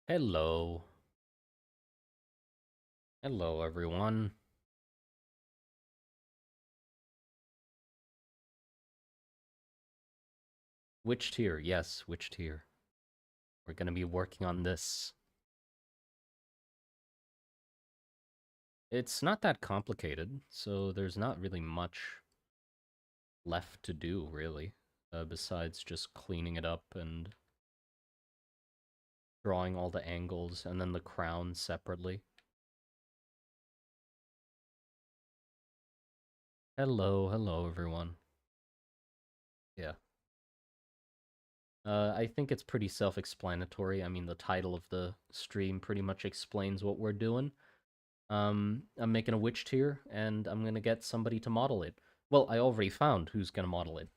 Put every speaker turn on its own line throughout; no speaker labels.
Hello. Hello, everyone. Which tier? Yes, which tier? We're going to be working on this. It's not that complicated, so there's not really much left to do, really, besides just cleaning it up and drawing all the angles and then the crown separately. Hello, everyone. Yeah. I think it's pretty self-explanatory. I mean, the title of the stream pretty much explains what we're doing. I'm making a witch tier, and I'm gonna get somebody to model it. Well, I already found who's gonna model it.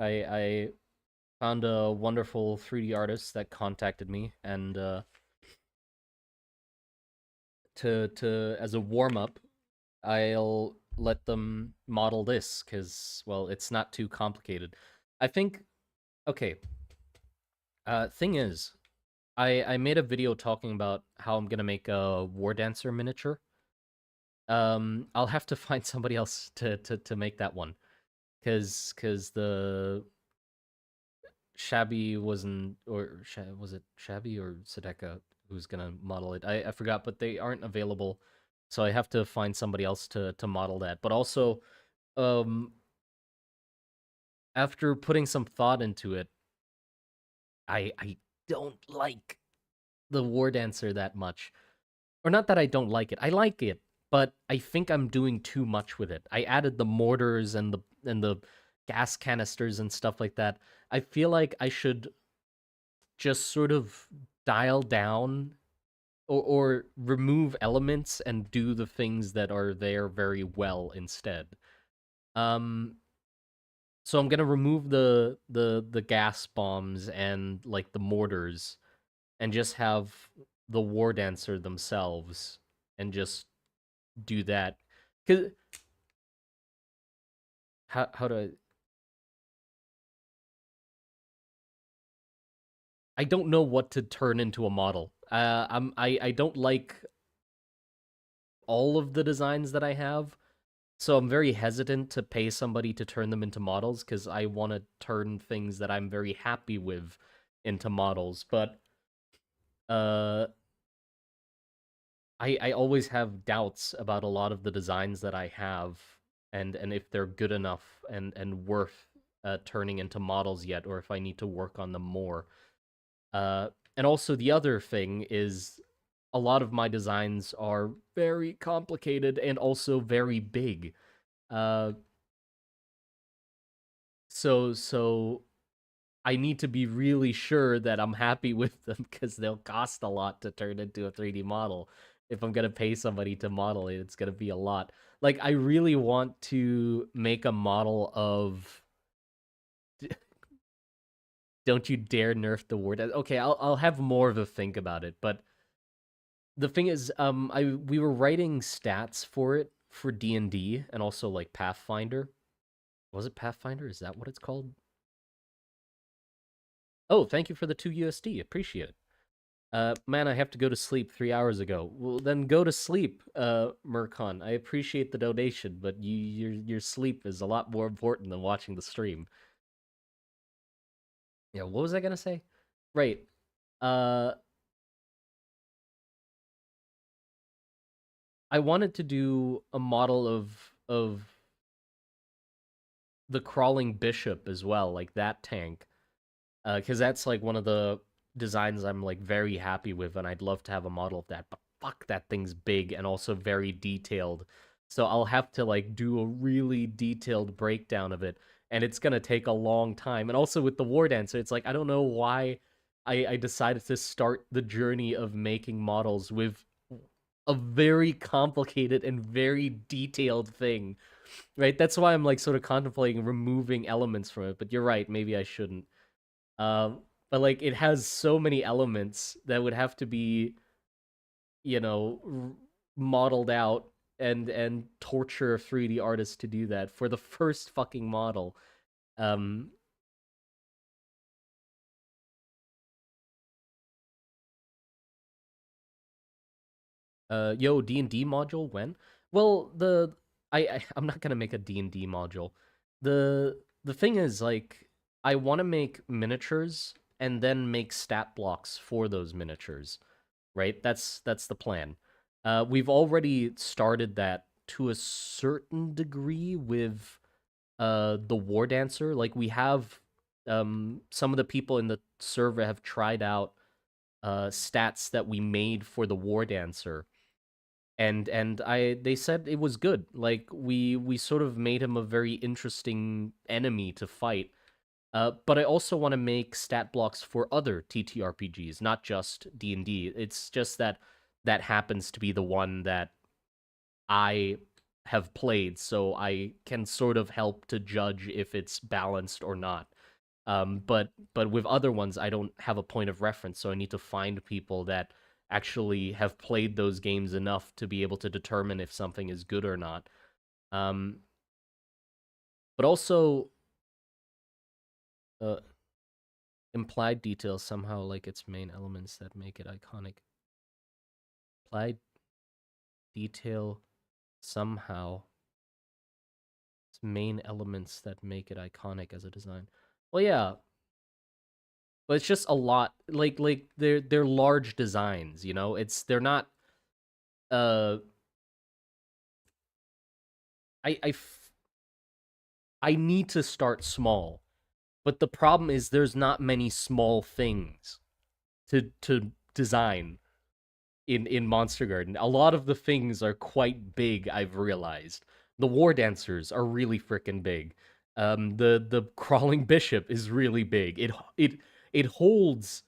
I found a wonderful 3D artist that contacted me, and to as a warm up, I'll let them model this because well, it's not too complicated. I think. Okay. Thing is, I made a video talking about how I'm gonna make a war dancer miniature. I'll have to find somebody else to make that one, cause the Shabby wasn't, or was it Shabby or Sadeka who's gonna model it? I forgot, but they aren't available, so I have to find somebody else to model that. But also, um, after putting some thought into it, I don't like the War Dancer that much. Or not that I don't like it, but I think I'm doing too much with it. I added the mortars and the gas canisters and stuff like that. I feel like I should just sort of dial down or remove elements and do the things that are there very well instead. Um so I'm gonna remove the gas bombs and like the mortars and just have the war dancer themselves and just do that. Cause how do I don't know what to turn into a model. I don't like all of the designs that I have, so I'm very hesitant to pay somebody to turn them into models because I want to turn things that I'm very happy with into models. But uh, I always have doubts about a lot of the designs that I have, and if they're good enough and worth turning into models yet, or if I need to work on them more. And also the other thing is a lot of my designs are very complicated and also very big. Uh, so I need to be really sure that I'm happy with them because they'll cost a lot to turn into a 3D model. If I'm gonna pay somebody to model it, it's gonna be a lot. Like I really want to make a model of. Don't you dare nerf the word. Okay, I'll have more of a think about it, but the thing is, I we were writing stats for it for D&D and also like Pathfinder. Was it Pathfinder? Is that what it's called? Oh, thank you for the 2 USD. Appreciate it. Man, I have to go to sleep 3 hours ago. Well, then go to sleep, Mercon. I appreciate the donation, but your sleep is a lot more important than watching the stream. Yeah, what was I gonna say? Right. Uh, I wanted to do a model of the crawling bishop as well, like that tank. Because that's like one of the designs I'm like very happy with, and I'd love to have a model of that. But fuck, that thing's big and also very detailed. So I'll have to like do a really detailed breakdown of it, and it's gonna take a long time. And also with the War Dancer, it's like I don't know why I decided to start the journey of making models with a very complicated and very detailed thing. Right? That's why I'm like sort of contemplating removing elements from it. But you're right, maybe I shouldn't. But like it has so many elements that would have to be, you know, modeled out and torture a 3D artist to do that for the first fucking model. Um, Yo, D&D module when? Well, I'm not gonna make a D&D module. The thing is, like, I want to make miniatures and then make stat blocks for those miniatures, right? That's the plan. We've already started that to a certain degree with the War Dancer. Like, we have some of the people in the server have tried out stats that we made for the War Dancer, and I they said it was good. Like, we sort of made him a very interesting enemy to fight. But I also want to make stat blocks for other TTRPGs, not just D&D. It's just that that happens to be the one that I have played, so I can sort of help to judge if it's balanced or not. But with other ones, I don't have a point of reference, so I need to find people that actually have played those games enough to be able to determine if something is good or not. Um, but also, uh, implied details somehow like its main elements that make it iconic. Implied detail somehow its main elements that make it iconic as a design. Well, yeah, but it's just a lot. Like they're large designs, you know. They're not. Uh, I I f- I need to start small, but the problem is there's not many small things to design in Monster Garden. A lot of the things are quite big, I've realized. The war dancers are really freaking big. The crawling bishop is really big. It holds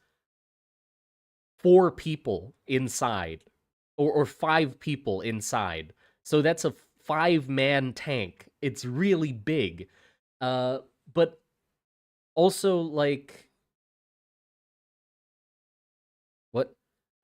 four people inside, or five people inside. So that's a 5-man tank. It's really big. Uh, but also, like, what?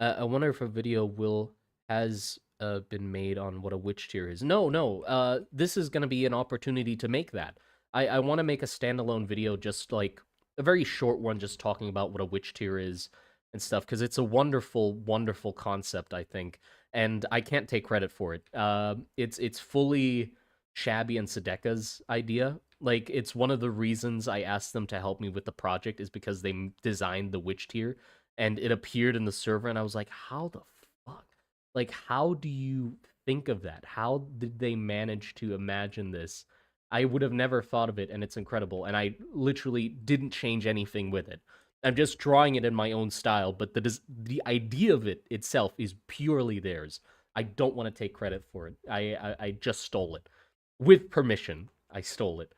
I wonder if a video will has been made on what a witch tier is. No, no. This is gonna be an opportunity to make that. I want to make a standalone video, just like a very short one, just talking about what a witch tier is and stuff, because it's a wonderful, wonderful concept, I think, and I can't take credit for it. It's fully Shabby and Sadeka's idea. Like, it's one of the reasons I asked them to help me with the project is because they designed the witch tier and it appeared in the server, and I was like, how the fuck? Like, how do you think of that? How did they manage to imagine this? I would have never thought of it, and it's incredible. And I literally didn't change anything with it. I'm just drawing it in my own style, but the idea of it itself is purely theirs. I don't want to take credit for it. I just stole it with permission. I stole it.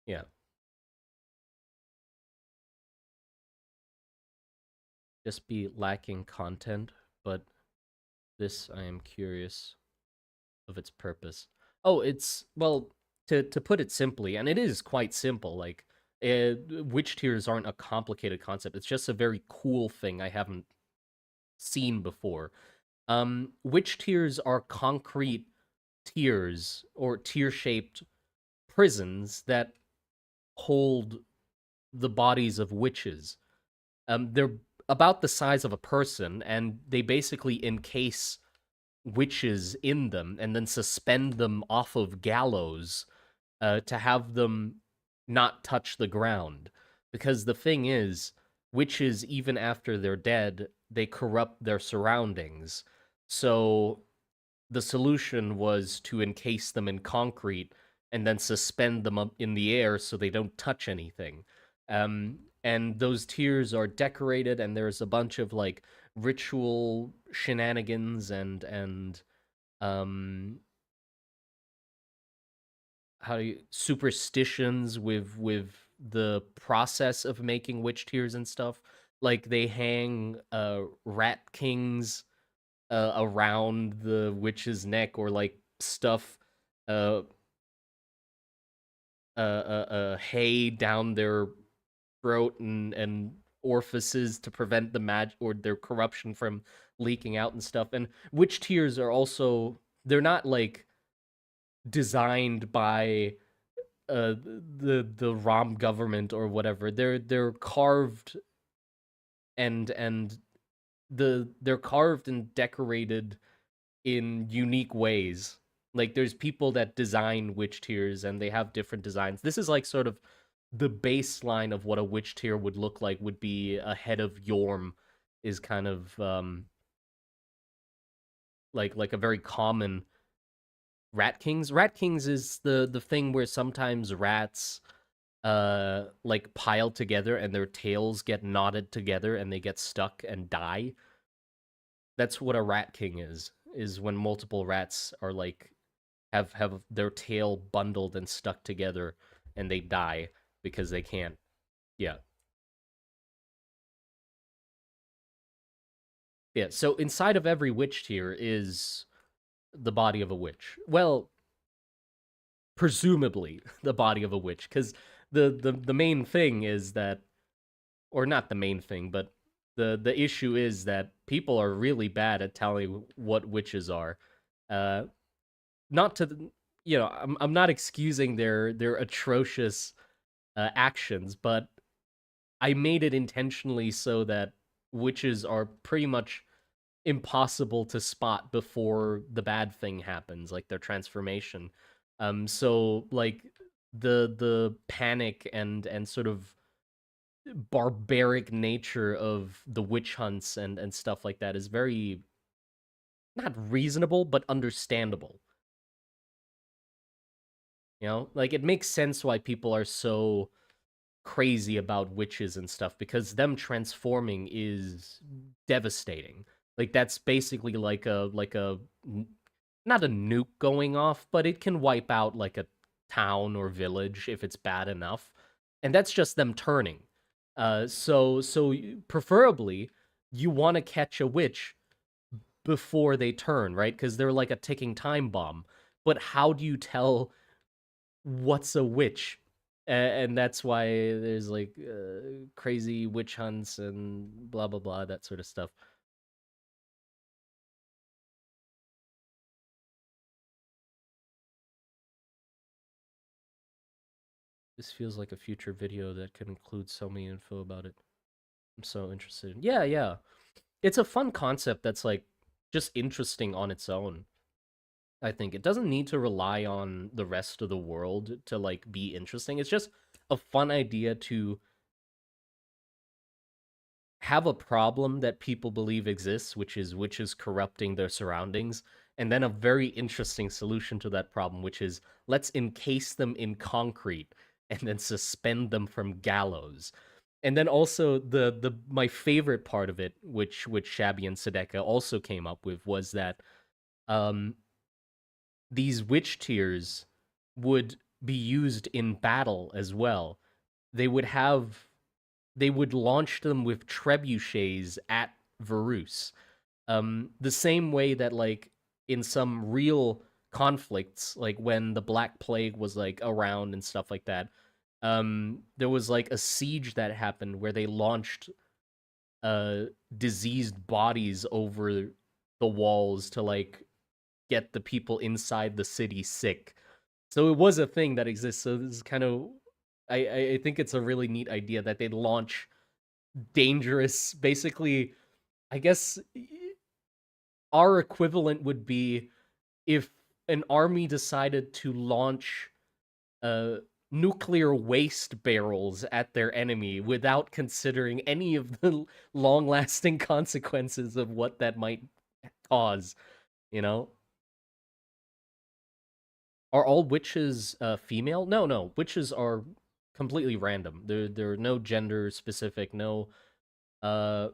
Yeah, just be lacking content, but this I am curious of its purpose. Oh, it's, well, to put it simply, and it is quite simple. Like, witch tears aren't a complicated concept. It's just a very cool thing I haven't seen before. Witch tears are concrete tiers or tear shaped prisons that hold the bodies of witches. They're about the size of a person, and they basically encase witches in them and then suspend them off of gallows to have them not touch the ground. Because the thing is, witches, even after they're dead, they corrupt their surroundings. So the solution was to encase them in concrete and then suspend them up in the air so they don't touch anything. And those tiers are decorated, and there's a bunch of like ritual shenanigans and um how do you superstitions with the process of making witch tears and stuff. Like, they hang rat kings around the witch's neck, or like stuff uh hay down their throat and orifices to prevent the magic or their corruption from leaking out and stuff. And witch tears are also, they're not like designed by the ROM government or whatever. They're carved and they're carved and decorated in unique ways. Like there's people that design witch tiers and they have different designs. This is like sort of the baseline of what a witch tier would look like would be a head of Yorm is kind of like a very common rat kings. Rat kings is the thing where sometimes rats like pile together and their tails get knotted together and they get stuck and die. That's what a rat king is when multiple rats are like have their tail bundled and stuck together and they die because they can't. Yeah. Yeah, so inside of every witch tier is the body of a witch. Well, presumably the body of a witch cuz the main thing is that, or not the main thing, but the issue is that people are really bad at telling what witches are. Uh not to I'm not excusing their atrocious actions, but I made it intentionally so that witches are pretty much impossible to spot before the bad thing happens, like their transformation. So like the panic and sort of barbaric nature of the witch hunts and stuff like that is very not reasonable but understandable. Like it makes sense why people are so crazy about witches and stuff because them transforming is devastating. Like that's basically like a not a nuke going off, but it can wipe out like a town or village if it's bad enough. And that's just them turning. So preferably you want to catch a witch before they turn, right? Because they're like a ticking time bomb. But how do you tell what's a witch? And that's why there's like crazy witch hunts and blah blah blah, that sort of stuff. This feels like a future video that could include so many info about it. I'm so interested. Yeah, yeah. It's a fun concept that's like just interesting on its own. I think it doesn't need to rely on the rest of the world to like be interesting. It's just a fun idea to have a problem that people believe exists, which is corrupting their surroundings, and then a very interesting solution to that problem, which is let's encase them in concrete and then suspend them from gallows. And then also the my favorite part of it, which Shabby and Sedeka also came up with, was that um these witch tears would be used in battle as well. They would have they would launch them with trebuchets at Varus. The same way that like in some real conflicts, like when the Black Plague was like around and stuff like that, there was like a siege that happened where they launched diseased bodies over the walls to like get the people inside the city sick. So it was a thing that exists. So this is kind of I think it's a really neat idea that they launch dangerous, basically. I guess our equivalent would be if an army decided to launch uh nuclear waste barrels at their enemy without considering any of the long-lasting consequences of what that might cause, you know? Are all witches female? No, no. Witches are completely random. There are no gender specific, no uh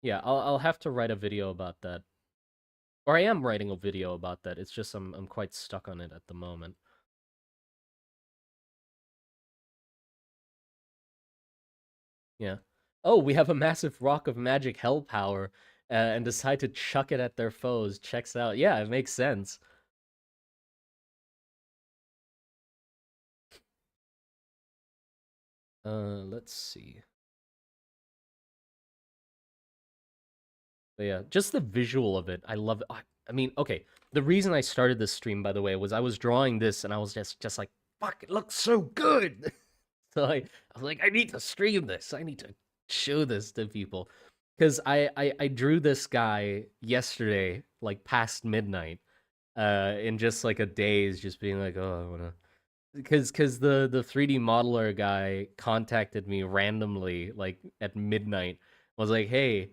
yeah, I'll have to write a video about that. Or I am writing a video about that. It's just I'm quite stuck on it at the moment. Yeah. Oh, we have a massive rock of magic hell power and decide to chuck it at their foes. Checks out. Yeah, it makes sense. Let's see. But yeah, just the visual of it. I love it. I mean, okay. The reason I started this stream, by the way, was I was drawing this and I was just like, fuck, it looks so good. So I was like, I need to stream this. I need to Show this to people. Because I drew this guy yesterday, like past midnight, in just like a daze, just being like, oh, I wanna, because the 3D modeler guy contacted me randomly like at midnight, was like, hey,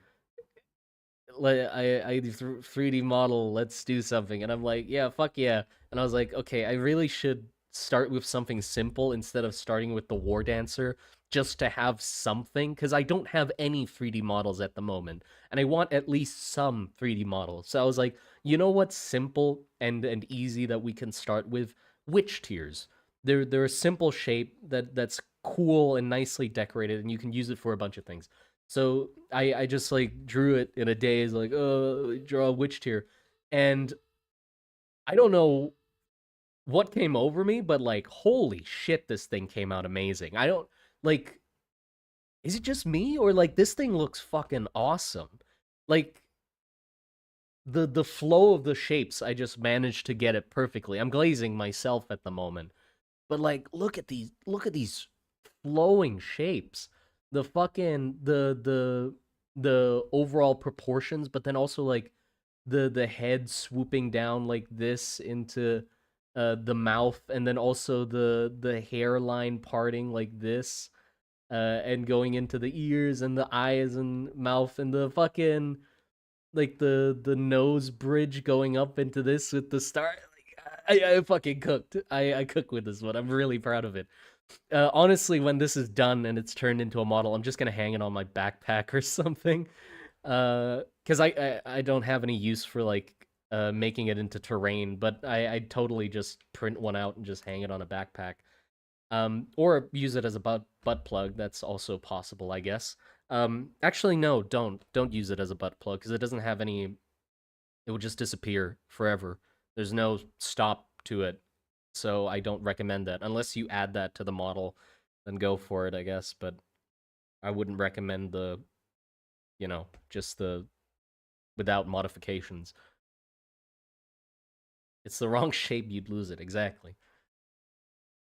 I 3D model, let's do something. And I'm like, yeah, fuck yeah. And I was like, okay, I really should start with something simple instead of starting with the War Dancer, just to have something, because I don't have any 3D models at the moment, and I want at least some 3D models. So I was like, you know what's simple and easy that we can start with? Witch tears. They're a simple shape that's cool and nicely decorated, and you can use it for a bunch of things. So I just like drew it in a daze, like, oh, draw a witch tear. And I don't know what came over me, but like, holy shit, this thing came out amazing. I don't like, is it just me, or like this thing looks fucking awesome? Like the flow of the shapes, I just managed to get it perfectly. I'm glazing myself at the moment. But like, look at these flowing shapes. The fucking the overall proportions, but then also like the head swooping down like this into the mouth, and then also the hairline parting like this, and going into the ears and the eyes and mouth, and the fucking like the nose bridge going up into this with the star. Like, I fucking cooked. I cook with this one. I'm really proud of it. Honestly, when this is done and it's turned into a model, I'm just gonna hang it on my backpack or something. Because I don't have any use for like making it into terrain, but I totally just print one out and just hang it on a backpack. Or use it as a butt plug. That's also possible, I guess. Actually, no, don't use it as a butt plug because it doesn't have any. It will just disappear forever. There's no stop to it, so I don't recommend that unless you add that to the model. Then go for it, I guess. But I wouldn't recommend the, just the without modifications. It's the wrong shape, you'd lose it exactly.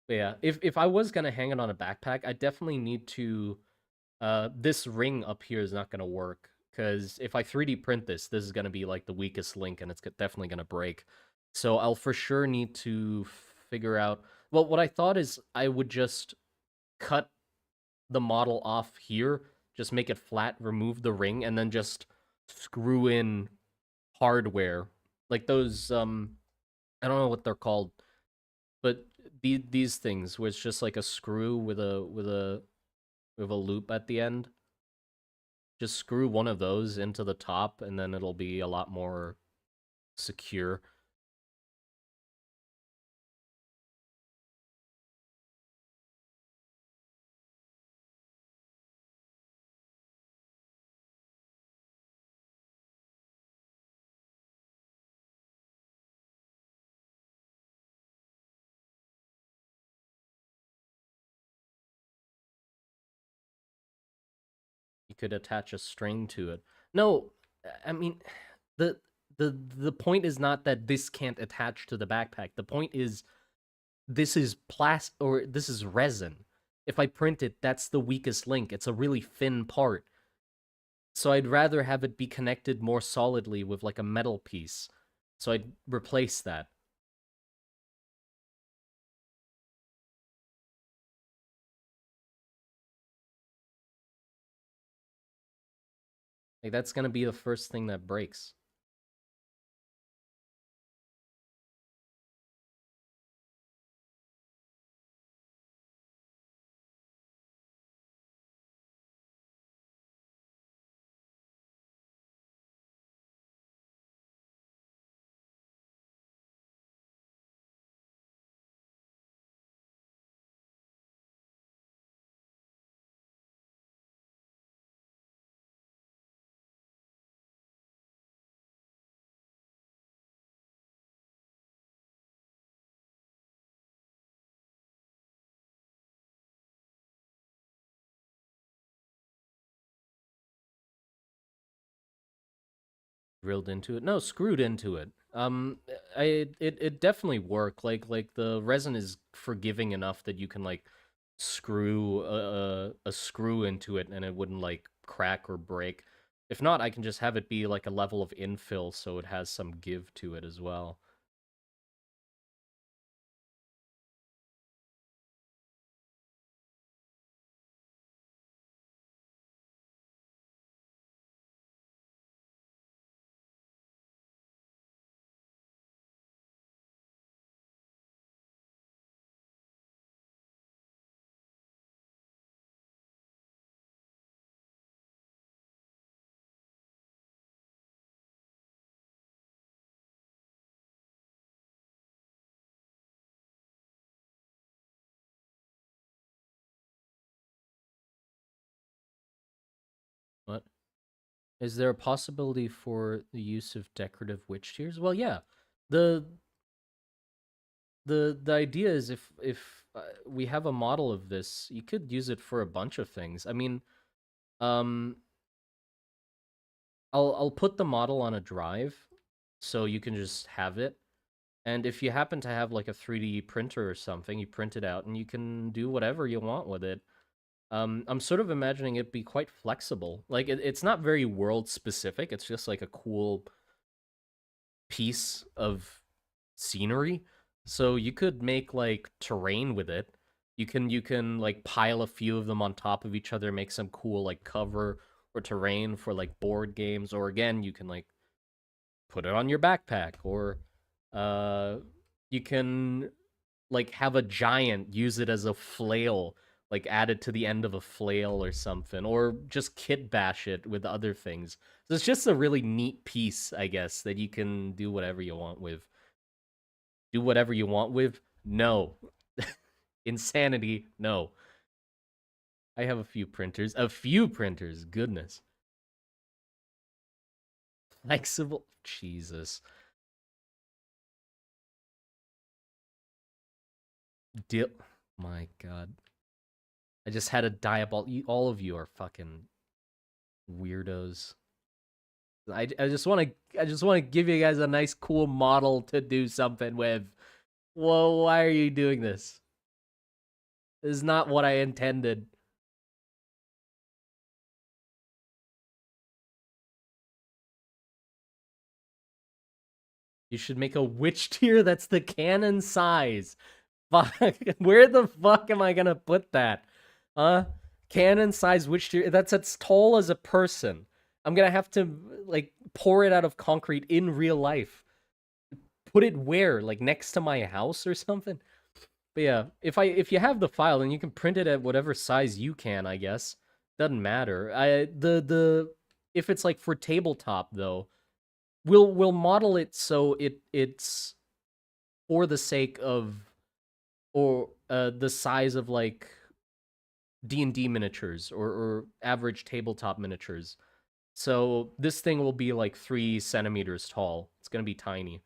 But yeah, if I was gonna hang it on a backpack, I definitely need to. This ring up here is not gonna work because if I 3D print this is gonna be like the weakest link, and it's definitely gonna break. So I'll for sure need to figure out. Well, what I thought is I would just cut the model off here, just make it flat, remove the ring, and then just screw in hardware like those. I don't know what they're called, but these things where it's just like a screw with a loop at the end. Just screw one of those into the top, and then it'll be a lot more secure. You could attach a string to it. No, I mean, the the point is not that this can't attach to the backpack. The point is this is or this is resin. If I print it, that's the weakest link. It's a really thin part. So I'd rather have it be connected more solidly with like a metal piece. So I'd replace that. Like that's gonna be the first thing that breaks. Drilled into it. No, screwed into it. It definitely worked. Like the resin is forgiving enough that you can like screw a screw into it and it wouldn't like crack or break. If not, I can just have it be like a level of infill so it has some give to it as well. What? Is there a possibility for the use of decorative witch tears? Well, yeah. The the idea is if we have a model of this, you could use it for a bunch of things. I mean, um I'll put the model on a drive so you can just have it. And if you happen to have like a 3D printer or something, you print it out and you can do whatever you want with it. I'm sort of imagining it be quite flexible. Like it's not very world specific. It's just like a cool piece of scenery. So you could make like terrain with it. You can like pile a few of them on top of each other, make some cool like cover or terrain for like board games. Or again, you can like put it on your backpack, or uh you can like have a giant use it as a flail, like add it to the end of a flail or something, or just kit bash it with other things. So it's just a really neat piece, I guess, that you can do whatever you want with. Do whatever you want with? No. Insanity? No. I have a few printers. A few printers, goodness. Flexible. Jesus. Deal. My god. I just had a diabol. All of you are fucking weirdos. I just want to give you guys a nice cool model to do something with. Whoa, why are you doing this? This is not what I intended. You should make a witch tier that's the canon size. Fuck, where the fuck am I gonna put that? Huh? Canon size witch tier that's as tall as a person. I'm gonna have to like pour it out of concrete in real life. Put it where? Like next to my house or something? But yeah, if you have the file, then you can print it at whatever size you can, I guess. Doesn't matter. The if it's like for tabletop though, we'll model it so it's for the sake of, or the size of like D&D miniatures, or average tabletop miniatures. So this thing will be like 3 centimeters tall. It's gonna be tiny.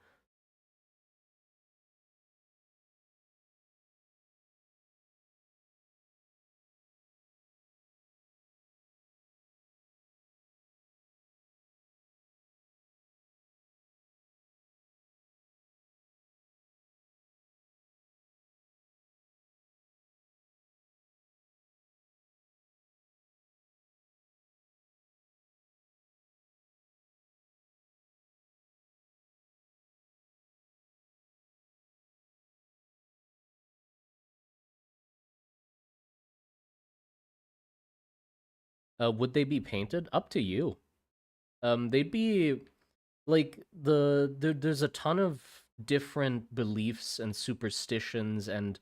Would they be painted? Up to you. They'd be like there's a ton of different beliefs and superstitions and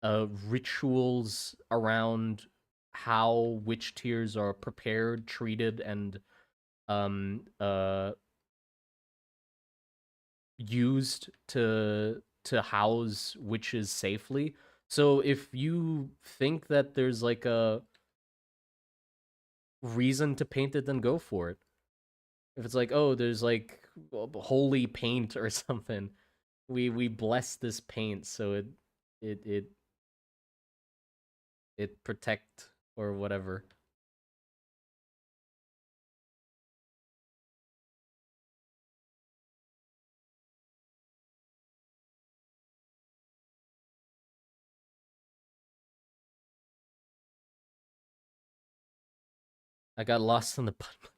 rituals around how witch tears are prepared, treated, and um uh used to house witches safely. So if you think that there's like a reason to paint it, then go for it. If it's like, oh, there's like holy paint or something, we bless this paint so it it it protect or whatever. I got lost in the button.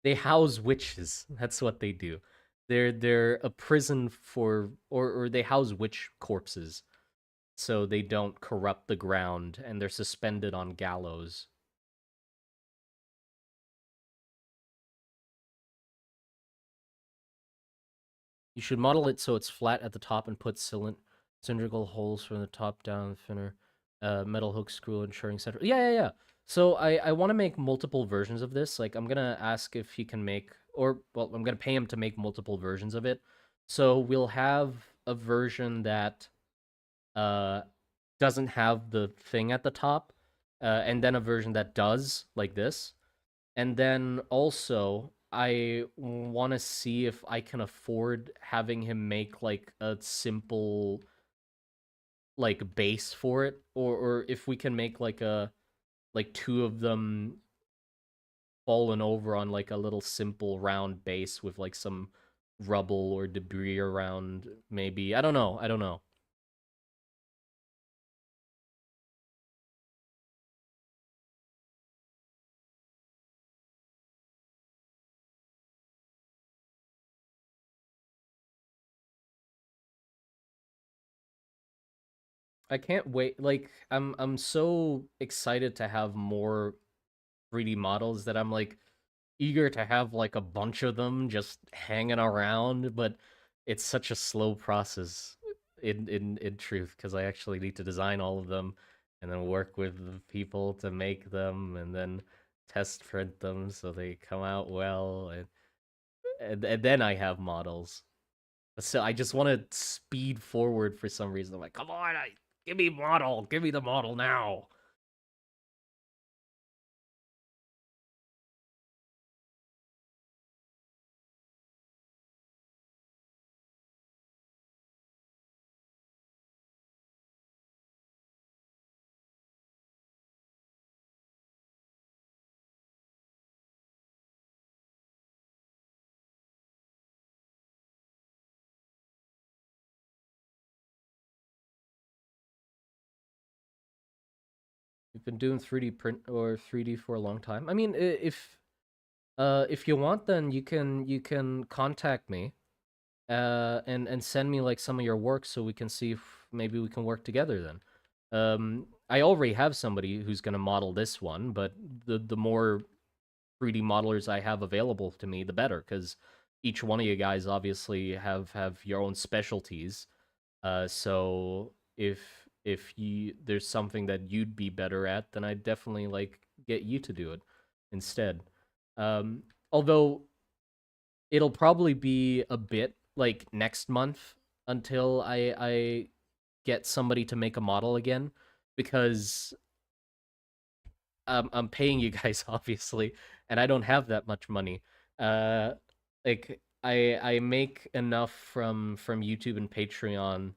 They house witches. That's what they do. They're a prison for or they house witch corpses so they don't corrupt the ground and they're suspended on gallows. You should model it so it's flat at the top and put cylindrical holes from the top down thinner metal hook screw ensuring center. Yeah. So I want to make multiple versions of this. Like I'm gonna ask if he can make or well I'm gonna pay him to make multiple versions of it. So we'll have a version that uh doesn't have the thing at the top, and then a version that does like this. And then also, I want to see if I can afford having him make like a simple like base for it, or if we can make like two of them fallen over on like a little simple round base with like some rubble or debris around. Maybe I don't know. I don't know. I can't wait. Like I'm so excited to have more 3D models that I'm like eager to have like a bunch of them just hanging around, but it's such a slow process in truth because I actually need to design all of them and then work with the people to make them and then test print them so they come out well and then I have models. So I just want to speed forward for some reason. I'm like, come on, give me the model now. You've been doing 3D print or 3D for a long time. I mean, if you want, then you can contact me, and send me like some of your work so we can see if maybe we can work together then. I already have somebody who's gonna model this one, but the more 3D modelers I have available to me, the better, because each one of you guys obviously have your own specialties. So if you there's something that you'd be better at, then I'd definitely like get you to do it instead. Although it'll probably be a bit like next month until I get somebody to make a model again because I'm paying you guys obviously, and I don't have that much money. Uh, like I make enough from YouTube and Patreon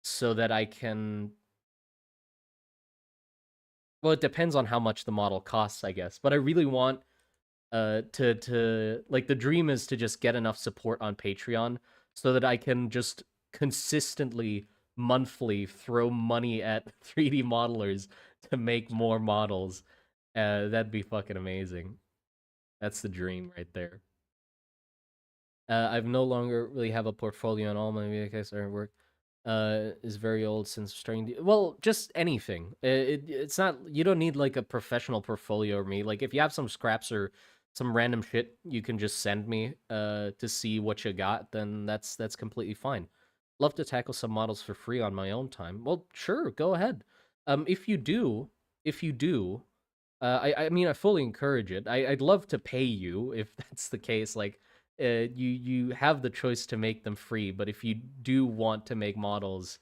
so that I can. Well, it depends on how much the model costs, I guess. But I really want to like the dream is to just get enough support on Patreon so that I can just consistently monthly throw money at 3D modelers to make more models. That'd be fucking amazing. That's the dream right there. I've no longer really have a portfolio on all my VHS artwork. Is very old since starting. Well, just anything. It's not. You don't need like a professional portfolio or me. Like if you have some scraps or some random shit, you can just send me to see what you got. Then that's completely fine. Love to tackle some models for free on my own time. Well, sure, go ahead. If you do, if you do, I mean, I fully encourage it. I'd love to pay you if that's the case. Like, you have the choice to make them free, but if you do want to make models,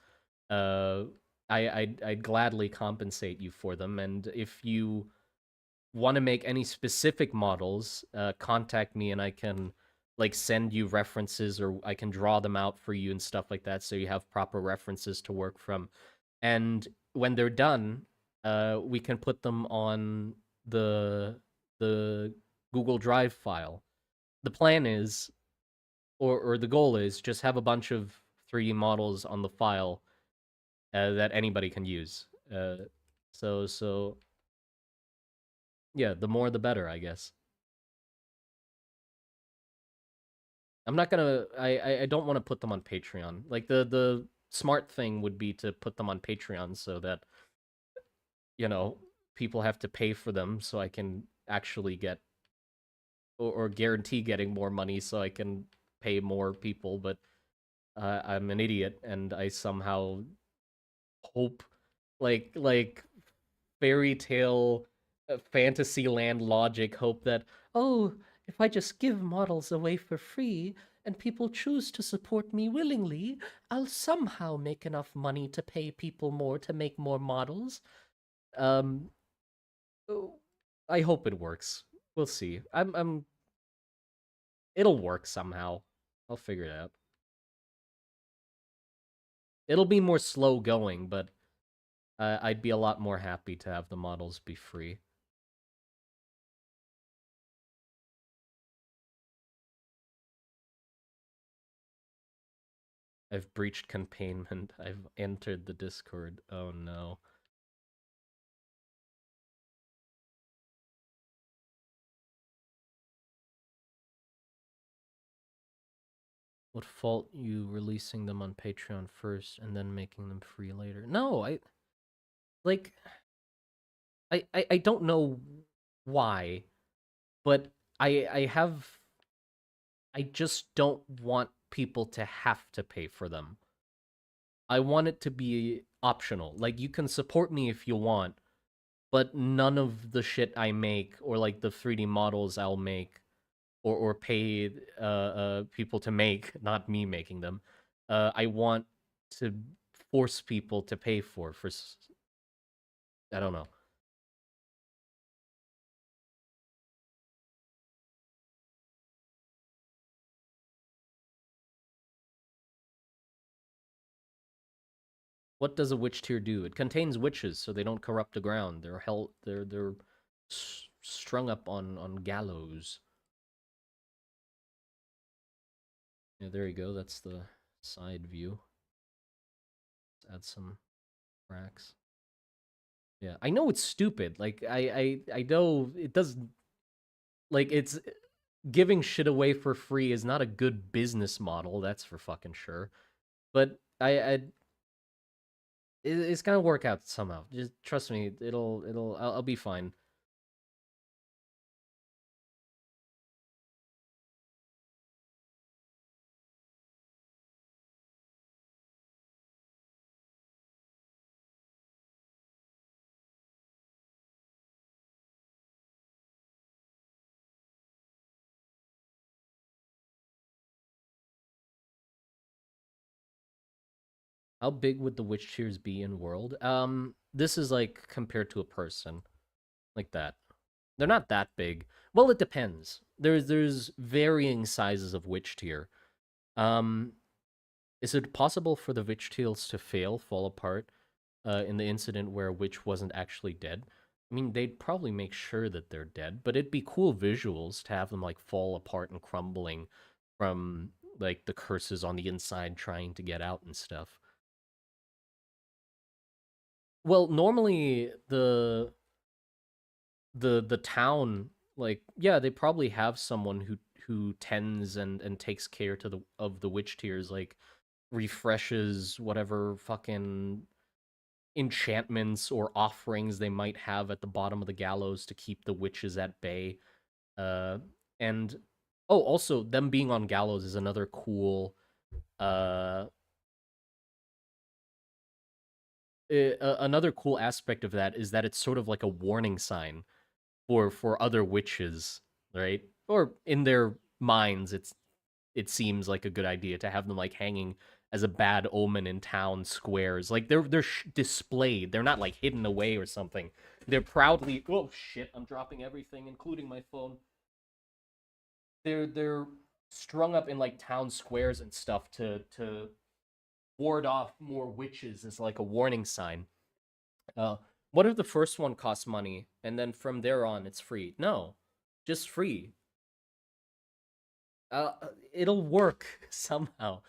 uh, I'd gladly compensate you for them. And if you want to make any specific models, contact me and I can like send you references or I can draw them out for you and stuff like that, so you have proper references to work from. And when they're done, we can put them on the the Google Drive file. The plan is, or the goal is, just have a bunch of 3D models on the file that anybody can use. So Yeah, the more the better, I guess. I'm not gonna. I don't want to put them on Patreon. Like the smart thing would be to put them on Patreon so that you know people have to pay for them, so I can actually get or guarantee getting more money, so I can pay more people. But I'm an idiot, and I somehow hope like fairy tale fantasy land logic hope that, oh, if I just give models away for free and people choose to support me willingly, I'll somehow make enough money to pay people more to make more models. um oh, I hope it works. We'll see. I'm It'll work somehow. I'll figure it out. It'll be more slow going, but I'd be a lot more happy to have the models be free. I've breached containment. I've entered the Discord. Oh no. What fault you releasing them on Patreon first and then making them free later? No, like I don't know why, but I have I just don't want people to have to pay for them. I want it to be optional. Like you can support me if you want, but none of the shit I make or like the 3D models I'll make or pay people to make, not me making them. I want to force people to pay for I don't know. What does a witch tier do? It contains witches, so they don't corrupt the ground. They're held. They're strung up on gallows. Yeah, there you go. That's the side view. Let's add some cracks. Yeah, I know it's stupid. Like I know it does. Like it's giving shit away for free is not a good business model. That's for fucking sure. But it's gonna work out somehow. Just trust me. I'll be fine. How big would the witch tears be in world? This is like compared to a person, like that. They're not that big. Well, it depends. There's varying sizes of witch tier. Um, is it possible for the witch teals to fail, fall apart, in the incident where a witch wasn't actually dead? I mean, they'd probably make sure that they're dead, but it'd be cool visuals to have them like fall apart and crumbling from like the curses on the inside trying to get out and stuff. Well, normally the town, like, yeah, they probably have someone who tends and takes care to the of the witch tears, like refreshes whatever fucking enchantments or offerings they might have at the bottom of the gallows to keep the witches at bay. Uh and oh, also them being on gallows is another cool uh another cool aspect of that is that it's sort of like a warning sign for other witches, right? Or in their minds, it seems like a good idea to have them like hanging as a bad omen in town squares. Like they're displayed. They're not like hidden away or something. They're proudly. Oh shit! I'm dropping everything, including my phone. They're strung up in like town squares and stuff to ward off more witches as like a warning sign. Uh, what if the first one costs money and then from there on it's free? No, just free. It'll work somehow.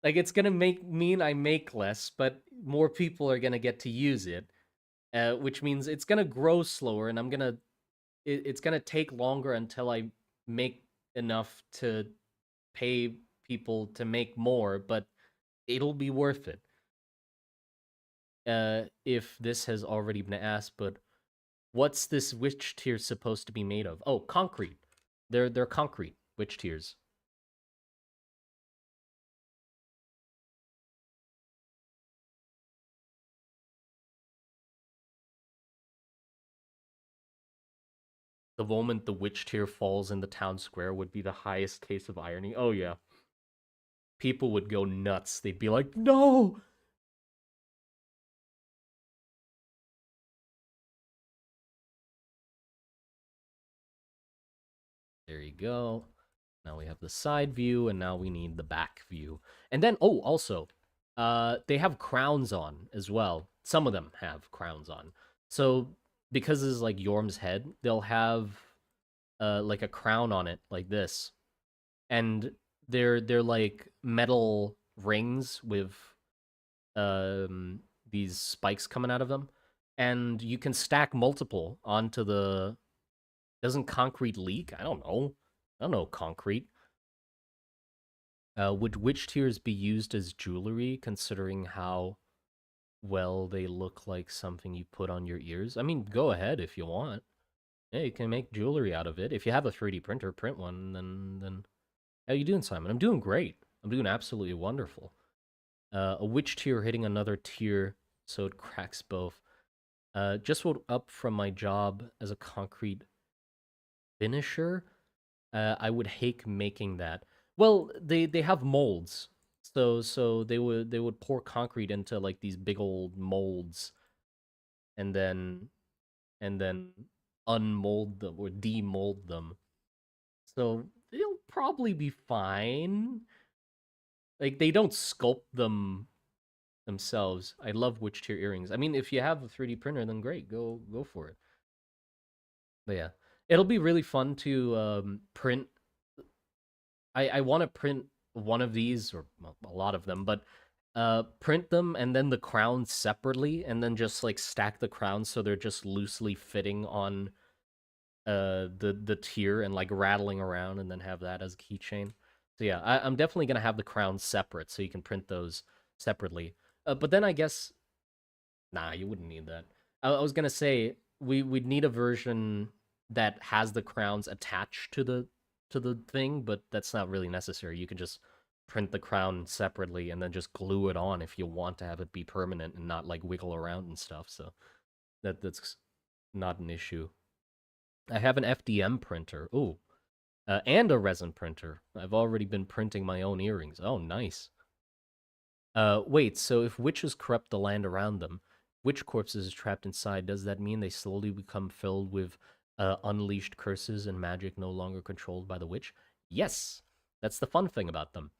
Like it's gonna mean I make less, but more people are gonna get to use it, which means it's gonna grow slower, and I'm gonna it's gonna take longer until I make enough to pay people to make more, but it'll be worth it. If this has already been asked, but what's this witch tier supposed to be made of? Oh, concrete. They're concrete witch tiers. The moment the witch tier falls in the town square would be the highest case of irony. Oh yeah, people would go nuts. They'd be like, "No!" There you go. Now we have the side view, and now we need the back view. And then, oh, also, they have crowns on as well. Some of them have crowns on. So because this is like Yorm's head, they'll have like a crown on it, like this, and they're like metal rings with um these spikes coming out of them, and you can stack multiple onto the. Doesn't concrete leak? I don't know. I don't know concrete. Would witch tears be used as jewelry, considering how well they look like something you put on your ears? I mean, go ahead if you want. Yeah, you can make jewelry out of it. If you have a 3D printer, print one. Then how you doing, Simon? I'm doing great. I'm doing absolutely wonderful. A witch tier hitting another tier, so it cracks both. Just woke up from my job as a concrete finisher. I would hate making that. Well, they have molds, so they would pour concrete into like these big old molds, and then unmold them or demold them. So they'll probably be fine. Like they don't sculpt them themselves. I love witch tier earrings. I mean, if you have a 3D printer, then great, go for it. But yeah, it'll be really fun to print. I want to print one of these or well, a lot of them, but print them and then the crowns separately, and then just like stack the crowns so they're just loosely fitting on the tier and like rattling around, and then have that as a keychain. So yeah, I'm definitely gonna have the crowns separate so you can print those separately. But then I guess nah, you wouldn't need that. I was gonna say we'd need a version that has the crowns attached to the thing, but that's not really necessary. You can just print the crown separately and then just glue it on if you want to have it be permanent and not like wiggle around and stuff. So that's not an issue. I have an FDM printer. Ooh, and a resin printer. I've already been printing my own earrings. Oh, nice. Wait, so if witches corrupt the land around them, witch corpses is trapped inside, does that mean they slowly become filled with unleashed curses and magic no longer controlled by the witch? Yes, that's the fun thing about them.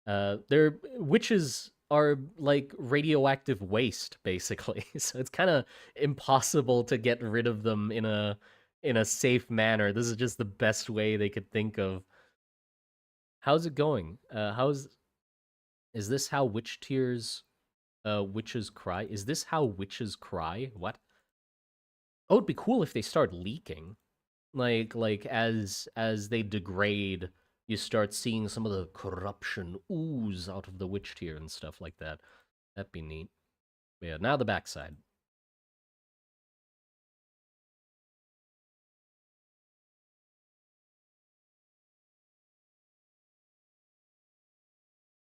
Their witches are like radioactive waste, basically. So it's kind of impossible to get rid of them in a safe manner. This is just the best way they could think of. How's it going? How's is this how witch tears witches cry? Is this how witches cry? What? Oh, it'd be cool if they start leaking. Like as they degrade, you start seeing some of the corruption ooze out of the witch tier and stuff like that. That'd be neat. But yeah, now the backside.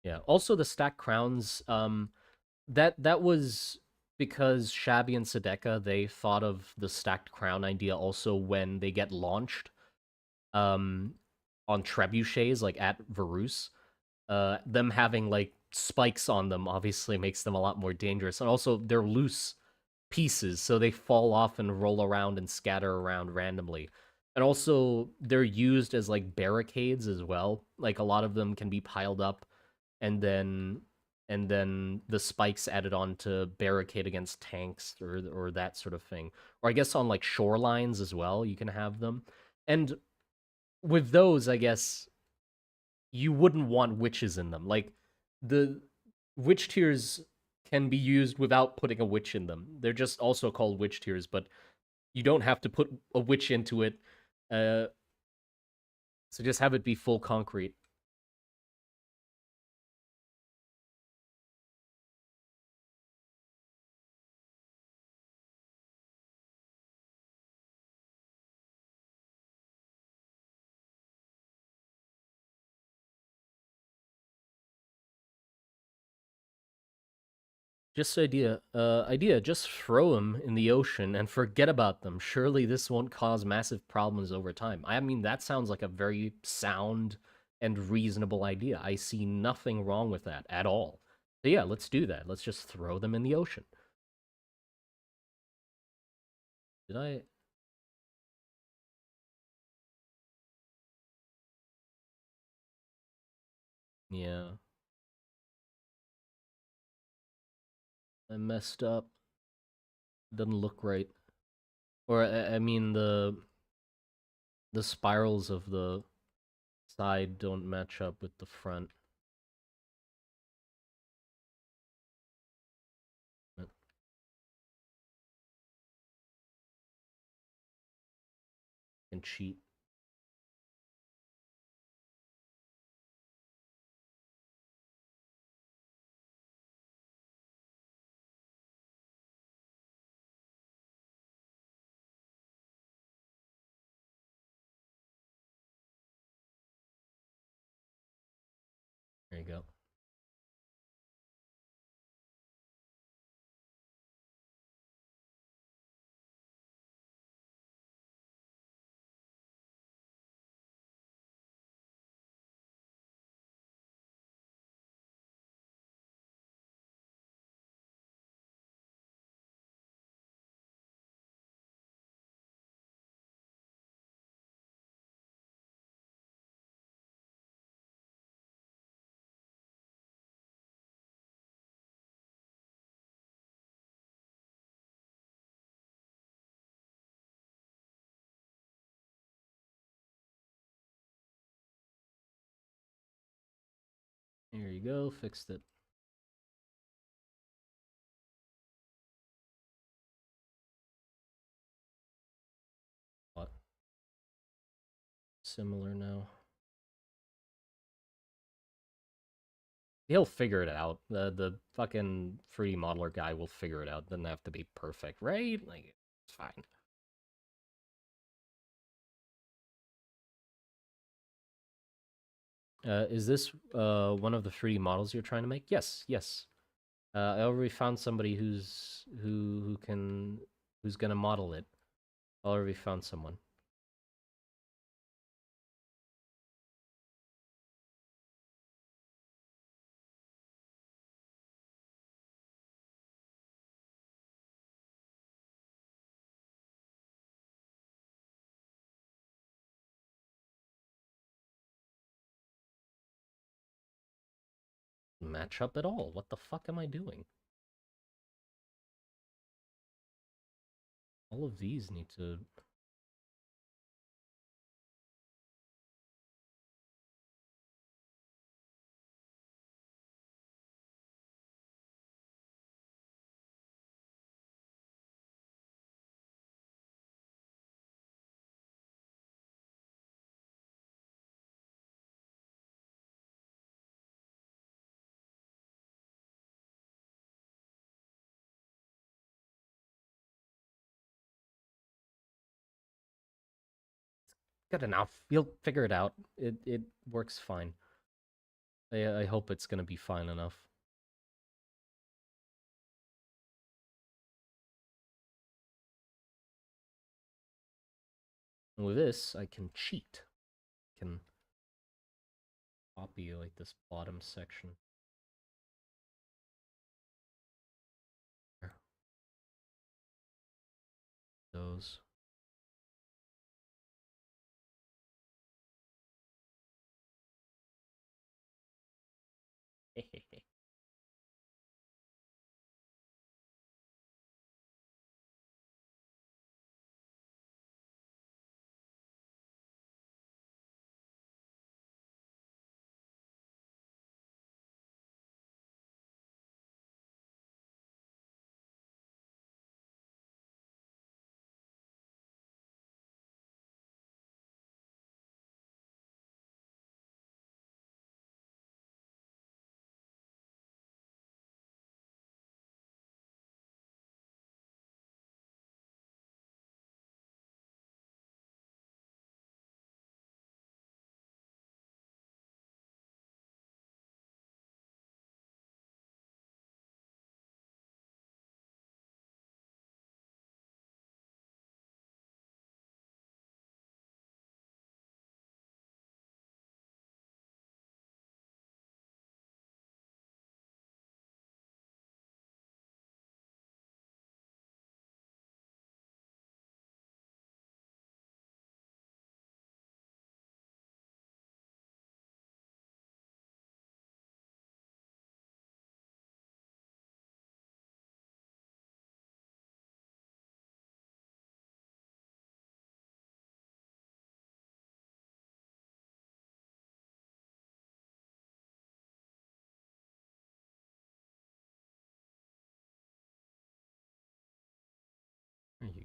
Yeah. Also the stack crowns, that was because Shabby and Sedeka, they thought of the stacked crown idea also when they get launched um on trebuchets like at Varus. Them having like spikes on them obviously makes them a lot more dangerous, and also they're loose pieces, so they fall off and roll around and scatter around randomly. And also they're used as like barricades as well. Like a lot of them can be piled up, and then the spikes added on to barricade against tanks or that sort of thing. Or I guess on like shorelines as well, you can have them. And with those, I guess you wouldn't want witches in them. Like the witch tears can be used without putting a witch in them. They're just also called witch tears, but You don't have to put a witch into it. Uh, so just have it be full concrete. Just idea. Just throw them in the ocean and forget about them. Surely this won't cause massive problems over time. I mean, that sounds like a very sound and reasonable idea. I see nothing wrong with that at all. So yeah, let's do that. Let's just throw them in the ocean. Did I? Yeah, I messed up. Doesn't look right. Or I mean the spirals of the side don't match up with the front. And cheat. There you go. There you go. Fixed it. What? Similar now. He'll figure it out. The fucking 3D modeler guy will figure it out. Doesn't have to be perfect, right? Like it's fine. Is this one of the 3D models you're trying to make? Yes, yes. I already found somebody who's gonna model it. I already found someone. Match up at all. What the fuck am I doing? All of these need to good enough. You'll figure it out. It works fine. I hope it's gonna be fine enough. And with this, I can cheat. I can copy like this bottom section. Those.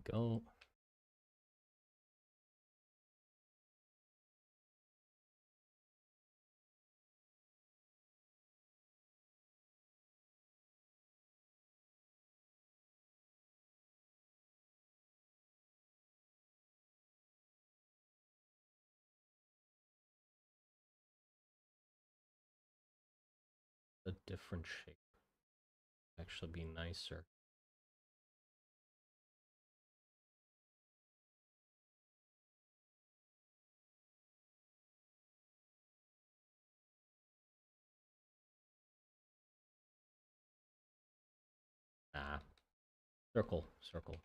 we go. A different shape actually be nicer. Ah, circle, circle.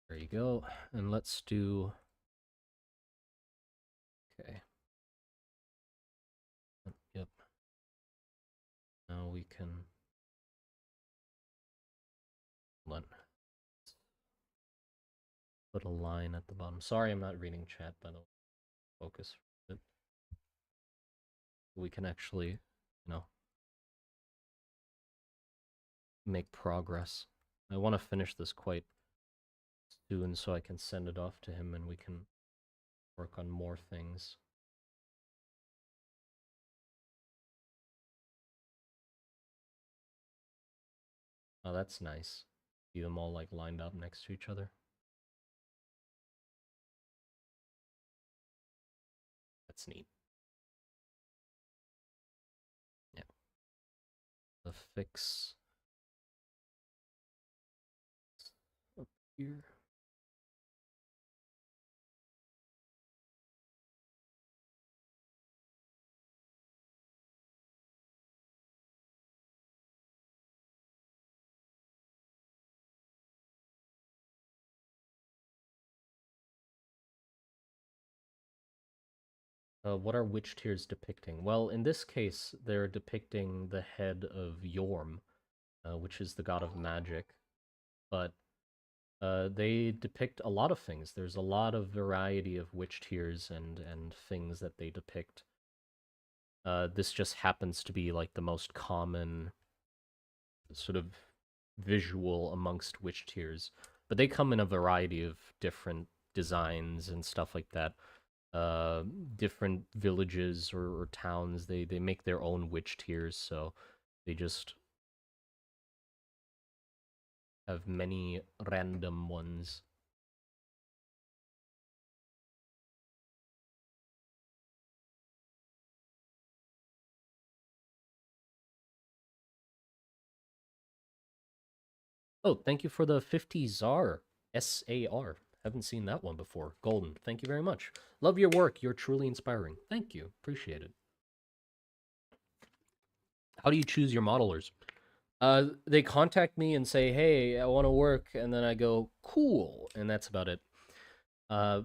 There you go. And let's do. Okay. Yep. Now we can. Let put a line at the bottom. Sorry, I'm not reading chat, by the way. Focus. We can actually, make progress. I want to finish this quite soon so I can send it off to him and we can work on more things. Oh, that's nice. See them all like lined up next to each other. That's neat. Yeah. The fix up here. What are witch tears depicting? Well, in this case, they're depicting the head of Yorm, which is the god of magic. But they depict a lot of things. There's a lot of variety of witch tears and things that they depict. This just happens to be like the most common sort of visual amongst witch tears, but they come in a variety of different designs and stuff like that. Uh, Different villages or towns, they make their own witch tears, so they just have many random ones. Oh, thank you for the 50 ZAR. SAR. Haven't seen that one before. Golden. Thank you very much. Love your work. You're truly inspiring. Thank you. Appreciate it. How do you choose your modelers? They contact me and say, "Hey, I want to work," and then I go, "Cool," and that's about it. Uh,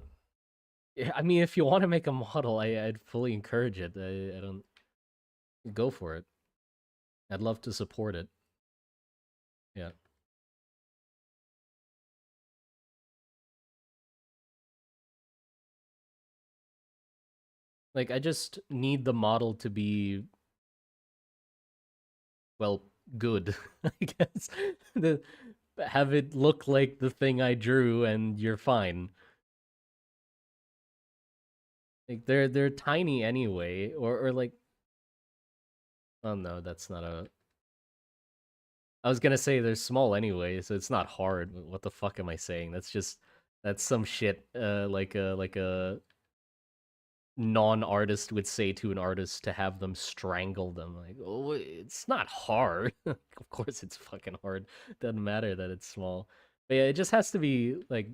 I mean, if you want to make a model, I'd fully encourage it. I don't go for it. I'd love to support it. Yeah. Like, I just need the model to be, well, good, I guess. The Have it look like the thing I drew and you're fine. Like they're tiny anyway, or like, oh no, that's not a, I was gonna say they're small anyway, so it's not hard. What the fuck am I saying? That's some shit like a non-artist would say to an artist to have them strangle them. Like, oh, it's not hard. Of course it's fucking hard. Doesn't matter that it's small. But yeah, it just has to be like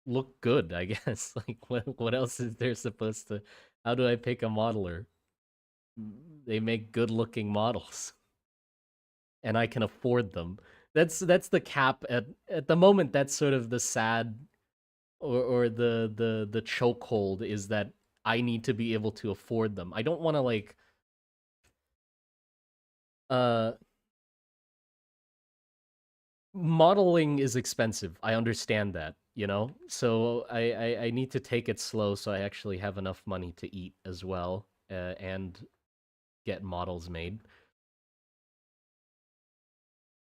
look good, I guess. Like what else is there supposed to, how do I pick a modeler? They make good looking models and I can afford them. That's the cap at the moment. That's sort of the sad or the chokehold is that I need to be able to afford them. I don't want to like uh modeling is expensive. I understand that, you know? So I need to take it slow so I actually have enough money to eat as well, and get models made.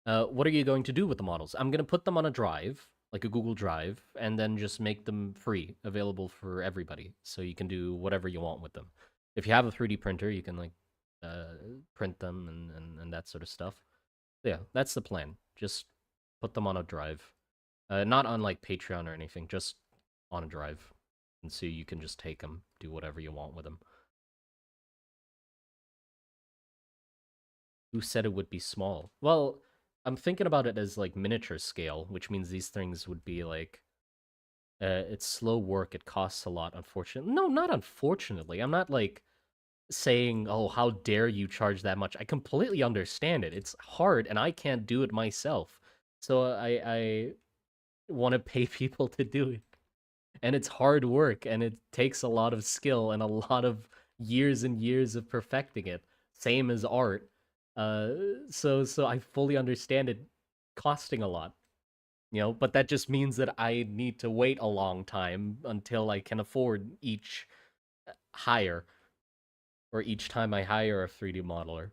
What are you going to do with the models? I'm gonna put them on a drive, like a Google Drive, and then just make them free, available for everybody, so you can do whatever you want with them. If you have a 3D printer, you can like uh, print them and that sort of stuff. Yeah, that's the plan. Just put them on a drive, not on like Patreon or anything, just on a drive, and so you can just take them, do whatever you want with them. Who said it would be small? Well, I'm thinking about it as like miniature scale, which means these things would be like it's slow work, it costs a lot, unfortunately. No, not unfortunately. I'm not like saying, "Oh, how dare you charge that much?" I completely understand it. It's hard and I can't do it myself. So I want to pay people to do it. And it's hard work and it takes a lot of skill and a lot of years and years of perfecting it, same as art. uh so I fully understand it costing a lot, but that just means that I need to wait a long time until I can afford each hire, or each time I hire a 3D modeler.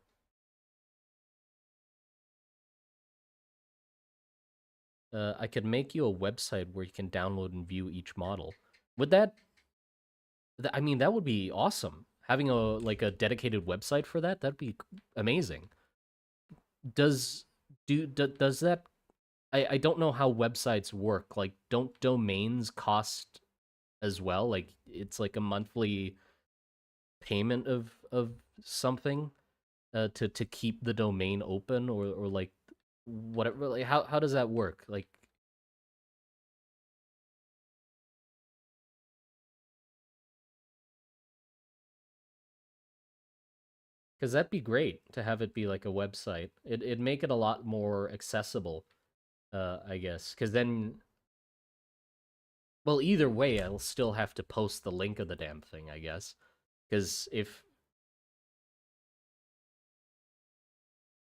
I could make you a website where you can download and view each model. Would I mean, that would be awesome. Having a dedicated website for that, that'd be amazing. Does does that I don't know how websites work. Like, don't domains cost as well? Like, it's like a monthly payment of something to keep the domain open, or like whatever. Like, how does that work? Like, because that'd be great to have it be like a website. It'd make it a lot more accessible, I guess. Because then, well, either way, I'll still have to post the link of the damn thing, I guess. Because if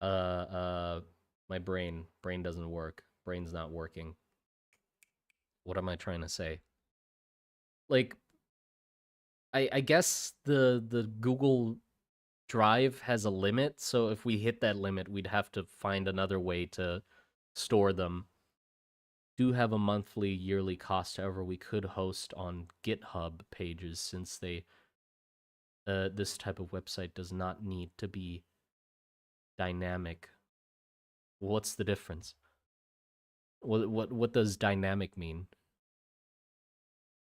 uh my brain doesn't work. Brain's not working. What am I trying to say? Like, I guess the Google Drive has a limit, so if we hit that limit, we'd have to find another way to store them. Do have a monthly, yearly cost. However, we could host on GitHub pages, since they this type of website does not need to be dynamic. What's the difference? What does dynamic mean?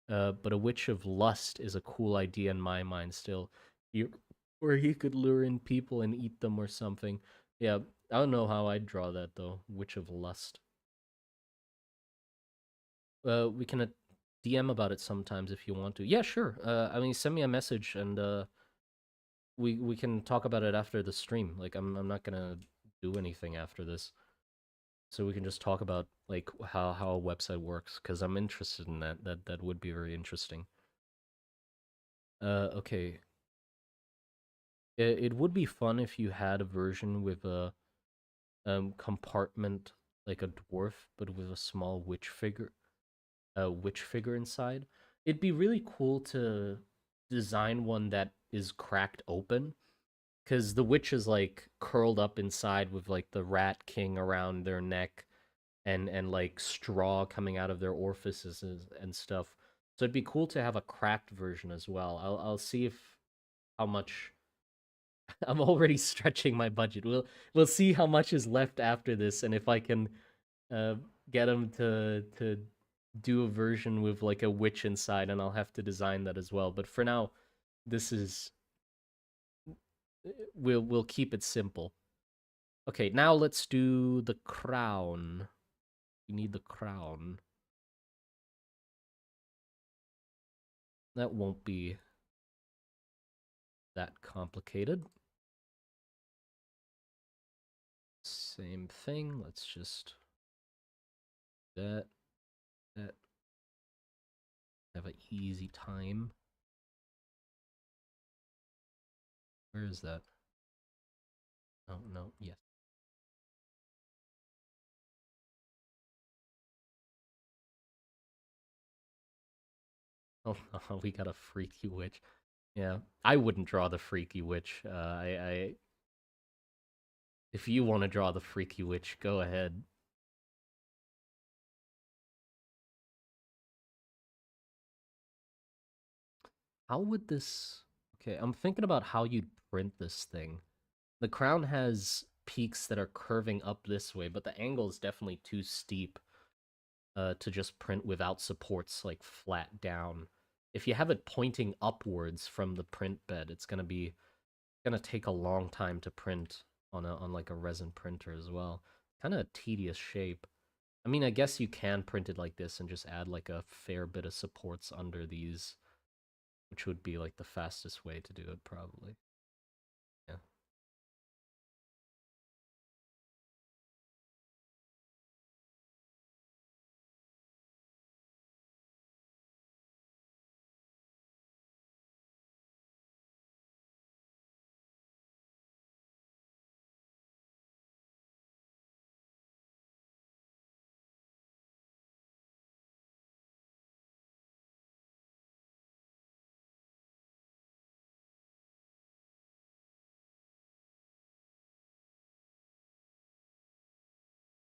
But a witch of lust is a cool idea in my mind still. You, where he could lure in people and eat them or something. Yeah, I don't know how I'd draw that though. Witch of lust. We can DM about it sometimes if you want to. Yeah, sure. I mean, send me a message and we can talk about it after the stream. Like, I'm not gonna do anything after this, so we can just talk about like how a website works, because I'm interested in that. That would be very interesting. Okay. It would be fun if you had a version with a compartment, like a dwarf, but with a small witch figure inside. It'd be really cool to design one that is cracked open, because the witch is like curled up inside with like the rat king around their neck, and like straw coming out of their orifices and stuff. So it'd be cool to have a cracked version as well. I'll see if how much. I'm already stretching my budget. We'll see how much is left after this, and if I can uh, get them to do a version with like a witch inside, and I'll have to design that as well. But for now, this is we'll keep it simple. Okay, now let's do the crown. We need the crown. That won't be that complicated. Same thing. Let's just that that have an easy time. Where is that? Oh no, yes. Oh, we got a freaky witch. Yeah, I wouldn't draw the freaky witch. If you want to draw the freaky witch, go ahead. How would this? Okay, I'm thinking about how you'd print this thing. The crown has peaks that are curving up this way, but the angle is definitely too steep to just print without supports like flat down. If you have it pointing upwards from the print bed, it's gonna take a long time to print on like a resin printer as well. Kind of a tedious shape. I mean, I guess you can print it like this and just add like a fair bit of supports under these, which would be like the fastest way to do it probably. Yeah.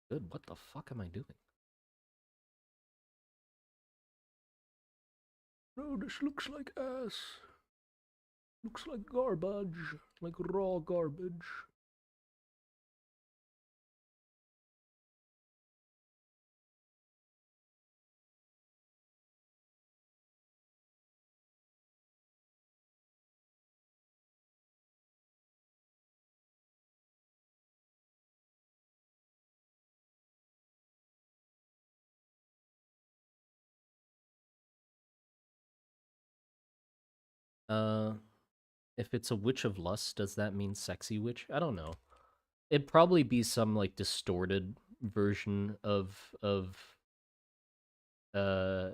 Good. What the fuck am I doing? No, this looks like ass. Looks like garbage. Like raw garbage. Uh, if it's a witch of lust, does that mean sexy witch? I don't know. It'd probably be some like distorted version of uh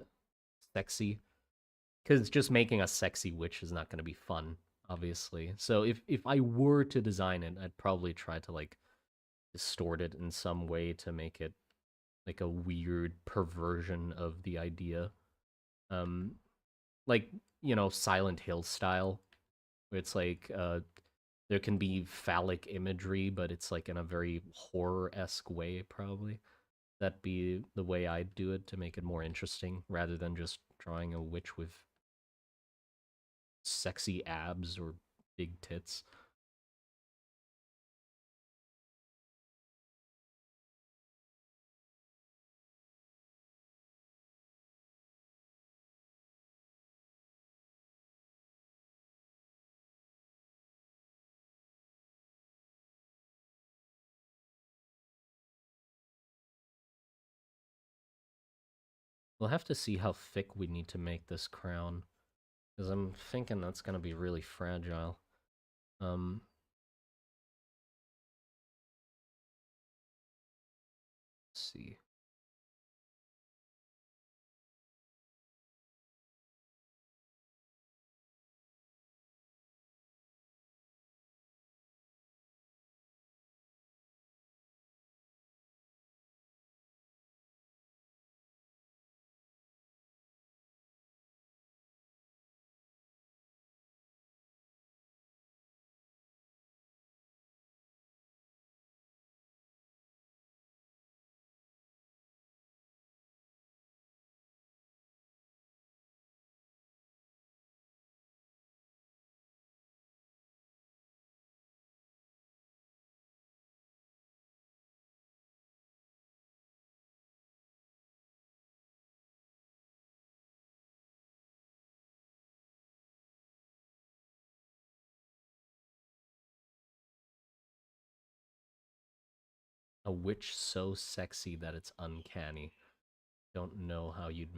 sexy, because just making a sexy witch is not going to be fun, obviously. So if I were to design it, I'd probably try to like distort it in some way to make it like a weird perversion of the idea. Um, like Silent Hill style, where it's like there can be phallic imagery, but it's like in a very horror-esque way, probably. That'd be the way I'd do it to make it more interesting, rather than just drawing a witch with sexy abs or big tits. We'll have to see how thick we need to make this crown, because I'm thinking that's gonna be really fragile. Um, let's see. A witch so sexy that it's uncanny. Don't know how you'd.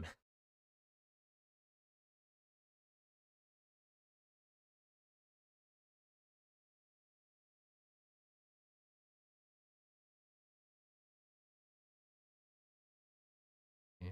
Yeah.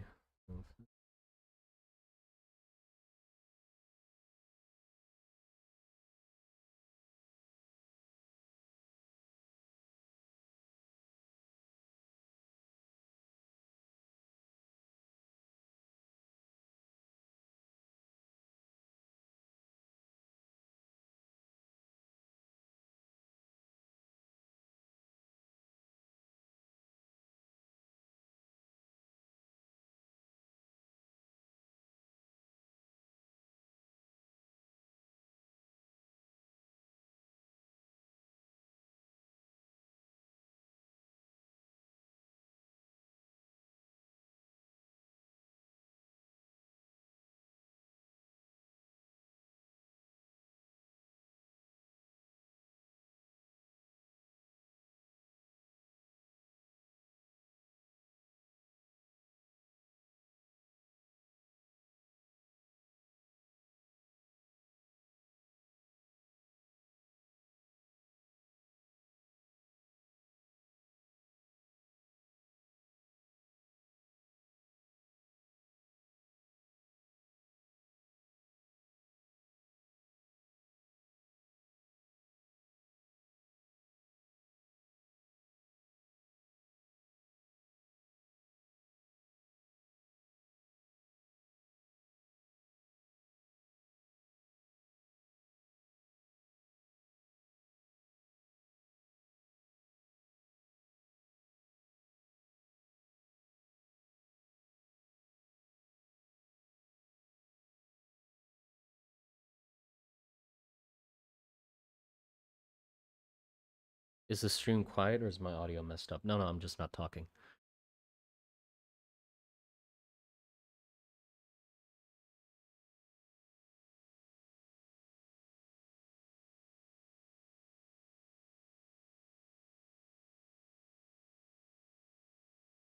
Is the stream quiet or is my audio messed up? No, I'm just not talking.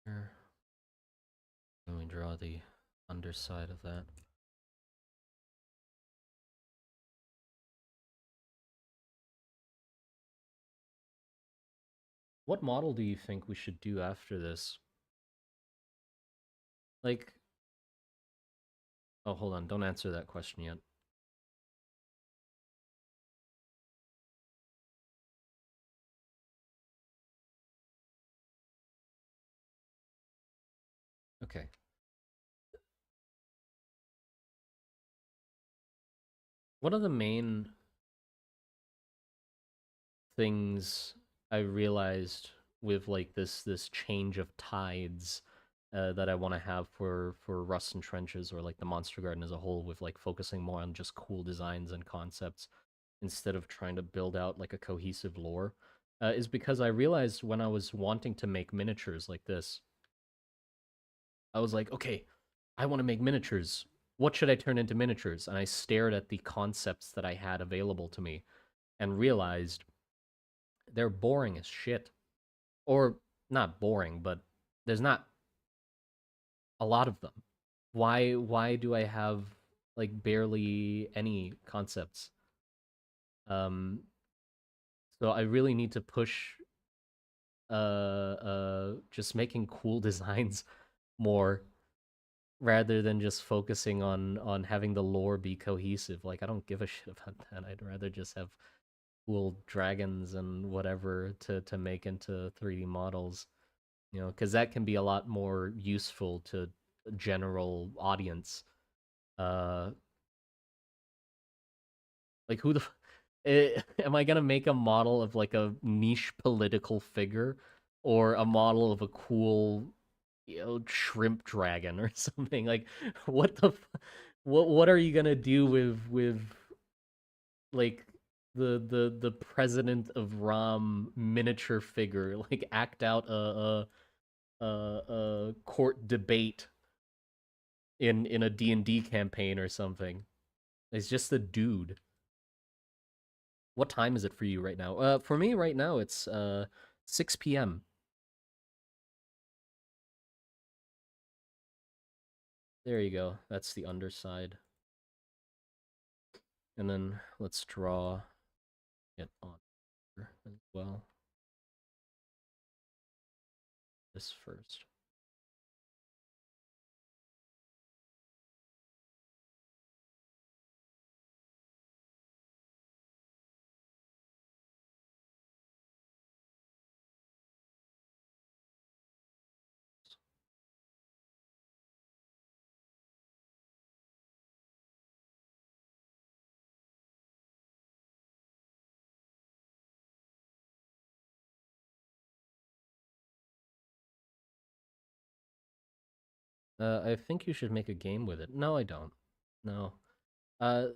Here, let me draw the underside of that. What model do you think we should do after this? Like, oh, hold on, don't answer that question yet. Okay. One of the main things I realized with like this change of tides that I want to have for Rust and Trenches or like the Monster Garden as a whole, with like focusing more on just cool designs and concepts instead of trying to build out like a cohesive lore, is because I realized when I was wanting to make miniatures like this, I was like, okay, I want to make miniatures. What should I turn into miniatures? And I stared at the concepts that I had available to me and realized they're boring as shit. Or not boring, but there's not a lot of them. Why do I have like barely any concepts? Um so I really need to push just making cool designs more rather than just focusing on having the lore be cohesive. Like I don't give a shit about that. I'd rather just have cool dragons and whatever to make into 3D models. You know, because that can be a lot more useful to a general audience. Uh, like who the am I gonna make a model of like a niche political figure or a model of a cool, shrimp dragon or something? Like, what the, what are you gonna do with like the president of Ram miniature figure? Like, act out a court debate in a D&D campaign or something. It's just a dude. What time is it for you right now? For me right now it's 6 p.m. There you go. That's the underside. And then let's draw it on here as well. This first. I think you should make a game with it. No, I don't. No. Uh,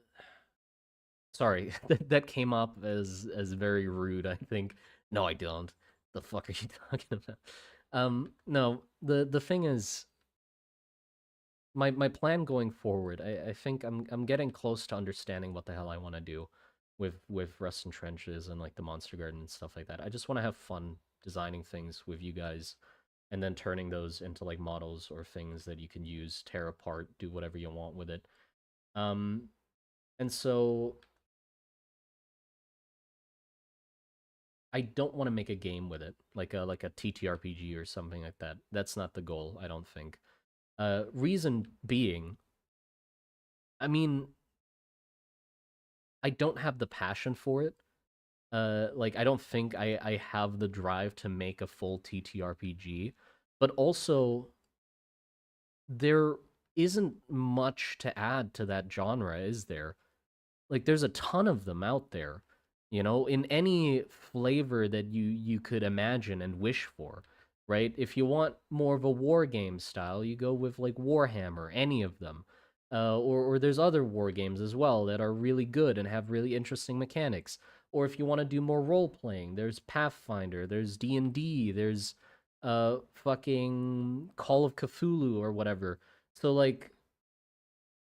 sorry. That came up as very rude, I think. No, I don't. The fuck are you talking about? No. The thing is, my plan going forward, I think I'm getting close to understanding what the hell I want to do with Rust and Trenches and like the Monster Garden and stuff like that. I just want to have fun designing things with you guys and then turning those into like models or things that you can use, tear apart, do whatever you want with it. Um and so I don't want to make a game with it, like a TTRPG or something like that. That's not the goal, I don't think. Reason being, I mean, I don't have the passion for it. Like I don't think I have the drive to make a full TTRPG, but also there isn't much to add to that genre, is there? Like there's a ton of them out there, in any flavor that you could imagine and wish for, right? If you want more of a war game style, you go with like Warhammer, any of them. Or there's other war games as well that are really good and have really interesting mechanics. Or if you want to do more role playing, there's Pathfinder, there's D&D, there's fucking Call of Cthulhu or whatever. So like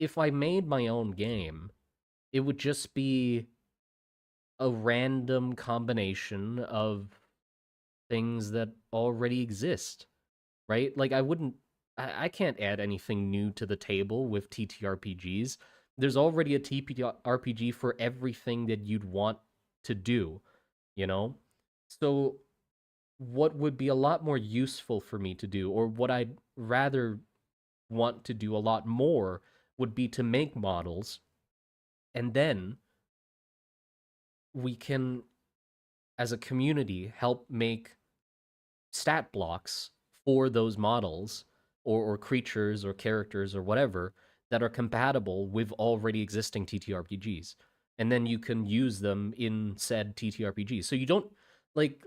if I made my own game, it would just be a random combination of things that already exist, right? Like I can't add anything new to the table with TTRPGs. There's already a TTRPG for everything that you'd want to do, you know? So what would be a lot more useful for me to do, or what I'd rather want to do a lot more, would be to make models, and then we can, as a community, help make stat blocks for those models or creatures or characters or whatever that are compatible with already existing TTRPGs. And then you can use them in said TTRPGs. So you don't like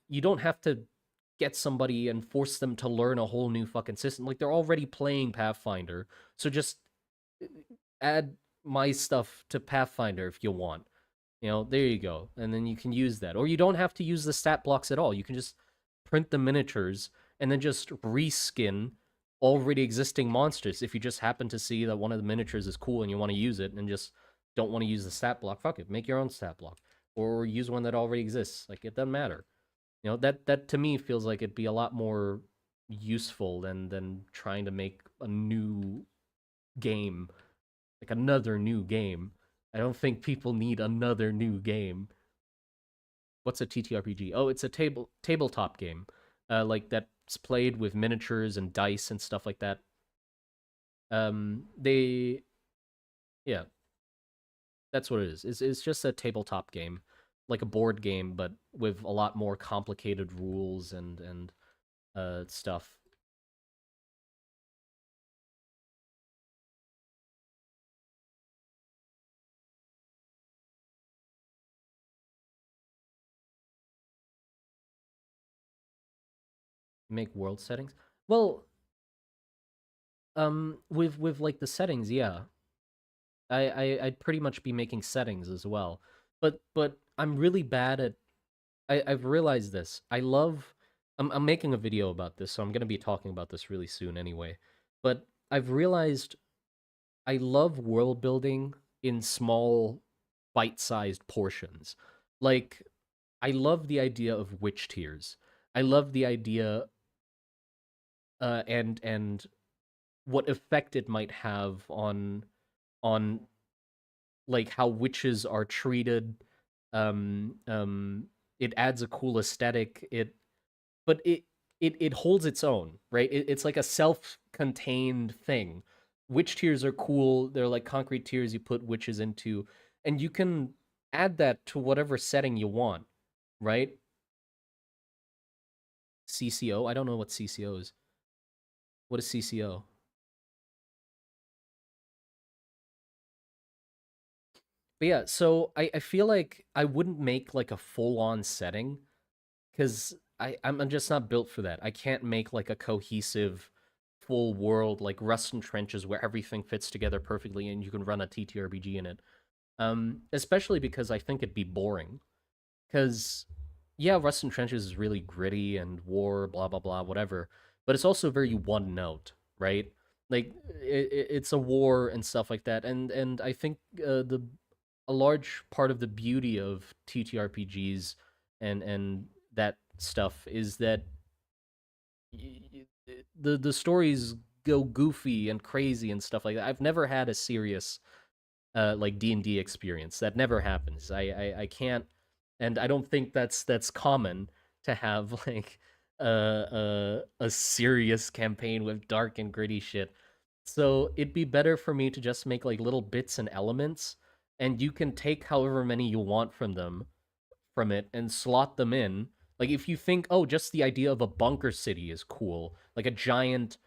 you don't have to get somebody and force them to learn a whole new fucking system. Like they're already playing Pathfinder. So just add my stuff to Pathfinder if you want. You know, there you go. And then you can use that. Or you don't have to use the stat blocks at all. You can just print the miniatures and then just reskin already existing monsters. If you just happen to see that one of the miniatures is cool and you want to use it and just don't want to use the stat block, fuck it. Make your own stat block. Or use one that already exists. Like it doesn't matter. You know, that to me feels like it'd be a lot more useful than trying to make a new game, like another new game. I don't think people need another new game. What's a TTRPG? Oh, it's a tabletop game, like that's played with miniatures and dice and stuff like that. They yeah, that's what it is. It's just a tabletop game, like a board game, but with a lot more complicated rules and stuff. Make world settings. Well, with like the settings, yeah, I'd pretty much be making settings as well. But I'm really bad at I've realized this. I'm making a video about this, so I'm gonna be talking about this really soon anyway. But I've realized I love world building in small, bite-sized portions. Like I love the idea of witch tiers. I love the idea and what effect it might have on like how witches are treated. Um, um, it adds a cool aesthetic. But it holds its own, right? It's like a self-contained thing. Witch tiers are cool. They're like concrete tiers you put witches into, and you can add that to whatever setting you want, right? CCO. I don't know what CCO is. What is CCO? But yeah, so I feel like I wouldn't make like a full-on setting because I'm just not built for that. I can't make like a cohesive full world like Rust and Trenches where everything fits together perfectly and you can run a TTRPG in it. Especially because I think it'd be boring. Because yeah, Rust and Trenches is really gritty and war, blah blah blah, whatever. But it's also very one note, right? Like it's a war and stuff like that. And I think the a large part of the beauty of TTRPGs and that stuff is that the stories go goofy and crazy and stuff like that. I've never had a serious like D&D experience. That never happens. I can't, and I don't think that's common to have like a serious campaign with dark and gritty shit. So it'd be better for me to just make like little bits and elements, and you can take however many you want from it and slot them in. Like if you think, oh, just the idea of a bunker city is cool, like a giant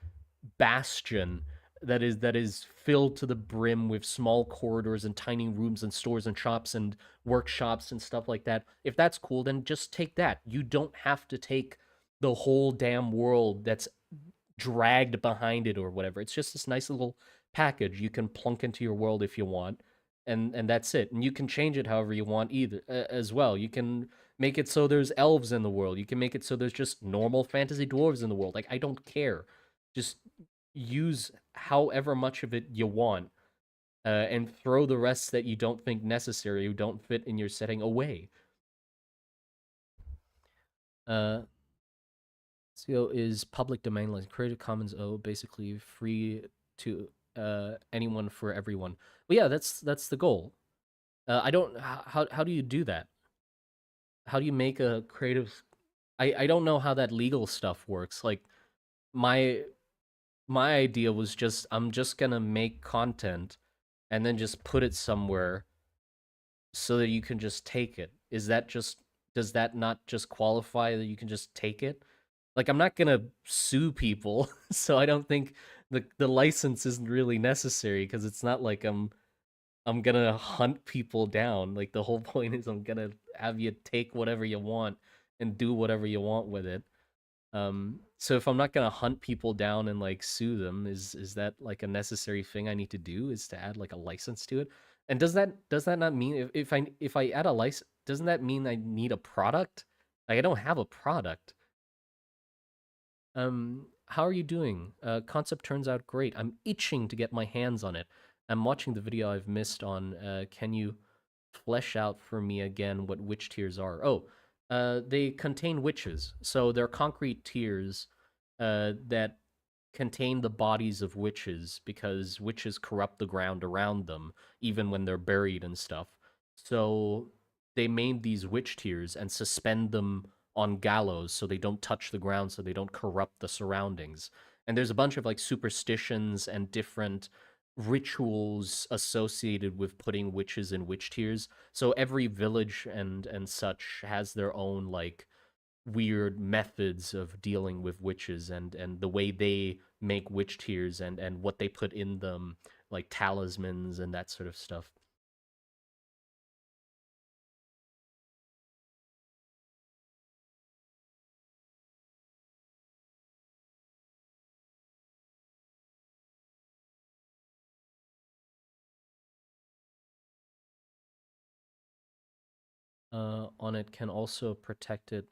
bastion that is filled to the brim with small corridors and tiny rooms and stores and shops and workshops and stuff like that. If that's cool, then just take that. You don't have to take the whole damn world that's dragged behind it or whatever. It's just this nice little package you can plunk into your world if you want. and that's it. And you can change it however you want either as well. You can make it so there's elves in the world. You can make it so there's just normal fantasy dwarves in the world. Like I don't care. Just use however much of it you want, and throw the rest that you don't think necessary, who don't fit in your setting away. Uh, SEO is public domain, like Creative Commons O, basically free to anyone for everyone. Well, yeah, that's the goal. I don't. How do you do that? How do you make a creative? I don't know how that legal stuff works. Like my my idea was just I'm just gonna make content and then just put it somewhere so that you can just take it. Is that just does that not just qualify that you can just take it? Like I'm not gonna sue people, so I don't think the license isn't really necessary because it's not like I'm gonna hunt people down. Like the whole point is I'm gonna have you take whatever you want and do whatever you want with it. So if I'm not gonna hunt people down and like sue them, is that like a necessary thing I need to do? Is to add like a license to it? And does that not mean if I add a license, doesn't that mean I need a product? Like I don't have a product. How are you doing? Concept turns out great. I'm itching to get my hands on it. I'm watching the video I've missed on. Can you flesh out for me again what witch tears are? Oh, they contain witches. So they're concrete tiers that contain the bodies of witches because witches corrupt the ground around them, even when they're buried and stuff. So they made these witch tiers and suspend them on gallows so they don't touch the ground, so they don't corrupt the surroundings. And there's a bunch of like superstitions and different rituals associated with putting witches in witch tiers. So every village and such has their own like weird methods of dealing with witches and the way they make witch tears and what they put in them, like talismans and that sort of stuff. On it can also protect it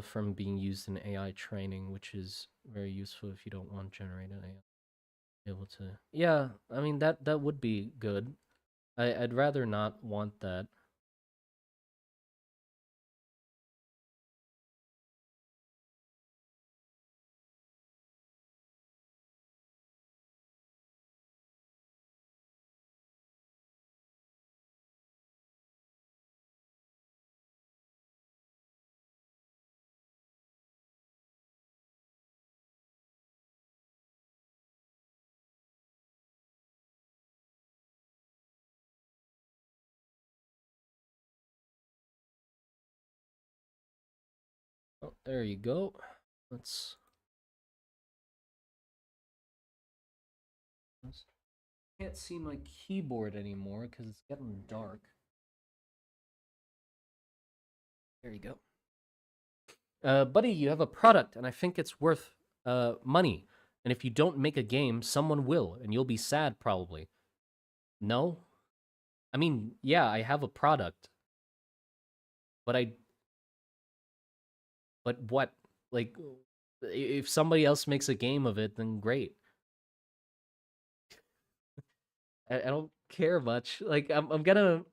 from being used in AI training, which is very useful if you don't want generated AI able to. Yeah, I mean that would be good. I'd rather not want that. Oh, there you go. Let's. Can't see my keyboard anymore because it's getting dark. There you go. Buddy, you have a product, and I think it's worth money. And if you don't make a game, someone will, and you'll be sad probably. No, I mean, yeah, I have a product, but but what? Like, if somebody else makes a game of it, then great. I don't care much. Like, I'm gonna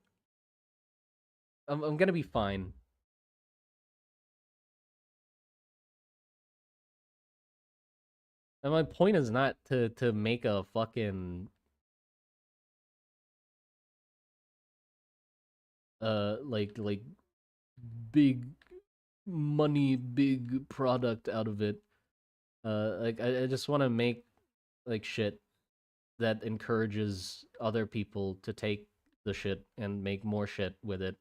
be fine. And my point is not to make a fucking like big money, big product out of it. Like I just want to make like shit that encourages other people to take the shit and make more shit with it.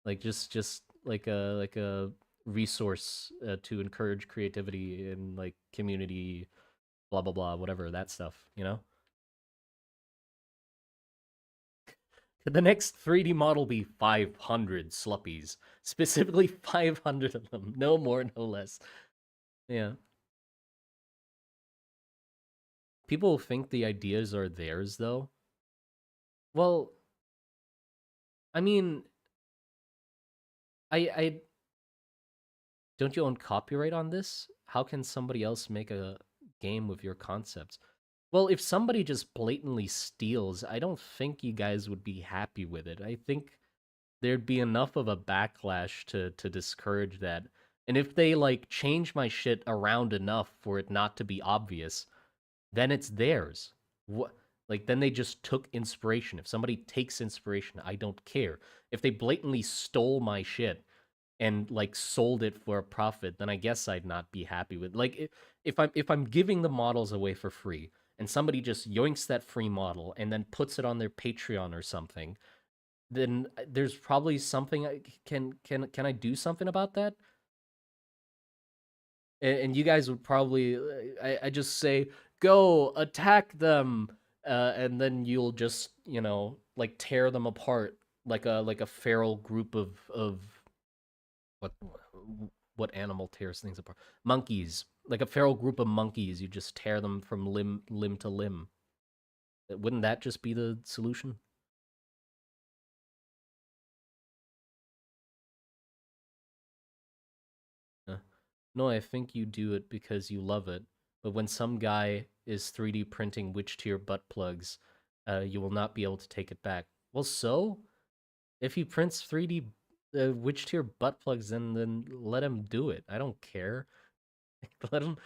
Like just like a resource to encourage creativity and like community, blah blah blah, whatever that stuff. You know, could the next 3D model be 500 sluppies, specifically 500 of them, no more, no less. Yeah, people think the ideas are theirs though. Well, I mean, I don't you own copyright on this? How can somebody else make a game with your concepts? Well, if somebody just blatantly steals, I don't think you guys would be happy with it. I think there'd be enough of a backlash to discourage that. And if they like change my shit around enough for it not to be obvious, then it's theirs. What like then they just took inspiration. If somebody takes inspiration, I don't care. If they blatantly stole my shit and like sold it for a profit, then I guess I'd not be happy with. Like if I'm giving the models away for free and somebody just yoinks that free model and then puts it on their Patreon or something, then there's probably something I can I do something about that? And you guys would probably I just say go attack them, and then you'll just like tear them apart like a feral group of what what animal tears things apart? Monkeys, like a feral group of monkeys. You just tear them from limb to limb. Wouldn't that just be the solution? Uh, No, I think you do it because you love it. But when some guy is 3D printing witch tier butt plugs, you will not be able to take it back. Well, so if he prints 3D witch tier butt plugs, then let him do it. I don't care. Let him.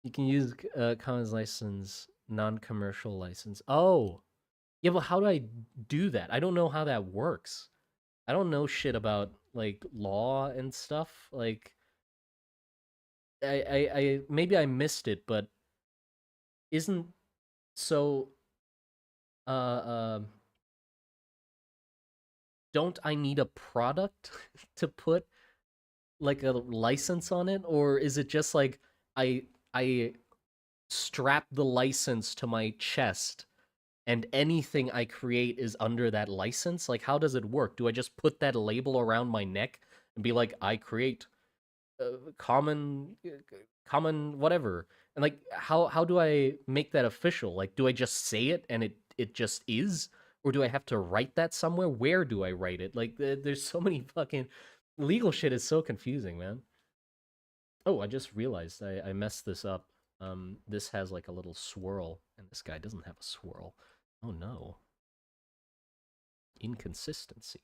You can use Commons license, non-commercial license. Oh, yeah. But how do I do that? I don't know how that works. I don't know shit about like law and stuff. Like I maybe I missed it, but isn't so uh don't I need a product to put like a license on it, or is it just like I I strap the license to my chest and anything I create is under that license? Like how does it work? Do I just put that label around my neck and be like I create common whatever, and like how do I make that official? Like do I just say it and it just is, or do I have to write that somewhere? Where do I write it? Like there's so many fucking legal shit is so confusing, man. Oh, I just realized I messed this up. This has like a little swirl and this guy doesn't have a swirl. Oh no, inconsistency.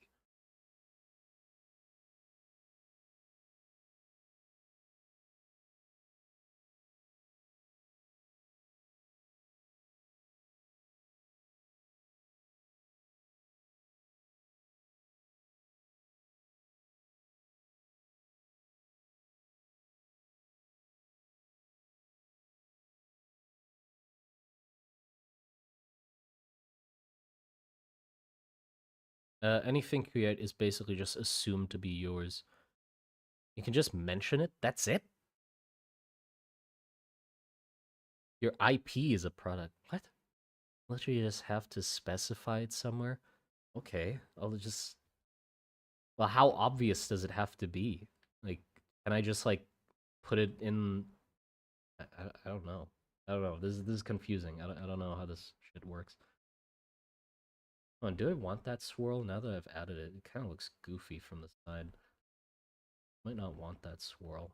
Anything create is basically just assumed to be yours. You can just mention it. That's it. Your IP is a product. What? Literally, you just have to specify it somewhere. Okay, I'll just. Well, how obvious does it have to be? Like, can I just like put it in? I don't know. I don't know. This is confusing. I don't know how this shit works. Oh, do I want that swirl now that I've added it? It kind of looks goofy from the side. Might not want that swirl.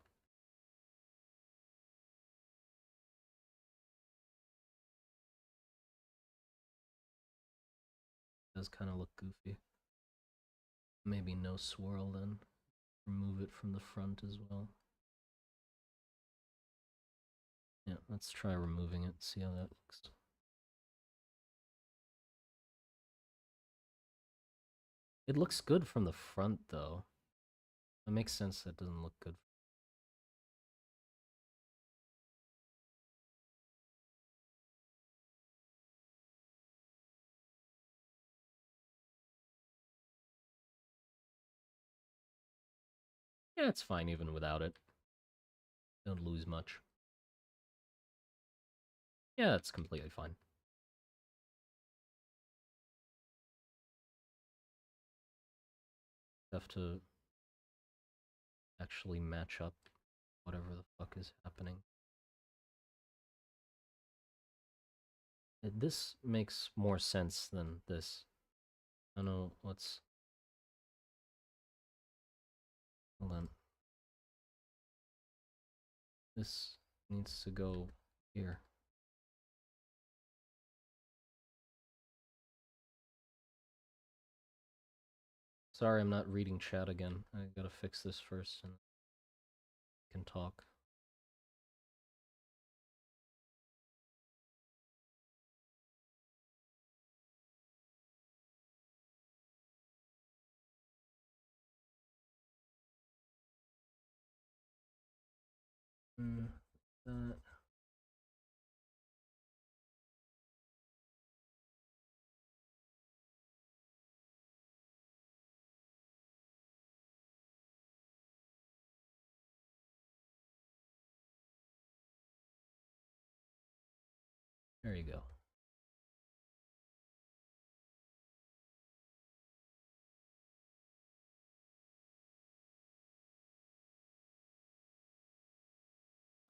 It does kind of look goofy. Maybe no swirl then. Remove it from the front as well. Yeah, let's try removing it, see how that looks. It looks good from the front though. It makes sense that doesn't look good. Yeah, it's fine even without it. Don't lose much. Yeah, it's completely fine. Have to actually match up whatever the fuck is happening. This makes more sense than this. I don't know what's Hold on. This needs to go here. Sorry, I'm not reading chat again. I gotta fix this first and can talk. Uh, there you go.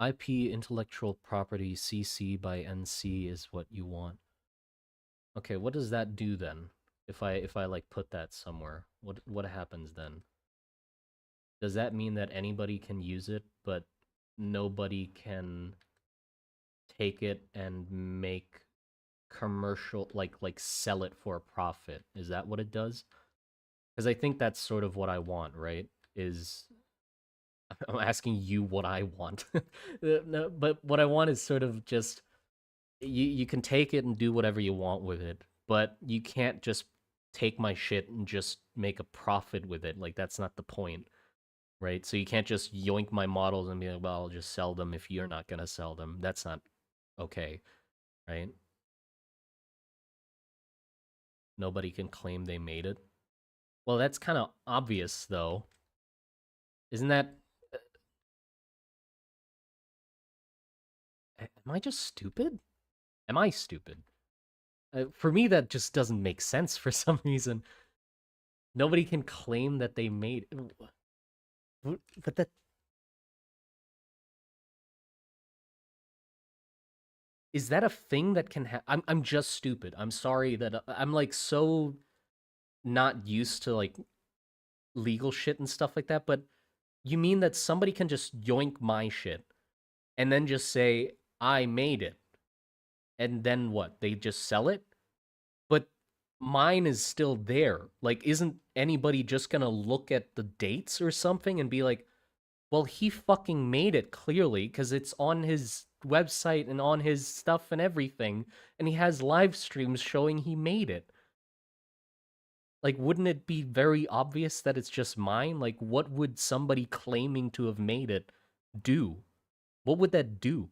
IP intellectual property CC by NC is what you want. Okay, what does that do then? If I like put that somewhere, what happens then? Does that mean that anybody can use it, but nobody can take it and make commercial like sell it for a profit? Is that what it does? Because I think that's sort of what I want, right? Is I'm asking you what I want. No, but what I want is sort of just you can take it and do whatever you want with it, but you can't just take my shit and just make a profit with it. Like that's not the point, right? So you can't just yoink my models and be like, "Well, I'll just sell them if you're not going to sell them." That's not okay, right? Nobody can claim they made it. Well, that's kind of obvious though. Isn't that am I just stupid? Am I stupid? For me, that just doesn't make sense for some reason. Nobody can claim that they made it. But that is that a thing that can happen? I'm just stupid. I'm sorry that I'm like so not used to like legal shit and stuff like that. But you mean that somebody can just yoink my shit and then just say I made it, and then what? They just sell it, but mine is still there. Like, isn't anybody just gonna look at the dates or something and be like, well, he fucking made it clearly because it's on his website and on his stuff and everything, and he has live streams showing he made it. Like, wouldn't it be very obvious that it's just mine? Like, what would somebody claiming to have made it do? What would that do?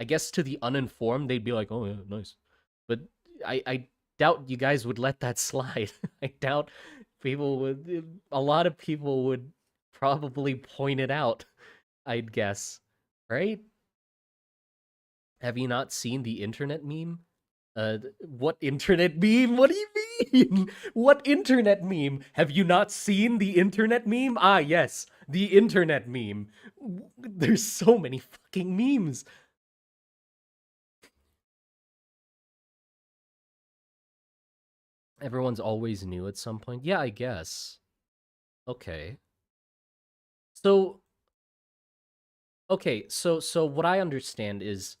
I guess to the uninformed, they'd be like, "Oh yeah, nice," but I doubt you guys would let that slide. I doubt people would. A lot of people would probably point it out. I'd guess, right? Have you not seen the internet meme? What internet meme? What do you mean? What internet meme? Have you not seen the internet meme? Ah, yes, the internet meme. There's so many fucking memes. Everyone's always new at some point. Yeah, I guess. Okay. So, so what I understand is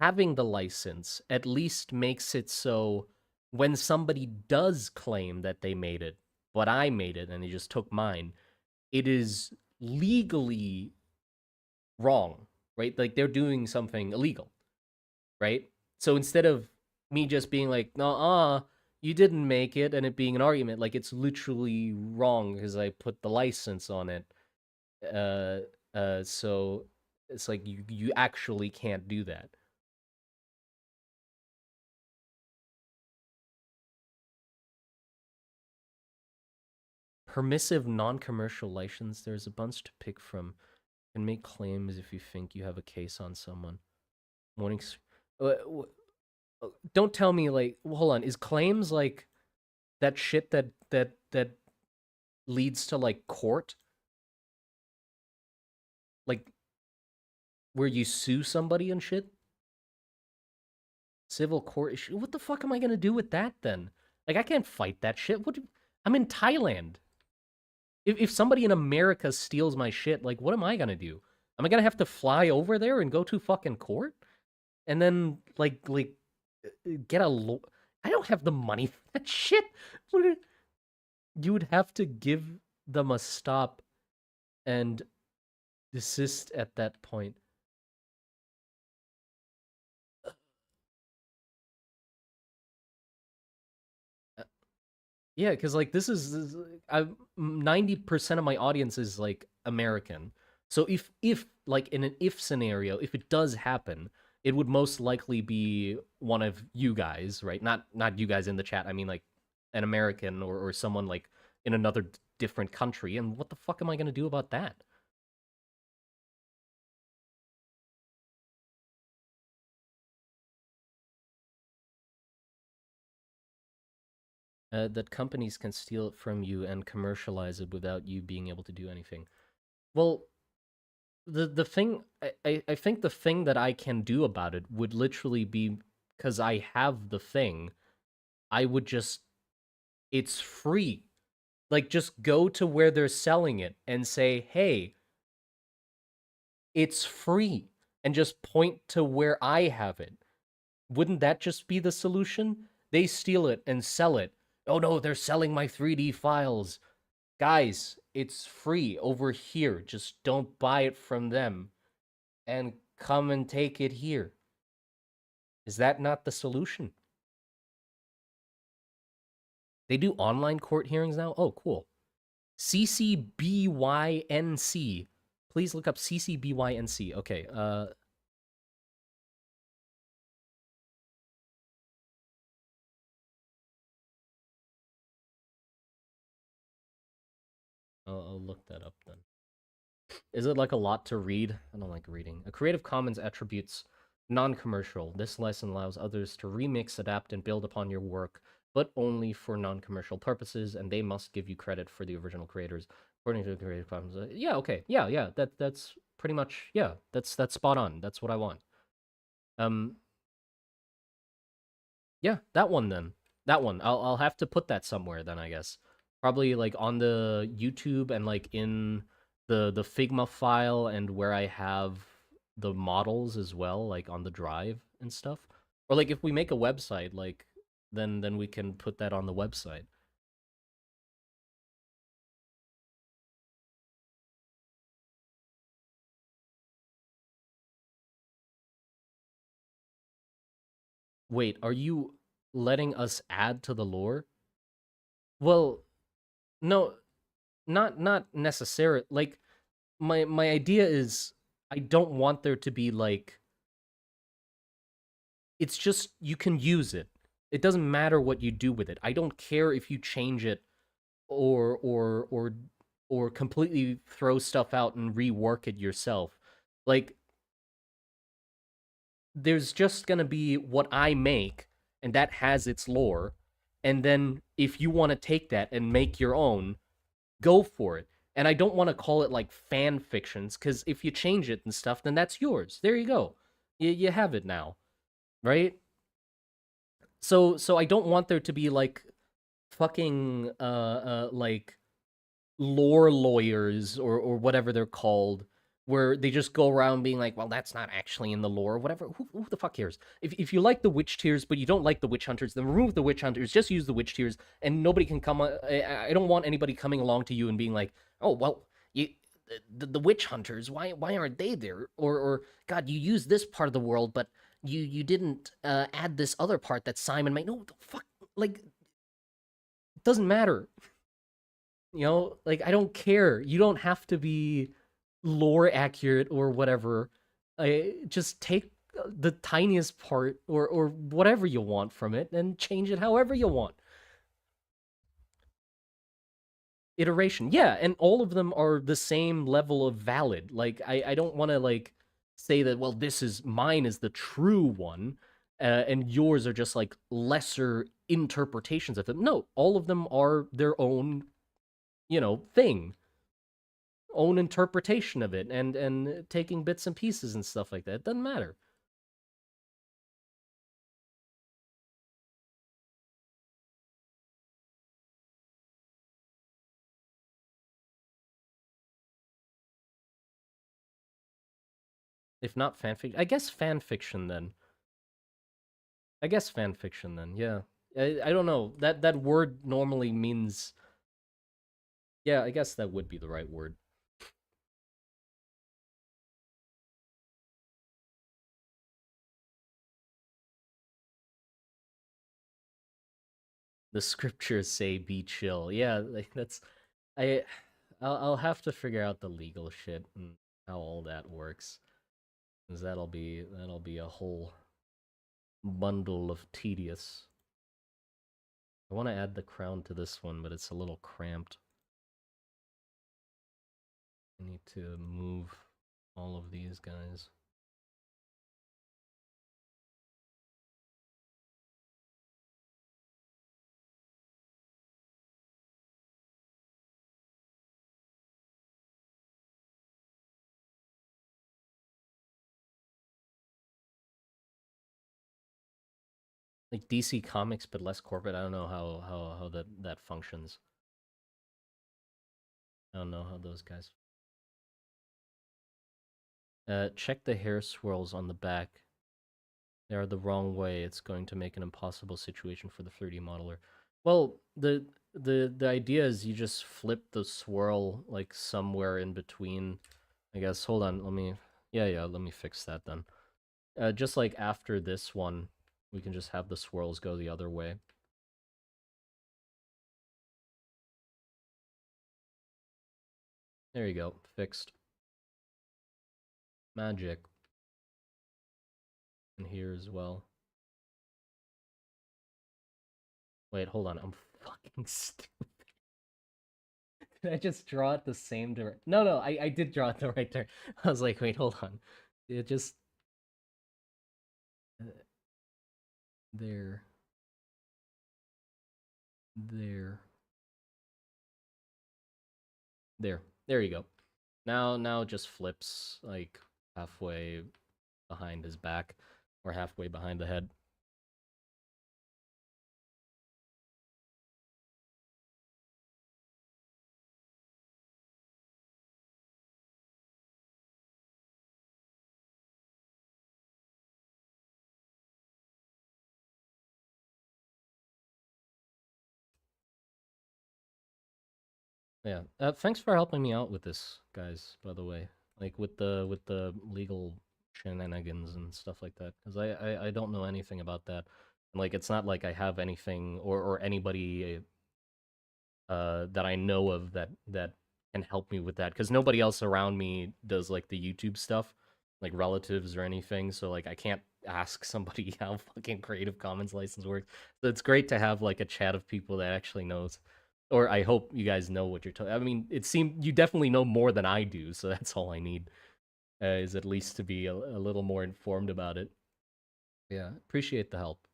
having the license at least makes it so when somebody does claim that they made it, but I made it and they just took mine, it is legally wrong, right? Like they're doing something illegal, right? So instead of me just being like, "Nah, you didn't make it," and it being an argument, like it's literally wrong because I put the license on it. Uh, so it's like you actually can't do that. Permissive non-commercial license. There's a bunch to pick from. Can make claims if you think you have a case on someone. Mornings. Don't tell me like. Hold on. Is claims like that shit that leads to like court, like where you sue somebody and shit? Civil court issue. What the fuck am I gonna do with that then? Like I can't fight that shit. I'm in Thailand. If somebody in America steals my shit, like, what am I gonna do? Am I gonna have to fly over there and go to fucking court? And then, get a I don't have the money for that shit. You would have to give them a stop and desist at that point. Yeah, because like this is 90% of my audience is like American. So if like in an if scenario, if it does happen, it would most likely be one of you guys, right? Not you guys in the chat. I mean like an American or someone like in another different country. And what the fuck am I gonna do about that? That companies can steal it from you and commercialize it without you being able to do anything. Well, the thing I think the thing that I can do about it would literally be because I have the thing, I would just it's free. Like just go to where they're selling it and say, "Hey, it's free." And just point to where I have it. Wouldn't that just be the solution? They steal it and sell it. Oh no, they're selling my 3D files. Guys, it's free over here. Just don't buy it from them and come and take it here. Is that not the solution? They do online court hearings now? Oh, cool. CCBYNC. Please look up CCBYNC. Okay, I'll look that up then. Is it like a lot to read? I don't like reading. A Creative Commons attributes non-commercial. This license allows others to remix, adapt, and build upon your work, but only for non-commercial purposes, and they must give you credit for the original creators, according to the Creative Commons. Yeah, okay, yeah. That's pretty much That's spot on. That's what I want. Um, yeah, that one then. That one. I'll have to put that somewhere then, I guess. Probably like on the YouTube and like in the Figma file and where I have the models as well, like on the drive and stuff. Or like if we make a website, like then we can put that on the website. Wait, are you letting us add to the lore? Well, no, not necessarily. Like my idea is I don't want there to be like it's just you can use it. It doesn't matter what you do with it. I don't care if you change it or or or or completely throw stuff out and rework it yourself. Like there's just going to be what I make and that has its lore. And then if you want to take that and make your own, go for it. And I don't want to call it like fan fictions cuz if you change it and stuff then that's yours. There you go. You have it now, right? So I don't want there to be like fucking like lore lawyers or whatever they're called where they just go around being like, well, that's not actually in the lore, whatever. Who the fuck cares? If you like the witch tears, but you don't like the witch hunters, then remove the witch hunters. Just use the witch tears, and nobody can come. I don't want anybody coming along to you and being like, oh well, you the witch hunters. Why aren't they there? Or God, you use this part of the world, but you didn't add this other part that Simon made. No, the fuck, like it doesn't matter. Like I don't care. You don't have to be lore accurate or whatever. I just take the tiniest part or whatever you want from it and change it however you want. Iteration. Yeah, and all of them are the same level of valid. Like I don't want to like say that well this is mine is the true one and yours are just like lesser interpretations of them. No, all of them are their own, thing, own interpretation of it and taking bits and pieces and stuff like that. It doesn't matter. If not fanfiction, I guess fanfiction then. I guess fanfiction then. Yeah. I don't know. That word normally means. Yeah, I guess that would be the right word. The scriptures say be chill. Yeah, like that's I I'll have to figure out the legal shit and how all that works. Cuz that'll be a whole bundle of tedious. I want to add the crown to this one, but it's a little cramped. I need to move all of these guys. Like DC Comics, but less corporate. I don't know how that functions. I don't know how those guys. Check the hair swirls on the back. They are the wrong way. It's going to make an impossible situation for the 3D modeler. Well, the idea is you just flip the swirl like somewhere in between. I guess. Hold on. Let me. Yeah. Let me fix that then. Just like after this one, we can just have the swirls go the other way. There you go. Fixed. Magic. And here as well. Wait, hold on. I'm fucking stupid. Did I just draw it the same direction? No, I did draw it the right direction. I was like, wait, hold on. It just uh, there, there, there you go. Now it just flips like halfway behind his back, or halfway behind the head. Yeah. Thanks for helping me out with this, guys. By the way, like with the legal shenanigans and stuff like that, because I don't know anything about that. And like, it's not like I have anything or anybody that I know of that can help me with that, because nobody else around me does like the YouTube stuff, like relatives or anything. So like, I can't ask somebody how fucking Creative Commons license works. So it's great to have like a chat of people that actually knows. Or I hope you guys know what you're talking. I mean, it seemed you definitely know more than I do, so that's all I need. Is at least to be a little more informed about it. Yeah, appreciate the help.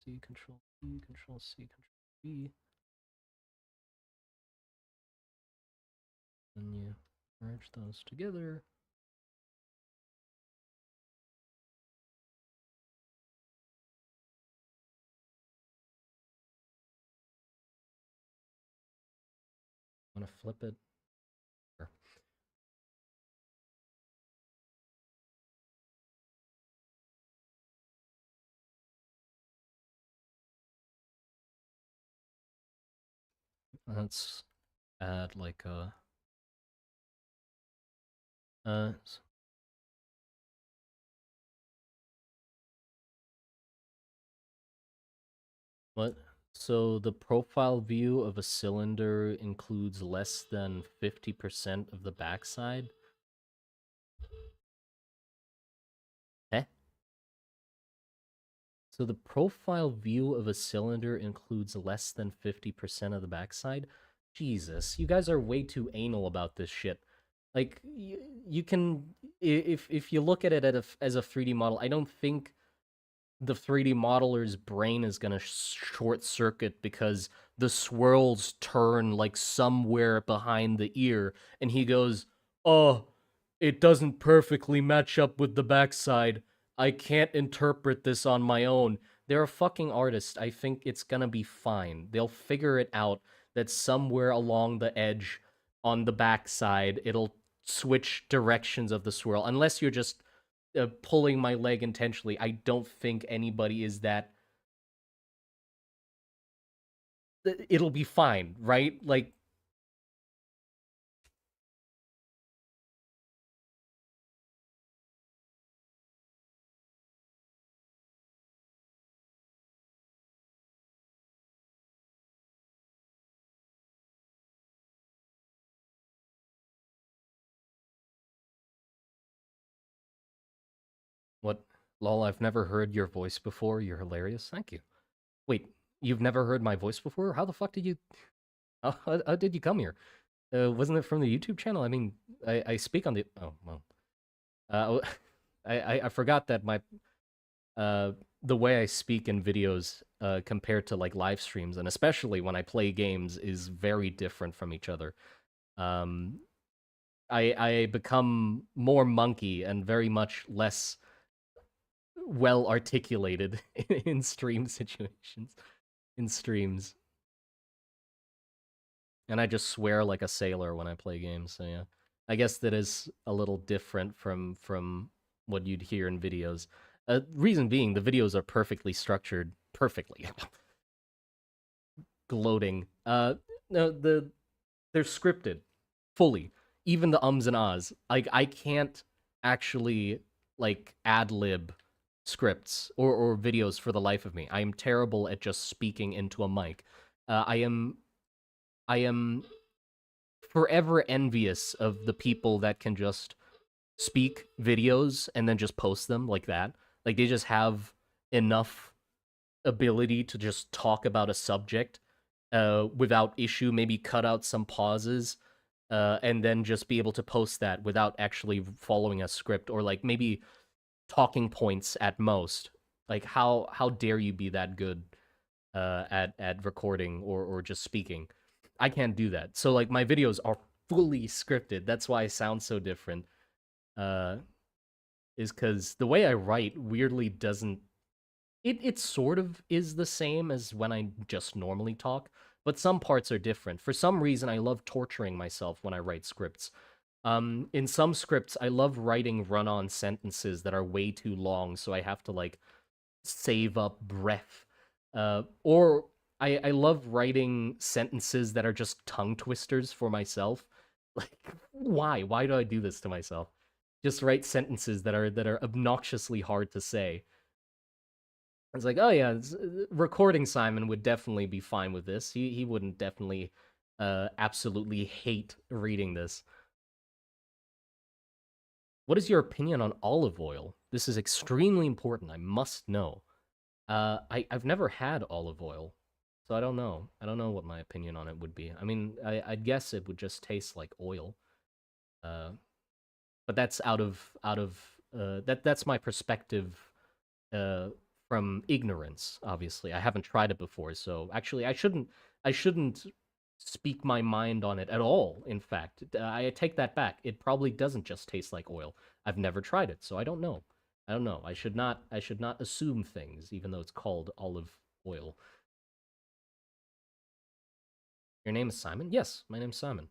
C, Control C, Control C, Control V. Then you merge those together. Want to flip it? Sure. Let's add like a uh what? So the profile view of a cylinder includes less than 50% of the backside. Eh? So the profile view of a cylinder includes less than 50% of the backside? Jesus, you guys are way too anal about this shit. Like, you can, if you look at it as a 3D model, I don't think the 3D modeler's brain is gonna short circuit because the swirls turn like somewhere behind the ear, and he goes, "Oh, it doesn't perfectly match up with the backside. I can't interpret this on my own." They're a fucking artist. I think it's gonna be fine. They'll figure it out that somewhere along the edge on the backside, it'll switch directions of the swirl. Unless you're just pulling my leg intentionally, I don't think anybody is that. It'll be fine, right? Like, what? Lol, I've never heard your voice before. You're hilarious. Thank you. Wait, you've never heard my voice before? How the fuck did you? How did you come here? Wasn't it from the YouTube channel? I mean, I speak on the. Oh well. Uh, I forgot that my the way I speak in videos compared to like live streams, and especially when I play games, is very different from each other. Um, I become more monkey and very much less well articulated in stream situations, in streams, and I just swear like a sailor when I play games. So yeah, I guess that is a little different from what you'd hear in videos. Reason being, the videos are perfectly structured, perfectly gloating. No, they're scripted fully, even the ums and ahs. Like I can't actually like ad lib scripts or videos for the life of me. I am terrible at just speaking into a mic. I am forever envious of the people that can just speak videos and then just post them like that. Like they just have enough ability to just talk about a subject without issue, maybe cut out some pauses, and then just be able to post that without actually following a script or like maybe talking points at most. Like how dare you be that good at recording or just speaking? I can't do that. So like my videos are fully scripted. That's why I sound so different. Uh, is because the way I write weirdly doesn't it sort of is the same as when I just normally talk, but some parts are different. For some reason, I love torturing myself when I write scripts. In some scripts, I love writing run-on sentences that are way too long, so I have to like save up breath. Or I love writing sentences that are just tongue twisters for myself. Like, why? Why do I do this to myself? Just write sentences that are obnoxiously hard to say. It's like, oh yeah, recording Simon would definitely be fine with this. He wouldn't definitely absolutely hate reading this. What is your opinion on olive oil? This is extremely important. I must know. I've never had olive oil, so I don't know. I don't know what my opinion on it would be. I mean, I'd guess it would just taste like oil. Uh, but that's that's my perspective uh, from ignorance. Obviously, I haven't tried it before, so actually, I shouldn't speak my mind on it at all. In fact, I take that back. It probably doesn't just taste like oil. I've never tried it, so I don't know. I don't know. I should not assume things, even though it's called olive oil. Your name is Simon? Yes, my name's Simon.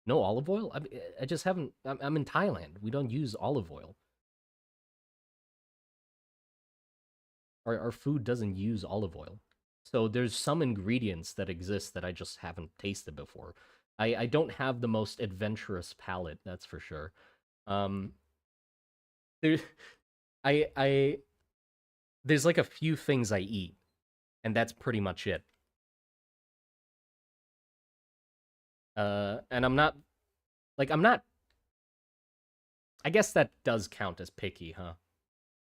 No olive oil? I just haven't. I'm in Thailand. We don't use olive oil. Our food doesn't use olive oil. So there's some ingredients that exist that I just haven't tasted before. I don't have the most adventurous palate, that's for sure. Um, there, I there's like a few things I eat, and that's pretty much it. And I'm not. I guess that does count as picky, huh?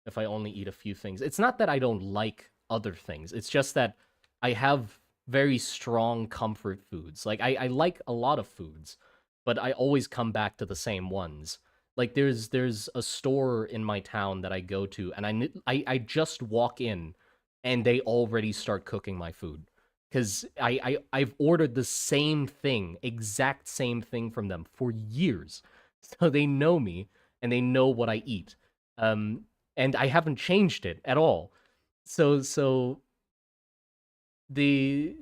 If I only eat a few things. It's not that I don't like other things. It's just that I have very strong comfort foods. Like I like a lot of foods, but I always come back to the same ones. Like there's a store in my town that I go to, and I just walk in, and they already start cooking my food because I've ordered the same thing, exact same thing from them for years, so they know me and they know what I eat. Um, and I haven't changed it at all. So the,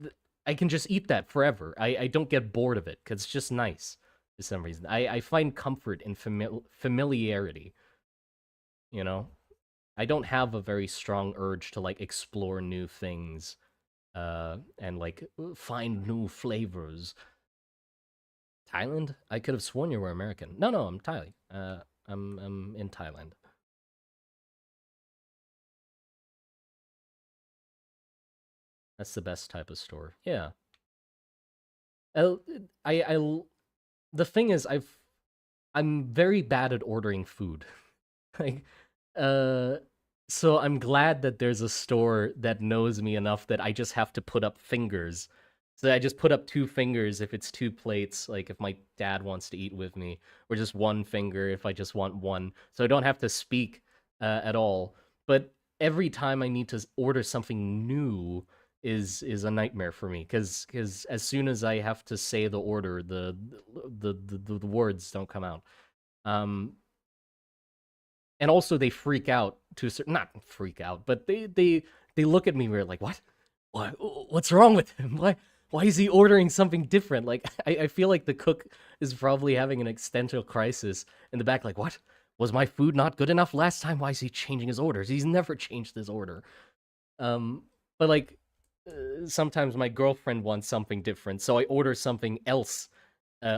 the I can just eat that forever. I don't get bored of it because it's just nice for some reason. I find comfort in familiarity. You know, I don't have a very strong urge to like explore new things and like find new flavors. Thailand? I could have sworn you were American. No, no, I'm Thai. I'm in Thailand. That's the best type of store. Yeah. Uh, I the thing is I'm very bad at ordering food. Like, uh, so I'm glad that there's a store that knows me enough that I just have to put up fingers. So I just put up two fingers if it's two plates, like if my dad wants to eat with me, or just one finger if I just want one. So I don't have to speak at all. But every time I need to order something new is a nightmare for me because as soon as I have to say the order, the words don't come out. Um, and also they freak out to a certain, not freak out, but they look at me weird like, what what's wrong with him, why is he ordering something different? Like I feel like the cook is probably having an existential crisis in the back, like, what, was my food not good enough last time? Why is he changing his orders? He's never changed his order. um but like sometimes my girlfriend wants something different, so I order something else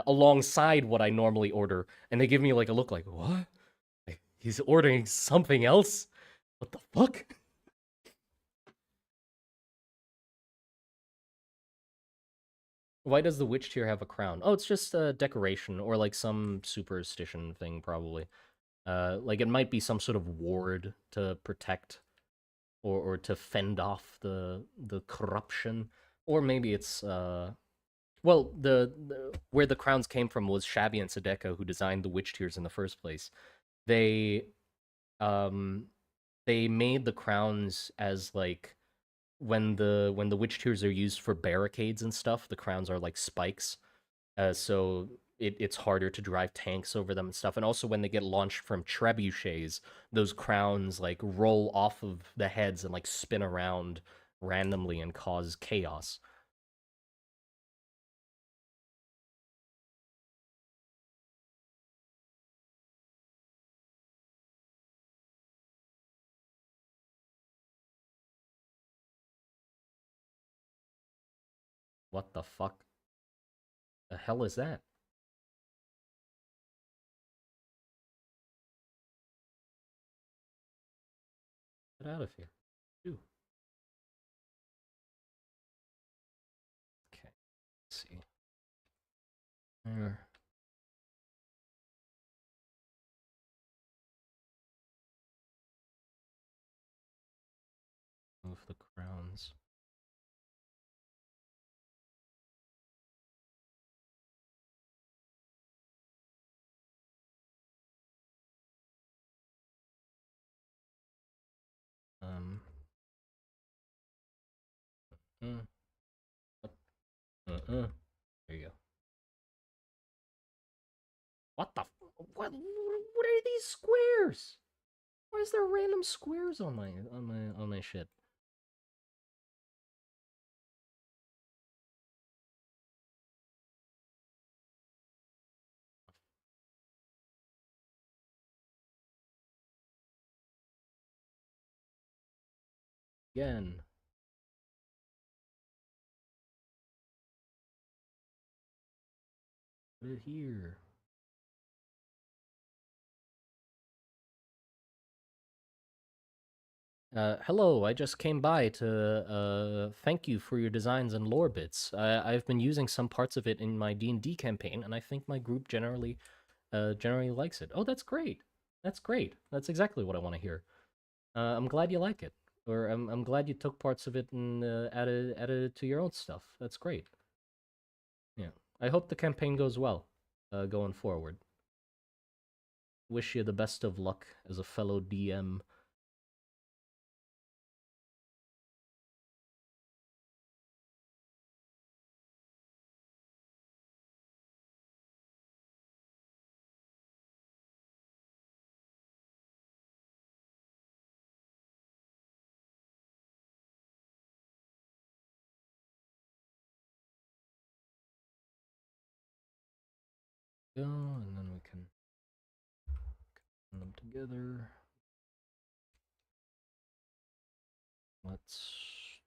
alongside what I normally order, and they give me like a look like, what? He's ordering something else? What the fuck? Why does the witch tear have a crown? Oh, it's just a decoration or like some superstition thing, probably. Like it might be some sort of ward to protect or to fend off the corruption, or maybe it's well, the where the crowns came from was Shabby and Sadeko, who designed the witch tears in the first place. They um they made the crowns as like when the witch tears are used for barricades and stuff, the crowns are like spikes. So it's harder to drive tanks over them and stuff. And also when they get launched from trebuchets, those crowns like roll off of the heads and like spin around randomly and cause chaos. What the fuck? The hell is that? Get out of here. Ooh. Okay, let's see. There. Move the crowns. Um. Mm, there you go. What the? What? What are these squares? Why is there random squares on my shit? Again, put it here. Hello, I just came by to thank you for your designs and lore bits. I've been using some parts of it in my D&D campaign, and I think my group generally likes it. Oh, that's great. That's great. That's exactly what I want to hear. I'm glad you like it, or I'm glad you took parts of it and added it to your own stuff. That's great. Yeah, I hope the campaign goes well, going forward. Wish you the best of luck as a fellow DM. Go, and then we can put them together. Let's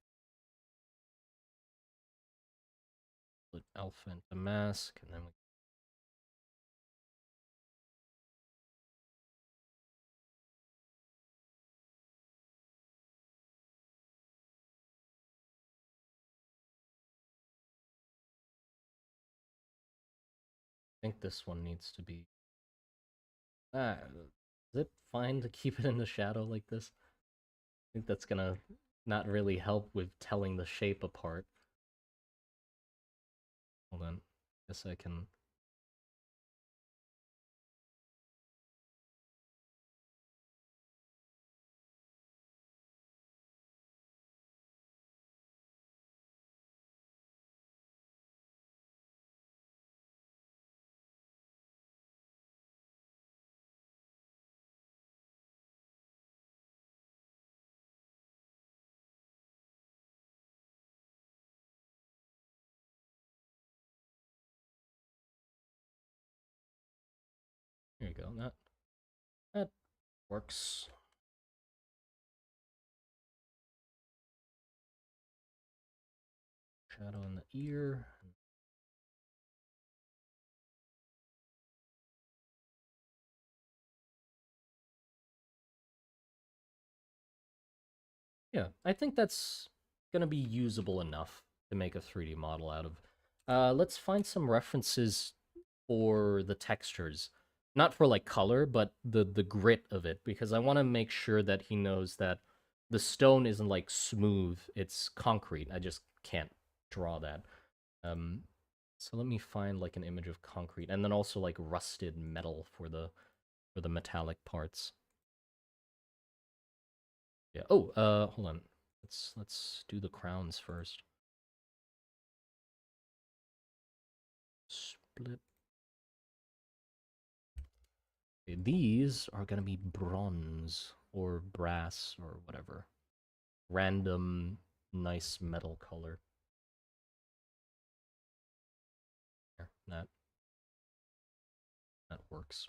put alpha into mask, and then we. I think this one needs to be. Is it fine to keep it in the shadow like this? I think that's gonna not really help with telling the shape apart. Hold on. Guess I can. Here you go. That works. Shadow in the ear. Yeah, I think that's gonna be usable enough to make a 3D model out of. Let's find some references for the textures. Not for like color, but the grit of it, because I want to make sure that he knows that the stone isn't like smooth, it's concrete. I just can't draw that. Um, so let me find like an image of concrete, and then also like rusted metal for the metallic parts. Yeah. Oh, hold on. Let's do the crowns first. Split. Okay, these are gonna be bronze or brass or whatever. Random, nice metal color. There, that works.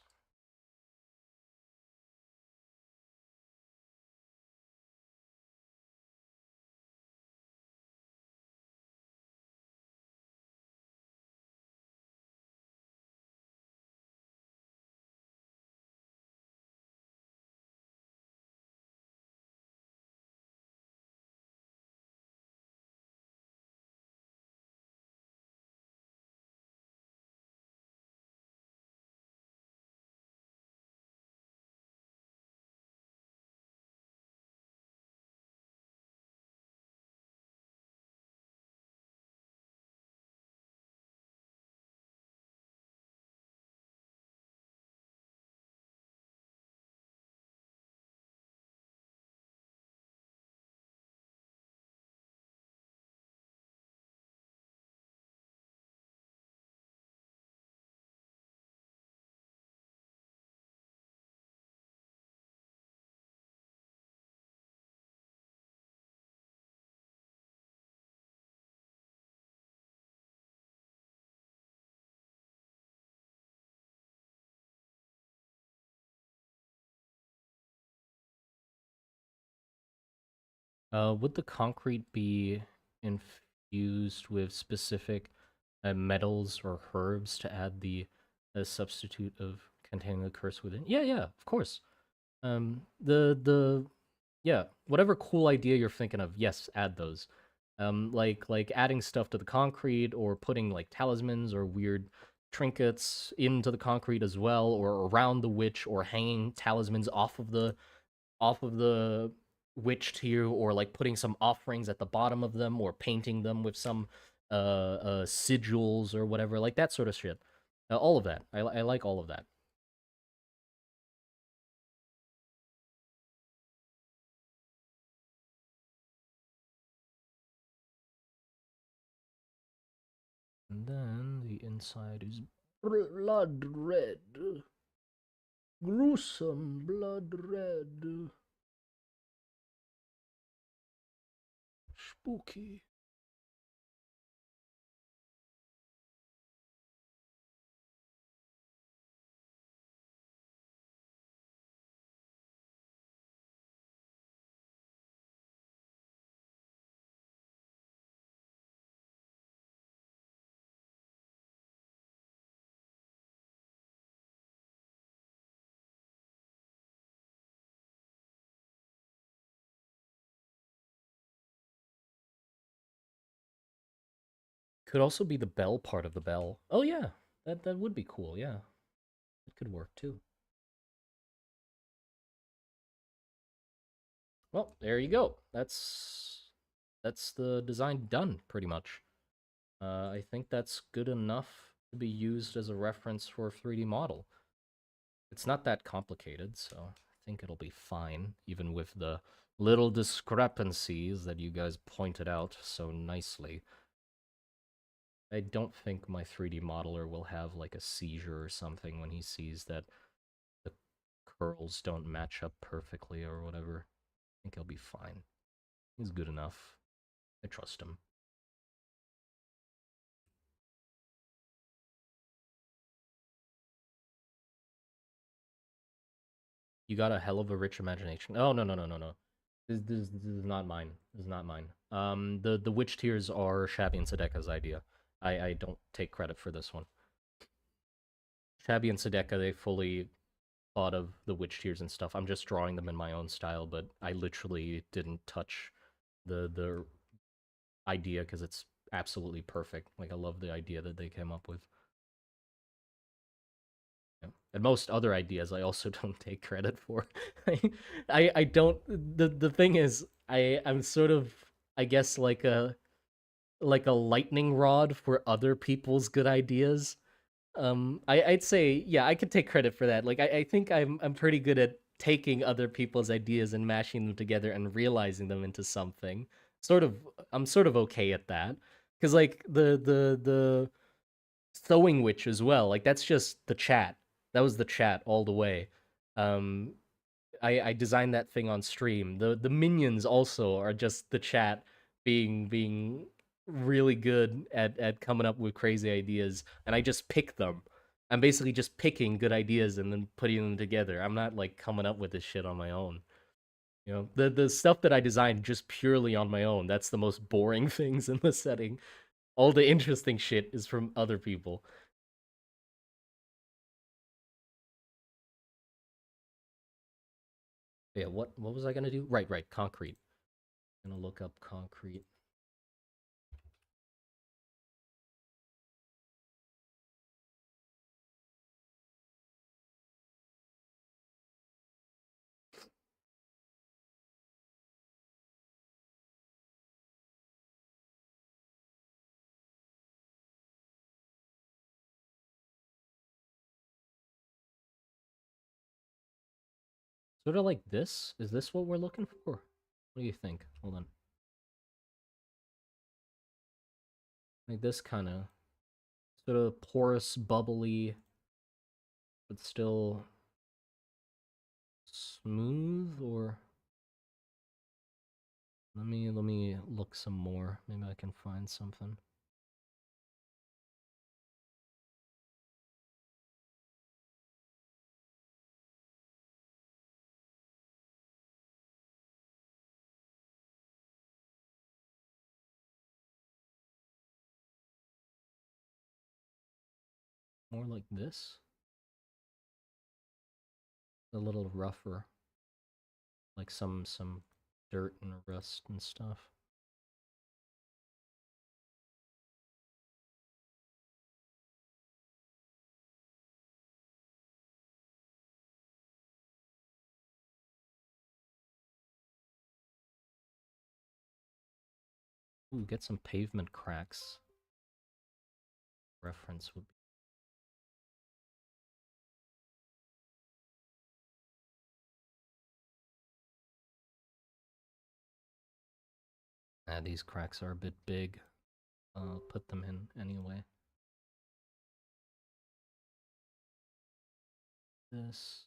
Would the concrete be infused with specific metals or herbs to add the substitute of containing the curse within? Yeah, yeah, of course. Yeah, whatever cool idea you're thinking of, yes, add those. Like adding stuff to the concrete or putting like talismans or weird trinkets into the concrete as well, or around the witch, or hanging talismans off of the witch tier, or like putting some offerings at the bottom of them, or painting them with some sigils or whatever, like that sort of shit. All of that, I like all of that. And then the inside is blood red, gruesome blood red, spooky. Could also be the bell part of the bell. Oh yeah, that would be cool. Yeah, it could work too. Well, there you go. That's the design done pretty much. I think that's good enough to be used as a reference for a 3D model. It's not that complicated, so I think it'll be fine, even with the little discrepancies that you guys pointed out so nicely. I don't think my 3D modeler will have like a seizure or something when he sees that the curls don't match up perfectly or whatever. I think he'll be fine. He's good enough. I trust him. You got a hell of a rich imagination. Oh, no, no, no, no, no. This is not mine. This is not mine. The witch tears are Shabby and Sadeka's idea. I don't take credit for this one. Shabby and Sadeka, they fully thought of the witch tears and stuff. I'm just drawing them in my own style, but I literally didn't touch the idea because it's absolutely perfect. Like I love the idea that they came up with. Yeah. And most other ideas I also don't take credit for. I don't the thing is I'm sort of I guess like a lightning rod for other people's good ideas. I'd say yeah, I could take credit for that. Like I think I'm pretty good at taking other people's ideas and mashing them together and realizing them into something. Sort of I'm sort of okay at that. Cause like the Sewing Witch as well. Like that's just the chat. That was the chat all the way. Um, I designed that thing on stream. The minions also are just the chat being really good at coming up with crazy ideas, and I just pick them. I'm basically just picking good ideas and then putting them together. I'm not like coming up with this shit on my own. You know, the stuff that I designed just purely on my own. That's the most boring things in the setting. All the interesting shit is from other people. Yeah, what was I gonna do? Right, right, concrete. Gonna look up concrete. Sort of like this. Is this what we're looking for? What do you think? Hold on. Like this kind of sort of porous, bubbly, but still smooth. Or let me look some more. Maybe I can find something. More like this. A little rougher, like some dirt and rust and stuff. Ooh, get some pavement cracks. Reference would be. Ah, these cracks are a bit big. I'll put them in anyway. This.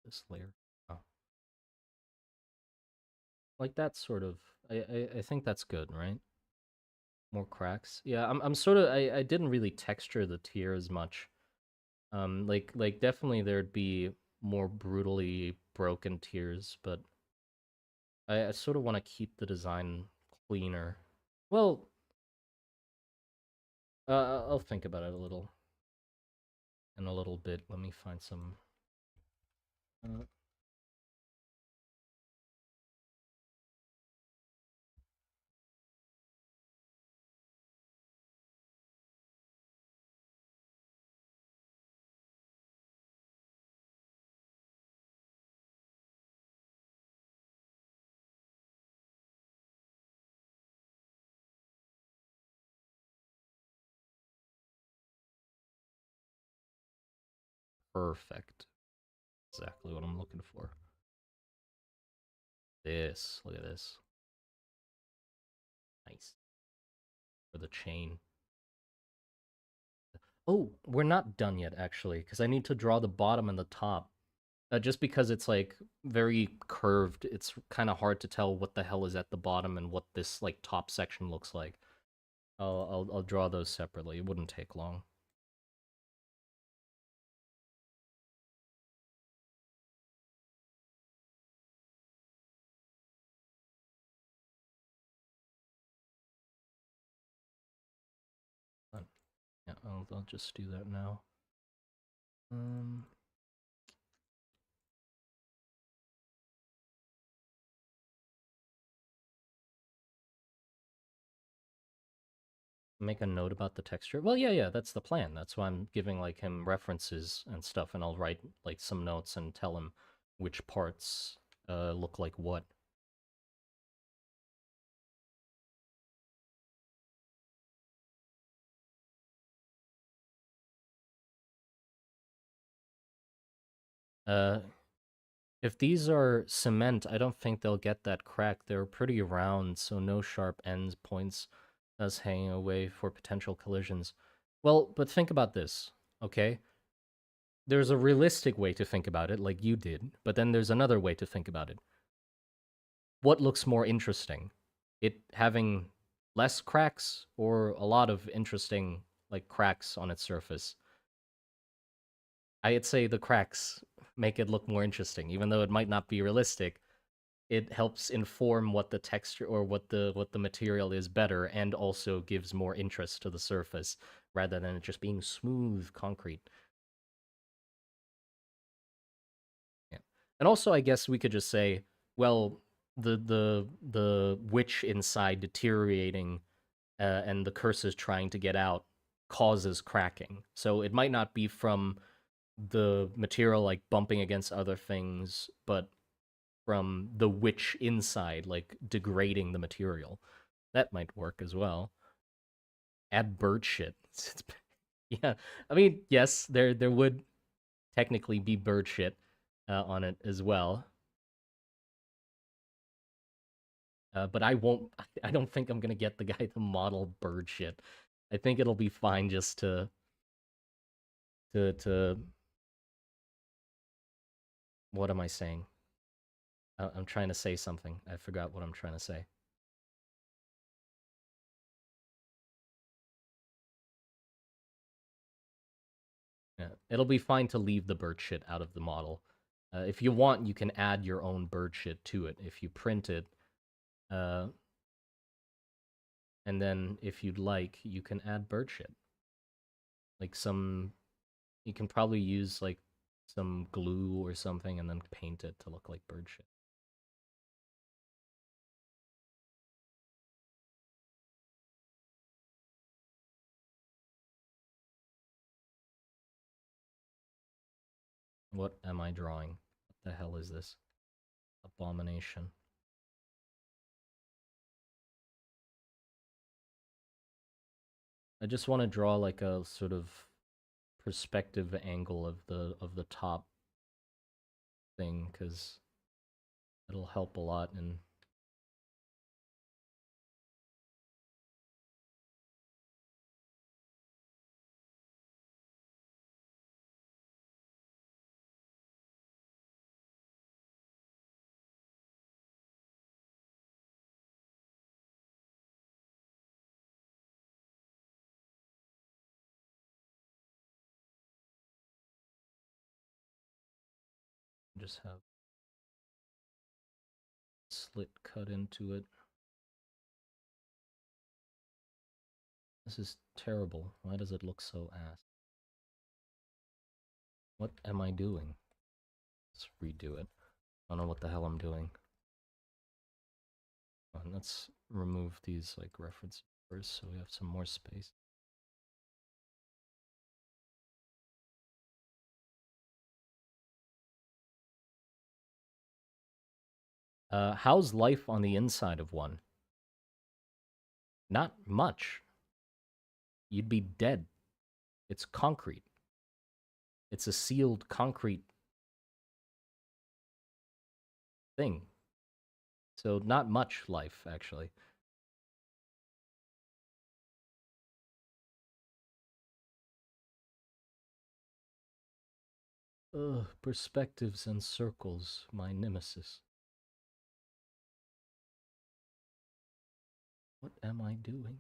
This layer. Oh, like that sort of. I think that's good, right? More cracks. Yeah, I'm sort of. I didn't really texture the tier as much. Like definitely there'd be more brutally broken tiers, but I sort of want to keep the design cleaner. Well, I'll think about it a little in a little bit. Let me find some. Uh, Perfect. Exactly what I'm looking for. This. Look at this. Nice. For the chain. Oh, we're not done yet, actually, because I need to draw the bottom and the top. Just because it's like very curved, it's kind of hard to tell what the hell is at the bottom and what this like top section looks like. I'll draw those separately. It wouldn't take long. But, yeah, I'll just do that now. Um, make a note about the texture. Well, yeah, that's the plan. That's why I'm giving like him references and stuff, and I'll write like some notes and tell him which parts look like what. Uh, if these are cement, I don't think they'll get that crack. They're pretty round, so no sharp ends points us hanging away for potential collisions. Well, but think about this, okay? There's a realistic way to think about it, like you did, but then there's another way to think about it. What looks more interesting? It having less cracks or a lot of interesting like cracks on its surface? I'd say the cracks make it look more interesting, even though it might not be realistic. It helps inform what the texture or what the material is better, and also gives more interest to the surface rather than it just being smooth concrete. Yeah. And also, I guess we could just say, well, the witch inside deteriorating and the curses trying to get out causes cracking. So it might not be from the material like bumping against other things, but from the witch inside like degrading the material. That might work as well. Add bird shit. Yeah, I mean, yes, there would technically be bird shit on it as well. But I won't. I don't think I'm gonna get the guy to model bird shit. I think it'll be fine just to. What am I saying? I'm trying to say something. I forgot what I'm trying to say. Yeah, it'll be fine to leave the bird shit out of the model. If you want, you can add your own bird shit to it if you print it. Uh, and then if you'd like, you can add bird shit. Like some, you can probably use like some glue or something and then paint it to look like bird shit. What am I drawing? What the hell is this? Abomination. I just want to draw like a sort of perspective angle of the top thing because it'll help a lot in just have slit cut into it. This is terrible. Why does it look so ass? What am I doing? Let's redo it. I don't know what the hell I'm doing. Let's remove these like references first so we have some more space. How's life on the inside of one? Not much. You'd be dead. It's concrete. It's a sealed concrete thing. So not much life, actually. Ugh, perspectives and circles, my nemesis. What am I doing?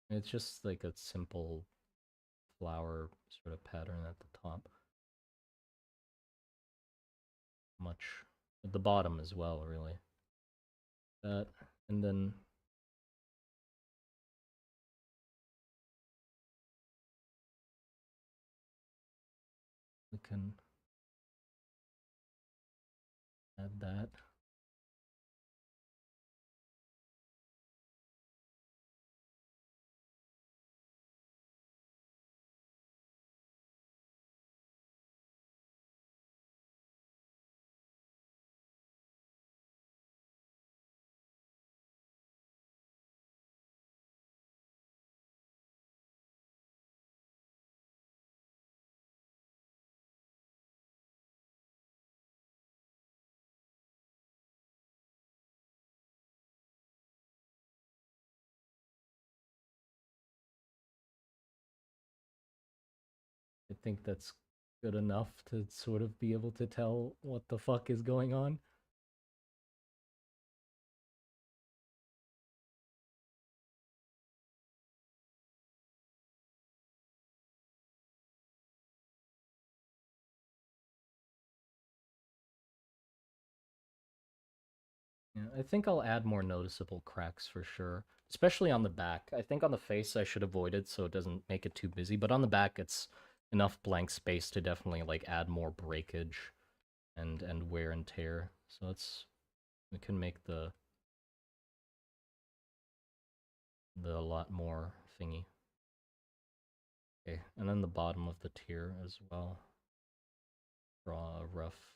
It's just like a simple flower sort of pattern at the top. Much at the bottom as well, really. That, and then we can add that. I think that's good enough to sort of be able to tell what the fuck is going on. Yeah, I think I'll add more noticeable cracks for sure, especially on the back. I think on the face I should avoid it so it doesn't make it too busy, but on the back it's enough blank space to definitely like add more breakage and wear and tear. So we can make the a lot more thingy. Okay, and then the bottom of the tier as well. Draw a rough,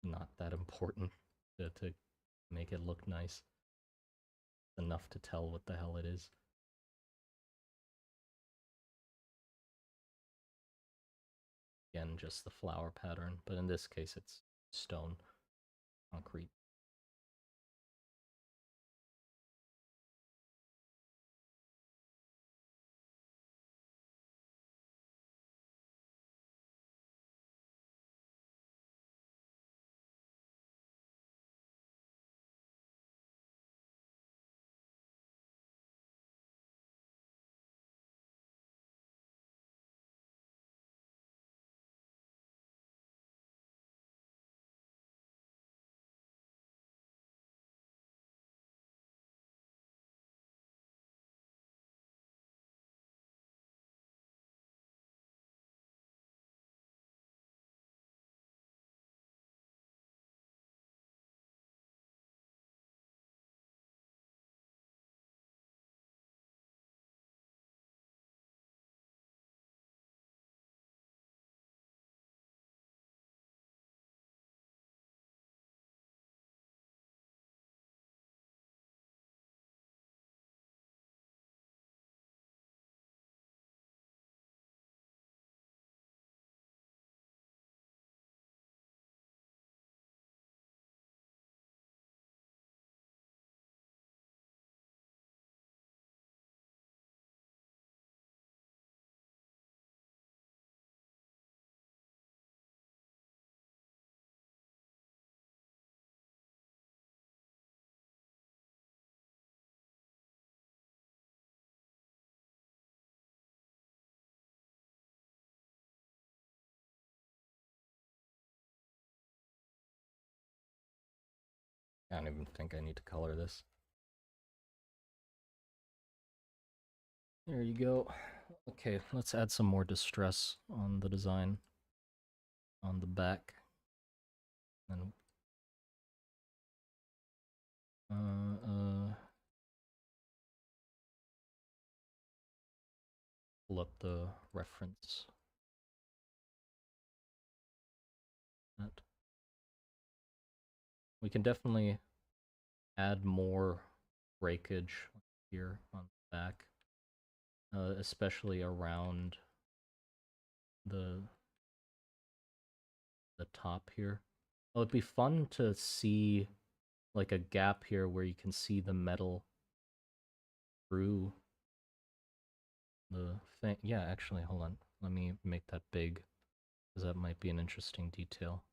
not that important to make it look nice. Enough to tell what the hell it is. Again, just the flower pattern, but in this case it's stone, concrete. I don't even think I need to color this. There you go. Okay, let's add some more distress on the design on the back. And pull up the reference. That we can definitely add more breakage here on the back, especially around the top here. Oh, it'd be fun to see like a gap here where you can see the metal through the thing. Yeah, actually, hold on. Let me make that big, because that might be an interesting detail.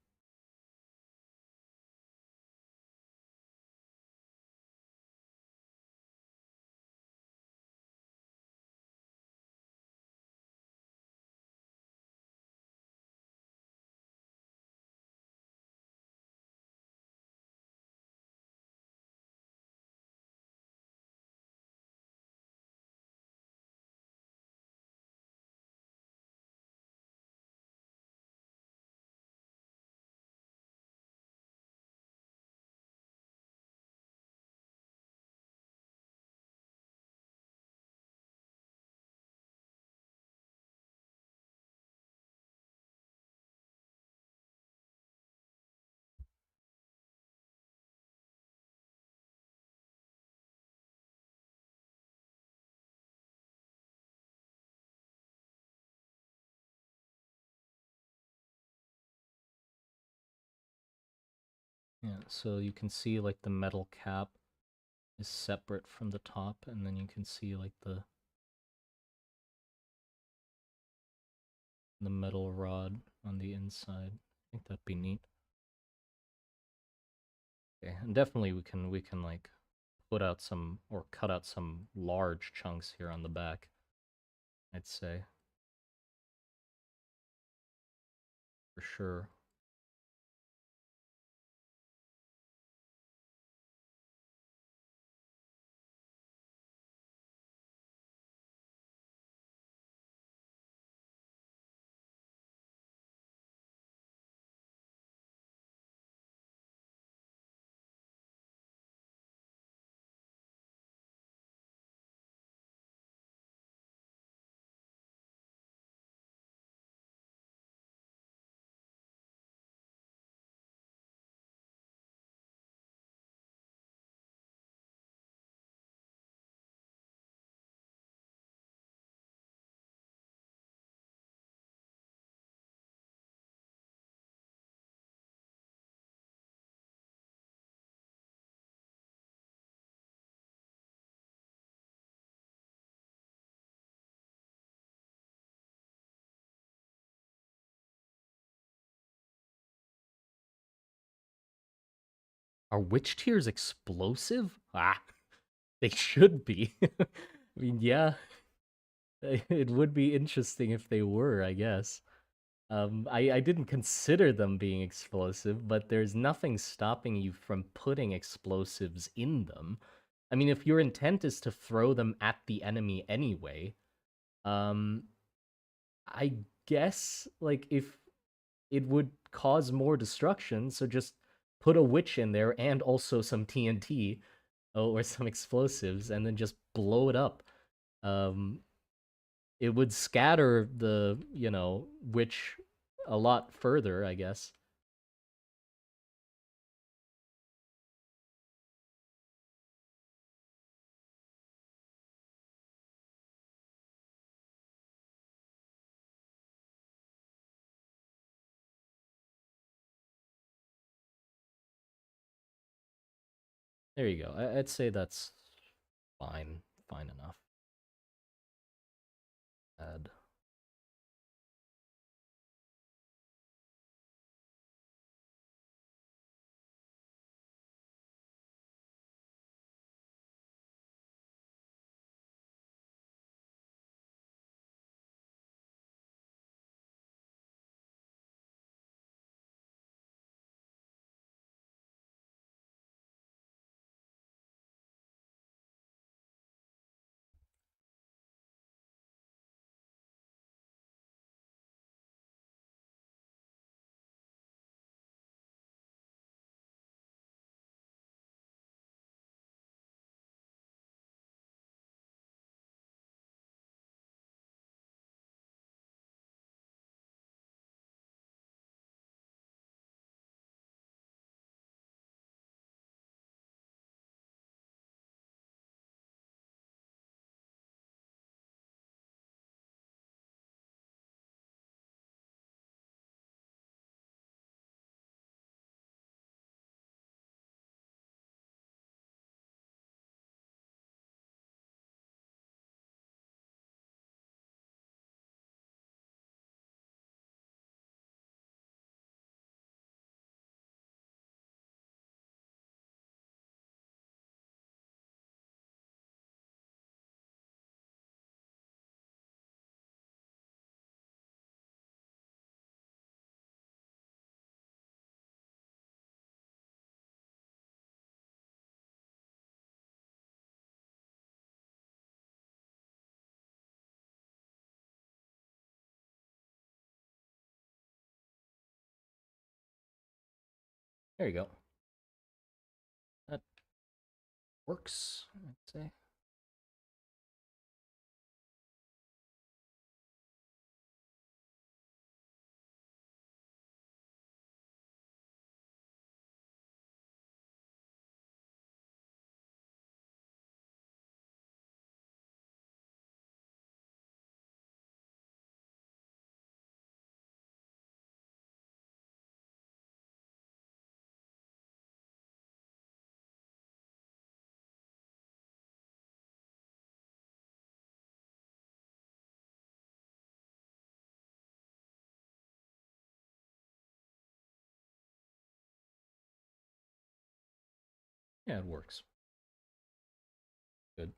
Yeah, so you can see like the metal cap is separate from the top, and then you can see like the metal rod on the inside. I think that'd be neat. Okay, and definitely we can like put out some or cut out some large chunks here on the back, I'd say. For sure. Are witch tears explosive? Ah, they should be. I mean, yeah, it would be interesting if they were, I guess. I didn't consider them being explosive, but there's nothing stopping you from putting explosives in them. I mean, if your intent is to throw them at the enemy anyway, um, I guess, like, if it would cause more destruction, so just put a witch in there and also some TNT or some explosives and then just blow it up. Um, it would scatter the, witch a lot further, I guess. There you go. I'd say that's fine. Fine enough. Add. There you go. That works, I'd say. Yeah, it works. Good.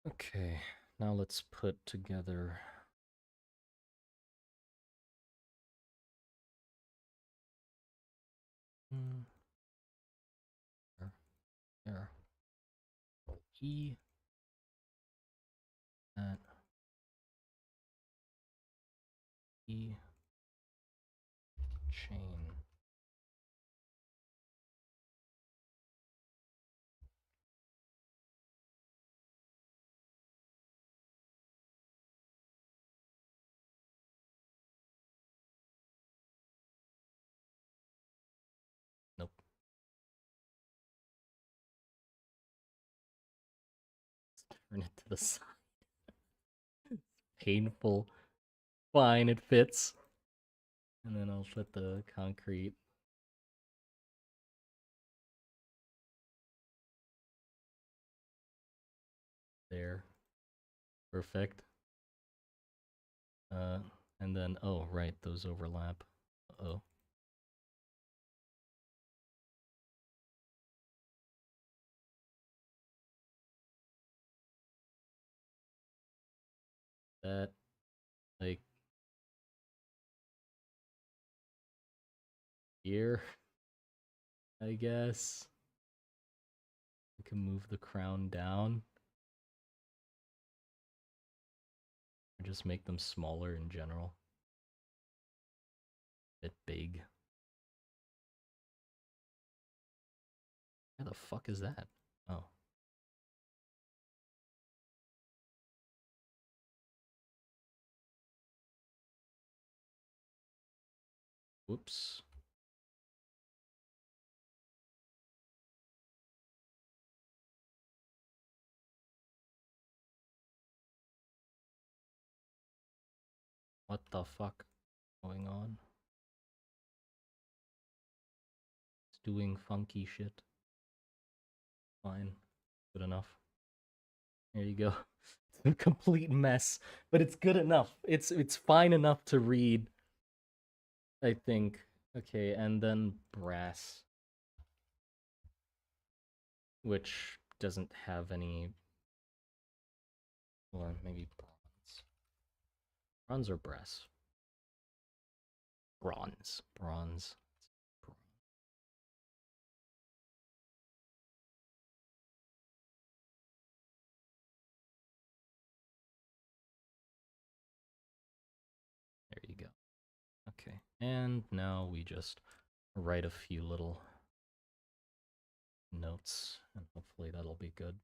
Okay, now let's put together. There. E. That. E. Chain. Nope. Let's turn it to the side. Painful. Fine, it fits. And then I'll put the concrete there. Perfect. And then, oh, right, those overlap. Uh-oh. That, like, here, I guess. We can move the crown down. Or just make them smaller in general. A bit big. Where the fuck is that? Oh. Whoops. What the fuck going on? It's doing funky shit. Fine. Good enough. There you go. It's a complete mess, but it's good enough. It's fine enough to read, I think. Okay, and then brass, which doesn't have any, or maybe bronze. Bronze or brass? Bronze. Bronze. There you go. Okay, and now we just write a few little notes, and hopefully that'll be good.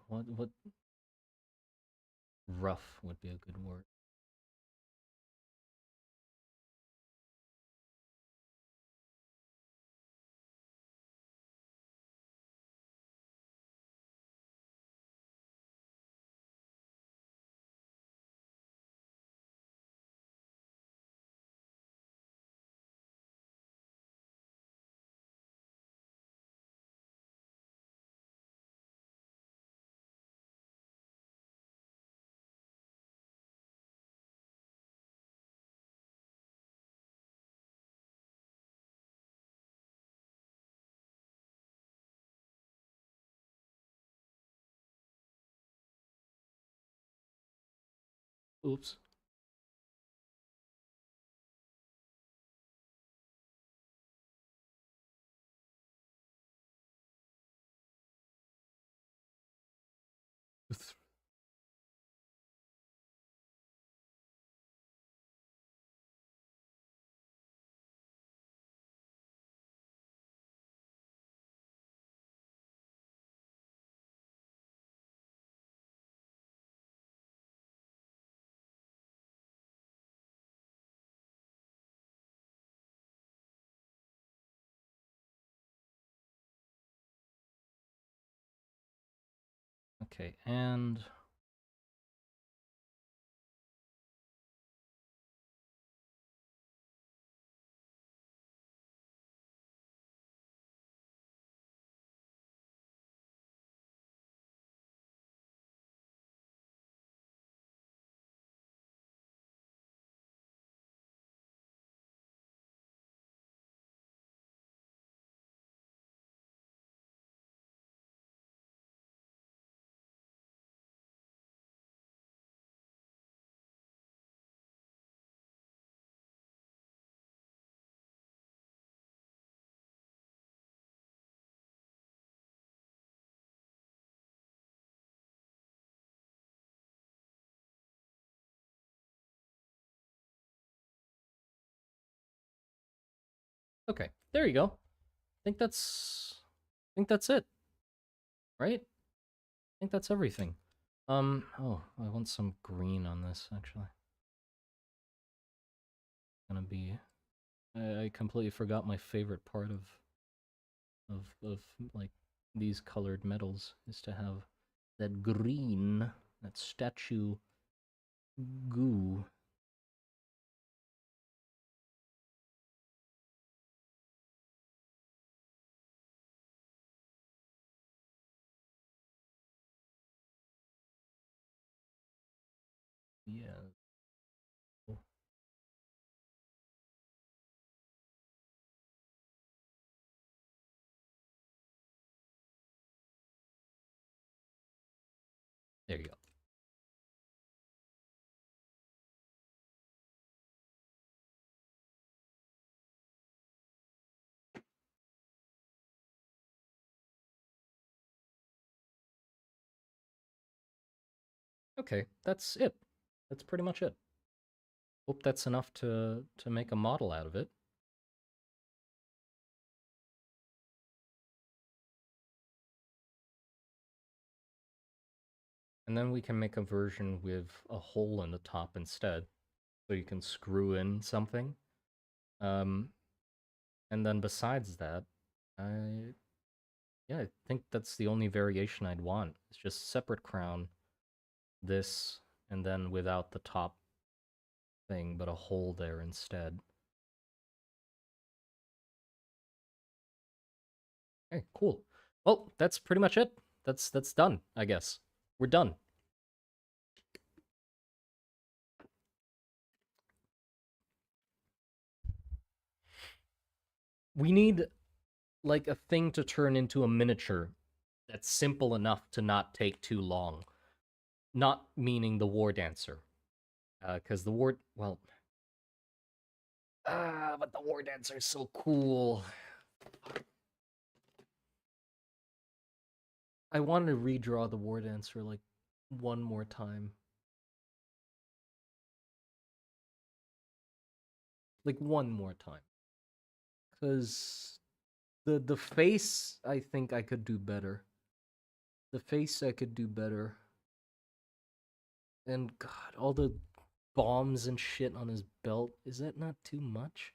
What rough would be a good word. Oops. Okay, and okay, there you go. I think that's it, right? I think that's everything. Oh, I want some green on this actually. Gonna be. I completely forgot my favorite part of like these colored metals is to have that green, that statue goo. Yeah. There you go. Okay, that's it. That's pretty much it. Hope that's enough to make a model out of it. And then we can make a version with a hole in the top instead, so you can screw in something. Um, and then besides that, I yeah, I think that's the only variation I'd want. It's just separate crown, this, and then without the top thing, but a hole there instead. Okay, cool. Well, that's pretty much it. That's done, I guess. We're done. We need like a thing to turn into a miniature that's simple enough to not take too long. Not meaning the war dancer, because the war, well, but the war dancer is so cool. I want to redraw the war dancer like one more time, like one more time, because the face I think I could do better. The face I could do better. And God, all the bombs and shit on his belt. Is that not too much?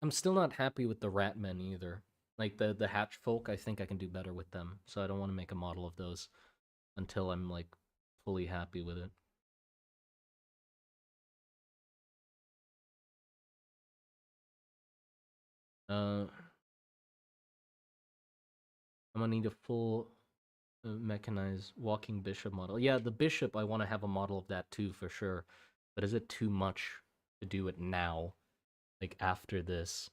I'm still not happy with the rat men either. Like the hatch folk, I think I can do better with them. So I don't want to make a model of those until I'm like fully happy with it. I'm gonna need a full mechanized walking bishop model. Yeah, the bishop, I want to have a model of that too for sure. But is it too much to do it now? Like after this?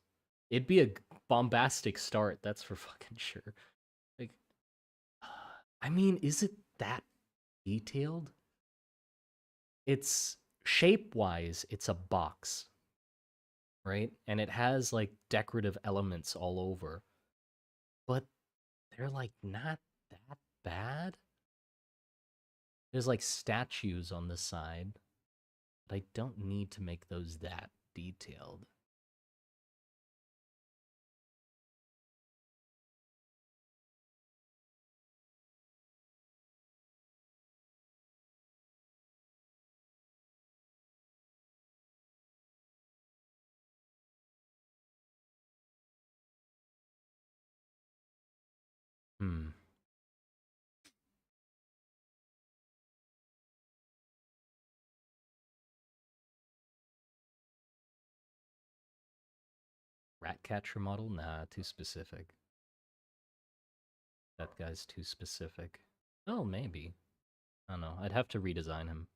It'd be a bombastic start, that's for fucking sure. Like, I mean, is it that detailed? It's shape-wise, it's a box, right? And it has like decorative elements all over, but they're like not that bad. There's like statues on the side, but I don't need to make those that detailed. Hmm. Ratcatcher model? Nah, too specific. That guy's too specific. Oh, maybe. I don't know. I'd have to redesign him.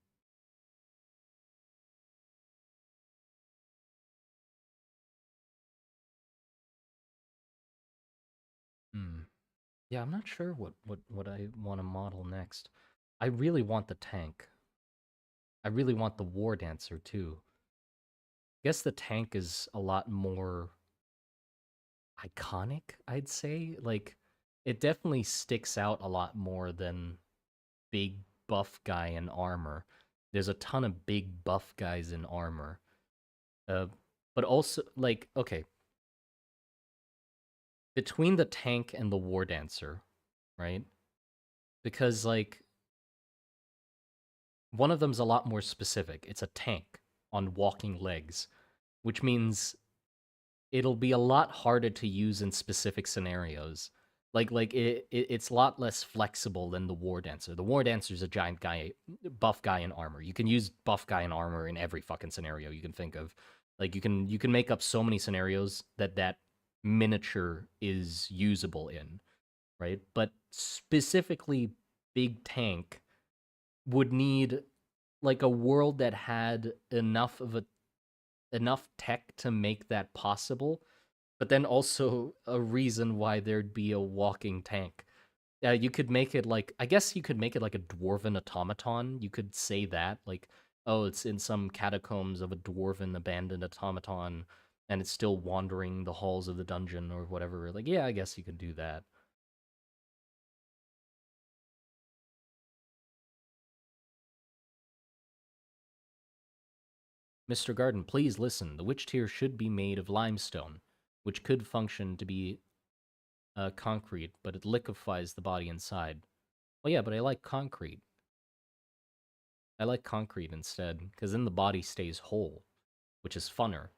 Hmm. Yeah, I'm not sure what I want to model next. I really want the tank. I really want the war dancer too. I guess the tank is a lot more iconic, I'd say. Like, it definitely sticks out a lot more than big buff guy in armor. There's a ton of big buff guys in armor. Uh, but also, like, okay, between the tank and the war dancer, right? Because, like, one of them's a lot more specific. It's a tank on walking legs, which means it'll be a lot harder to use in specific scenarios. It's a lot less flexible than the war dancer. The war dancer is a giant guy, buff guy in armor. You can use buff guy in armor in every fucking scenario you can think of. Like you can make up so many scenarios that miniature is usable in, right? But specifically, big tank would need like a world that had enough tech to make that possible, but then also a reason why there'd be a walking tank. You could make it like, I guess you could make it like a dwarven automaton. You could say that, like, oh, it's in some catacombs of a dwarven abandoned automaton, and it's still wandering the halls of the dungeon or whatever. Like, yeah, I guess you could do that. Mr. Garden, please listen. The witch tear should be made of limestone, which could function to be concrete, but it liquefies the body inside. Well, yeah, but I like concrete. I like concrete instead, because then the body stays whole, which is funner.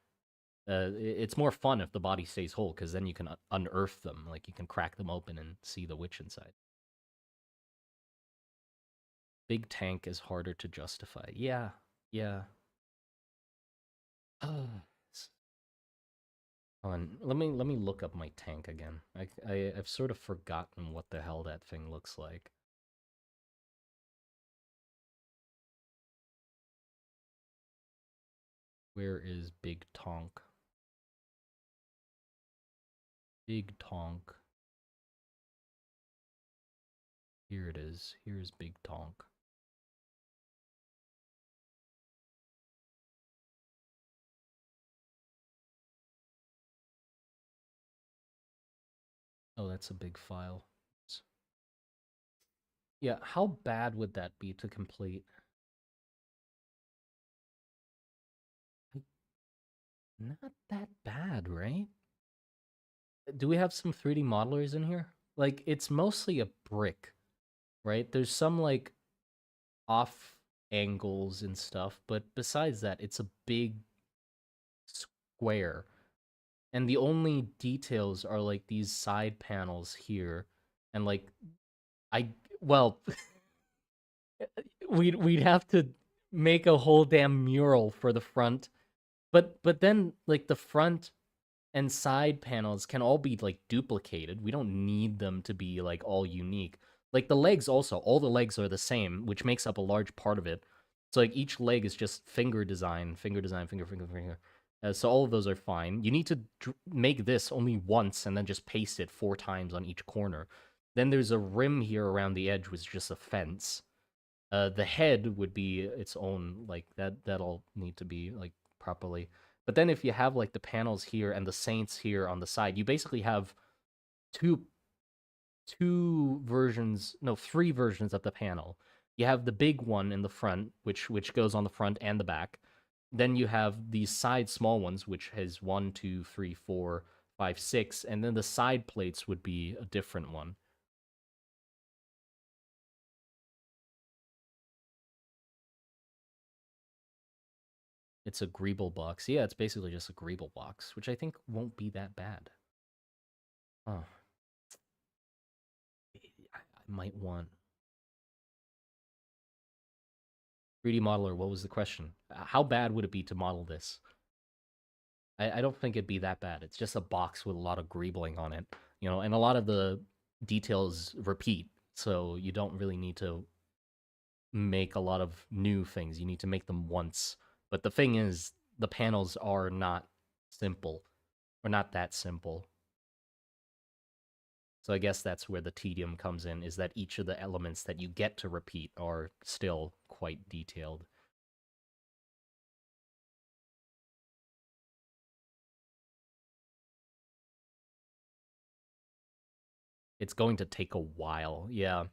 It's more fun if the body stays whole, because then you can unearth them. Like, you can crack them open and see the witch inside. Big tank is harder to justify. Yeah, yeah. Hold on, let me look up my tank again. I've sort of forgotten what the hell that thing looks like. Where is Big Tonk? Big Tonk. Here it is. Here's Big Tonk. Oh, that's a big file. Yeah, how bad would that be to complete? Not that bad, right? Do we have some 3D modelers in here? Like, it's mostly a brick, right? There's some, like, off angles and stuff, but besides that, it's a big square. And the only details are, like, these side panels here. And, like, I, well, we'd have to make a whole damn mural for the front. But then, like, the front and side panels can all be like duplicated. We don't need them to be like all unique. Like the legs also, all the legs are the same, which makes up a large part of it. So like each leg is just finger design, finger. So all of those are fine. You need to make this only once and then just paste it 4 times on each corner. Then there's a rim here around the edge, which is just a fence. The head would be its own, like that'll need to be like properly. But then if you have like the panels here and the saints here on the side, you basically have two two versions, no, three versions of the panel. You have the big one in the front, which goes on the front and the back. Then you have these side small ones, which has one, two, three, four, five, six, and then the side plates would be a different one. It's a Greeble box. Yeah, it's basically just a Greeble box, which I think won't be that bad. Oh, I might want 3D modeler. What was the question? How bad would it be to model this? I don't think it'd be that bad. It's just a box with a lot of greebling on it, and a lot of the details repeat, so you don't really need to make a lot of new things. You need to make them once. But the thing is, the panels are not simple, or not that simple. So I guess that's where the tedium comes in, is that each of the elements that you get to repeat are still quite detailed. It's going to take a while. Yeah.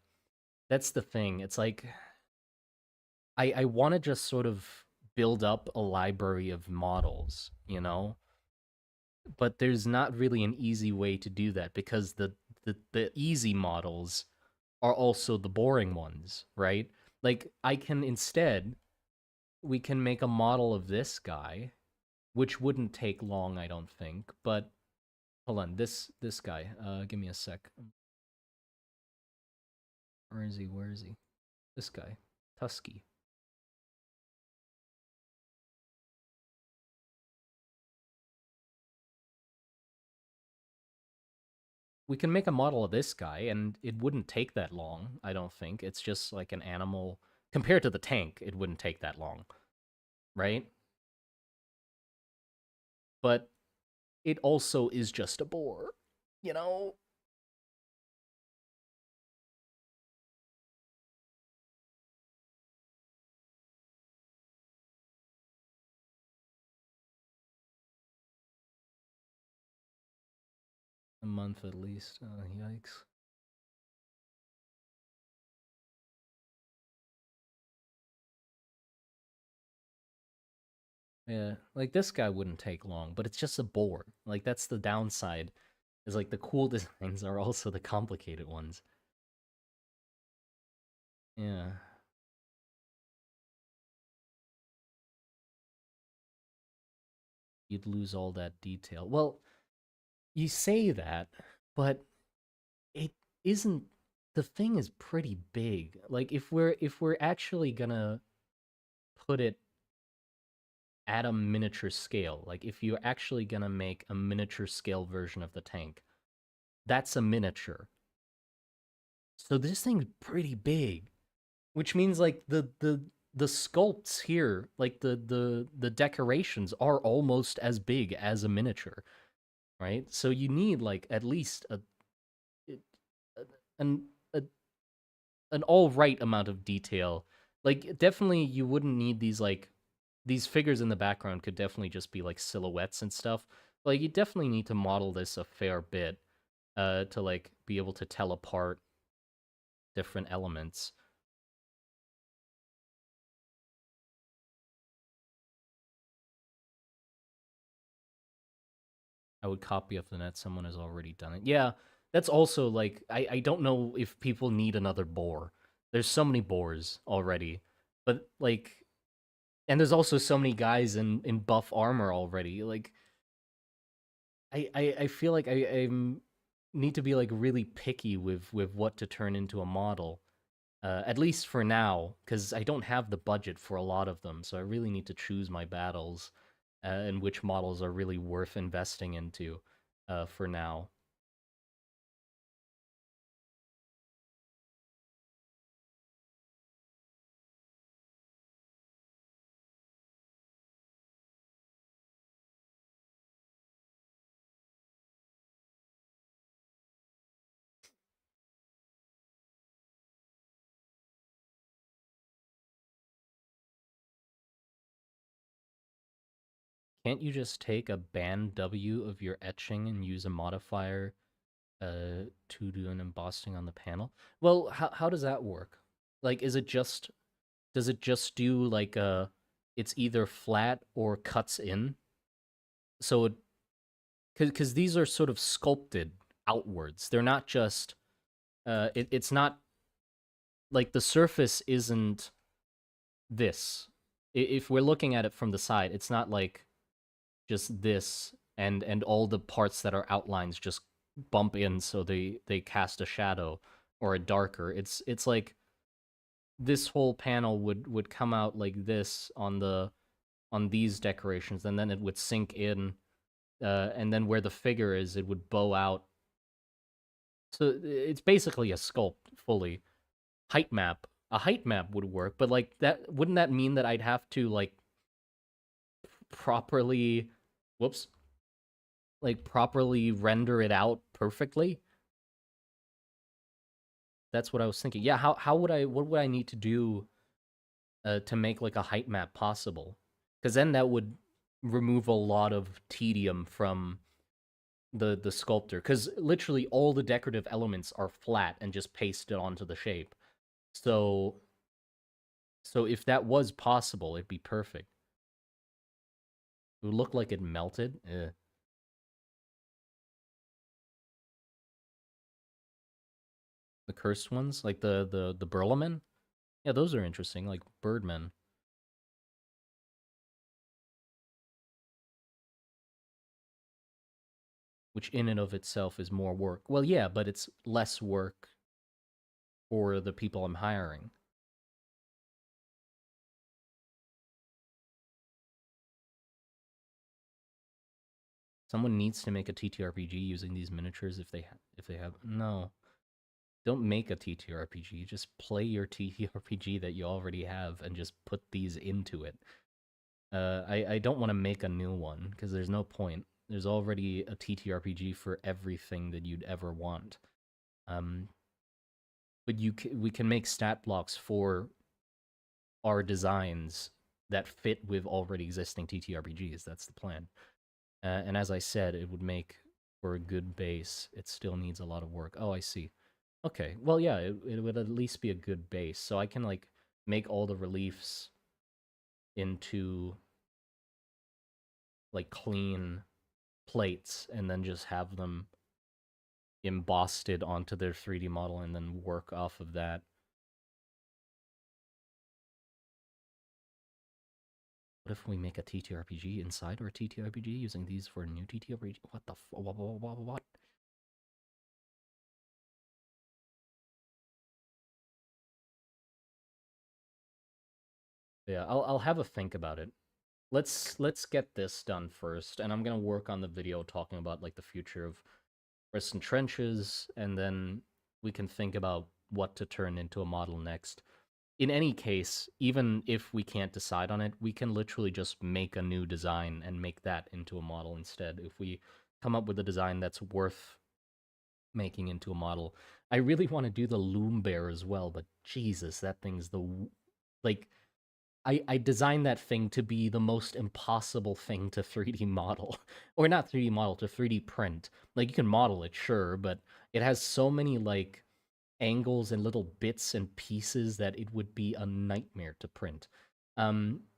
That's the thing. It's like I want to just sort of build up a library of models, but there's not really an easy way to do that because the easy models are also the boring ones, right? Like I can instead we can make a model of this guy, which wouldn't take long, I don't think. But hold on, this guy. Give me a sec. Where is he? Where is he? This guy, Tusky. We can make a model of this guy, and it wouldn't take that long. I don't think it's just like an animal compared to the tank. It wouldn't take that long, right? But it also is just a boar, you know. A month at least. Yikes. Yeah, like this guy wouldn't take long, but it's just a board. Like that's the downside. Is like the cool designs are also the complicated ones. Yeah, you'd lose all that detail. Well, you say that, but it isn't. The thing is pretty big. Like if we're actually gonna put it at a miniature scale, like if you're actually gonna make a miniature scale version of the tank, that's a miniature. So this thing's pretty big, which means like the sculpts here, like the decorations are almost as big as a miniature, right? So you need like at least an a, an all right amount of detail. Like definitely you wouldn't need these figures in the background could definitely just be like silhouettes and stuff. Like you definitely need to model this a fair bit to like be able to tell apart different elements. I would copy off the net. Someone has already done it. Yeah, that's also like I don't know if people need another boar. There's so many boars already, but like, and there's also so many guys in buff armor already. Like, I feel like I need to be like really picky with what to turn into a model. At least for now, because I don't have the budget for a lot of them, so I really need to choose my battles and which models are really worth investing into for now. Can't you just take a band W of your etching and use a modifier to do an embossing on the panel? Well, how does that work? Like, does it just do like it's either flat or cuts in? So it because these are sort of sculpted outwards. They're not just it's not like the surface isn't this. If we're looking at it from the side, it's not like just this and all the parts that are outlines just bump in so they cast a shadow or a darker. It's like this whole panel would come out like this on these decorations, and then it would sink in, and then where the figure is, it would bow out. So it's basically a sculpt fully. Height map. A height map would work, but like that wouldn't that mean that I'd have to like properly whoops, like properly render it out perfectly? That's what I was thinking. Yeah, how would I what would I need to do to make like a height map possible? Because then that would remove a lot of tedium from the sculptor. Because literally all the decorative elements are flat and just pasted onto the shape. So so if that was possible, it'd be perfect. It would look like it melted. The cursed ones, like the Burleman. Yeah, those are interesting, like Birdmen, which in and of itself is more work. Well, yeah, but it's less work for the people I'm hiring. Someone needs to make a TTRPG using these miniatures if they have no. Don't make a TTRPG. Just play your TTRPG that you already have and just put these into it. I don't want to make a new one because there's no point. There's already a TTRPG for everything that you'd ever want. Um, but we can make stat blocks for our designs that fit with already existing TTRPGs. That's the plan. And as I said, it would make for a good base. It still needs a lot of work. Oh, I see. Okay. Well, yeah, it would at least be a good base. So I can like make all the reliefs into like clean plates and then just have them embossed it onto their 3D model and then work off of that. What if we make a TTRPG inside our TTRPG using these for a new TTRPG? What the what? Yeah, I'll have a think about it. Let's get this done first, and I'm gonna work on the video talking about like the future of Rest and Trenches, and then we can think about what to turn into a model next. In any case, even if we can't decide on it, we can literally just make a new design and make that into a model instead. If we come up with a design that's worth making into a model. I really want to do the Loom Bear as well, but Jesus, that thing's like I designed that thing to be the most impossible thing to 3D model. Or not 3D model, to 3D print. Like you can model it, sure, but it has so many like angles and little bits and pieces that it would be a nightmare to print.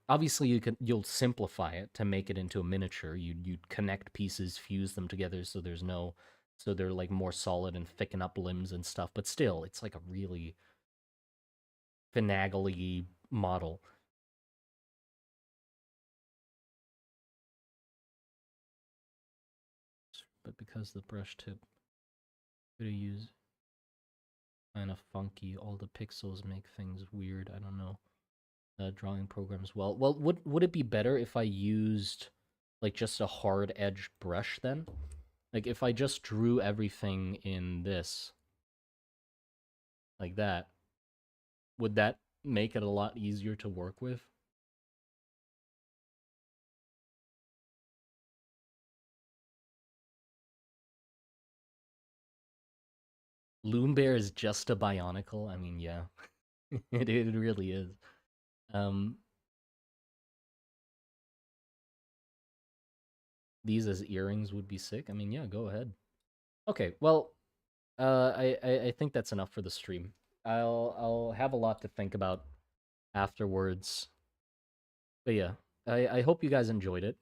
obviously you'll simplify it to make it into a miniature. You'd connect pieces, fuse them together so they're like more solid and thicken up limbs and stuff. But still, it's like a really finagly model. But because the brush tip could use kind of funky, all the pixels make things weird. I don't know. Drawing programs well. Would it be better if I used like just a hard edged brush then? Like if I just drew everything in this like that, would that make it a lot easier to work with? Loom Bear is just a Bionicle. I mean, yeah, it really is. Um, these as earrings would be sick. I mean, yeah, go ahead. Okay, well, I think that's enough for the stream. I'll have a lot to think about afterwards. But yeah, I hope you guys enjoyed it.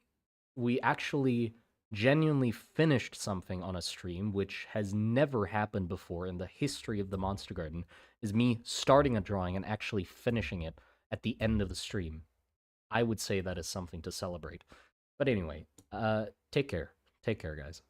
We actually genuinely finished something on a stream, which has never happened before in the history of the Monster Garden, is me starting a drawing and actually finishing it at the end of the stream. I would say that is something to celebrate. But anyway, take care. Take care, guys.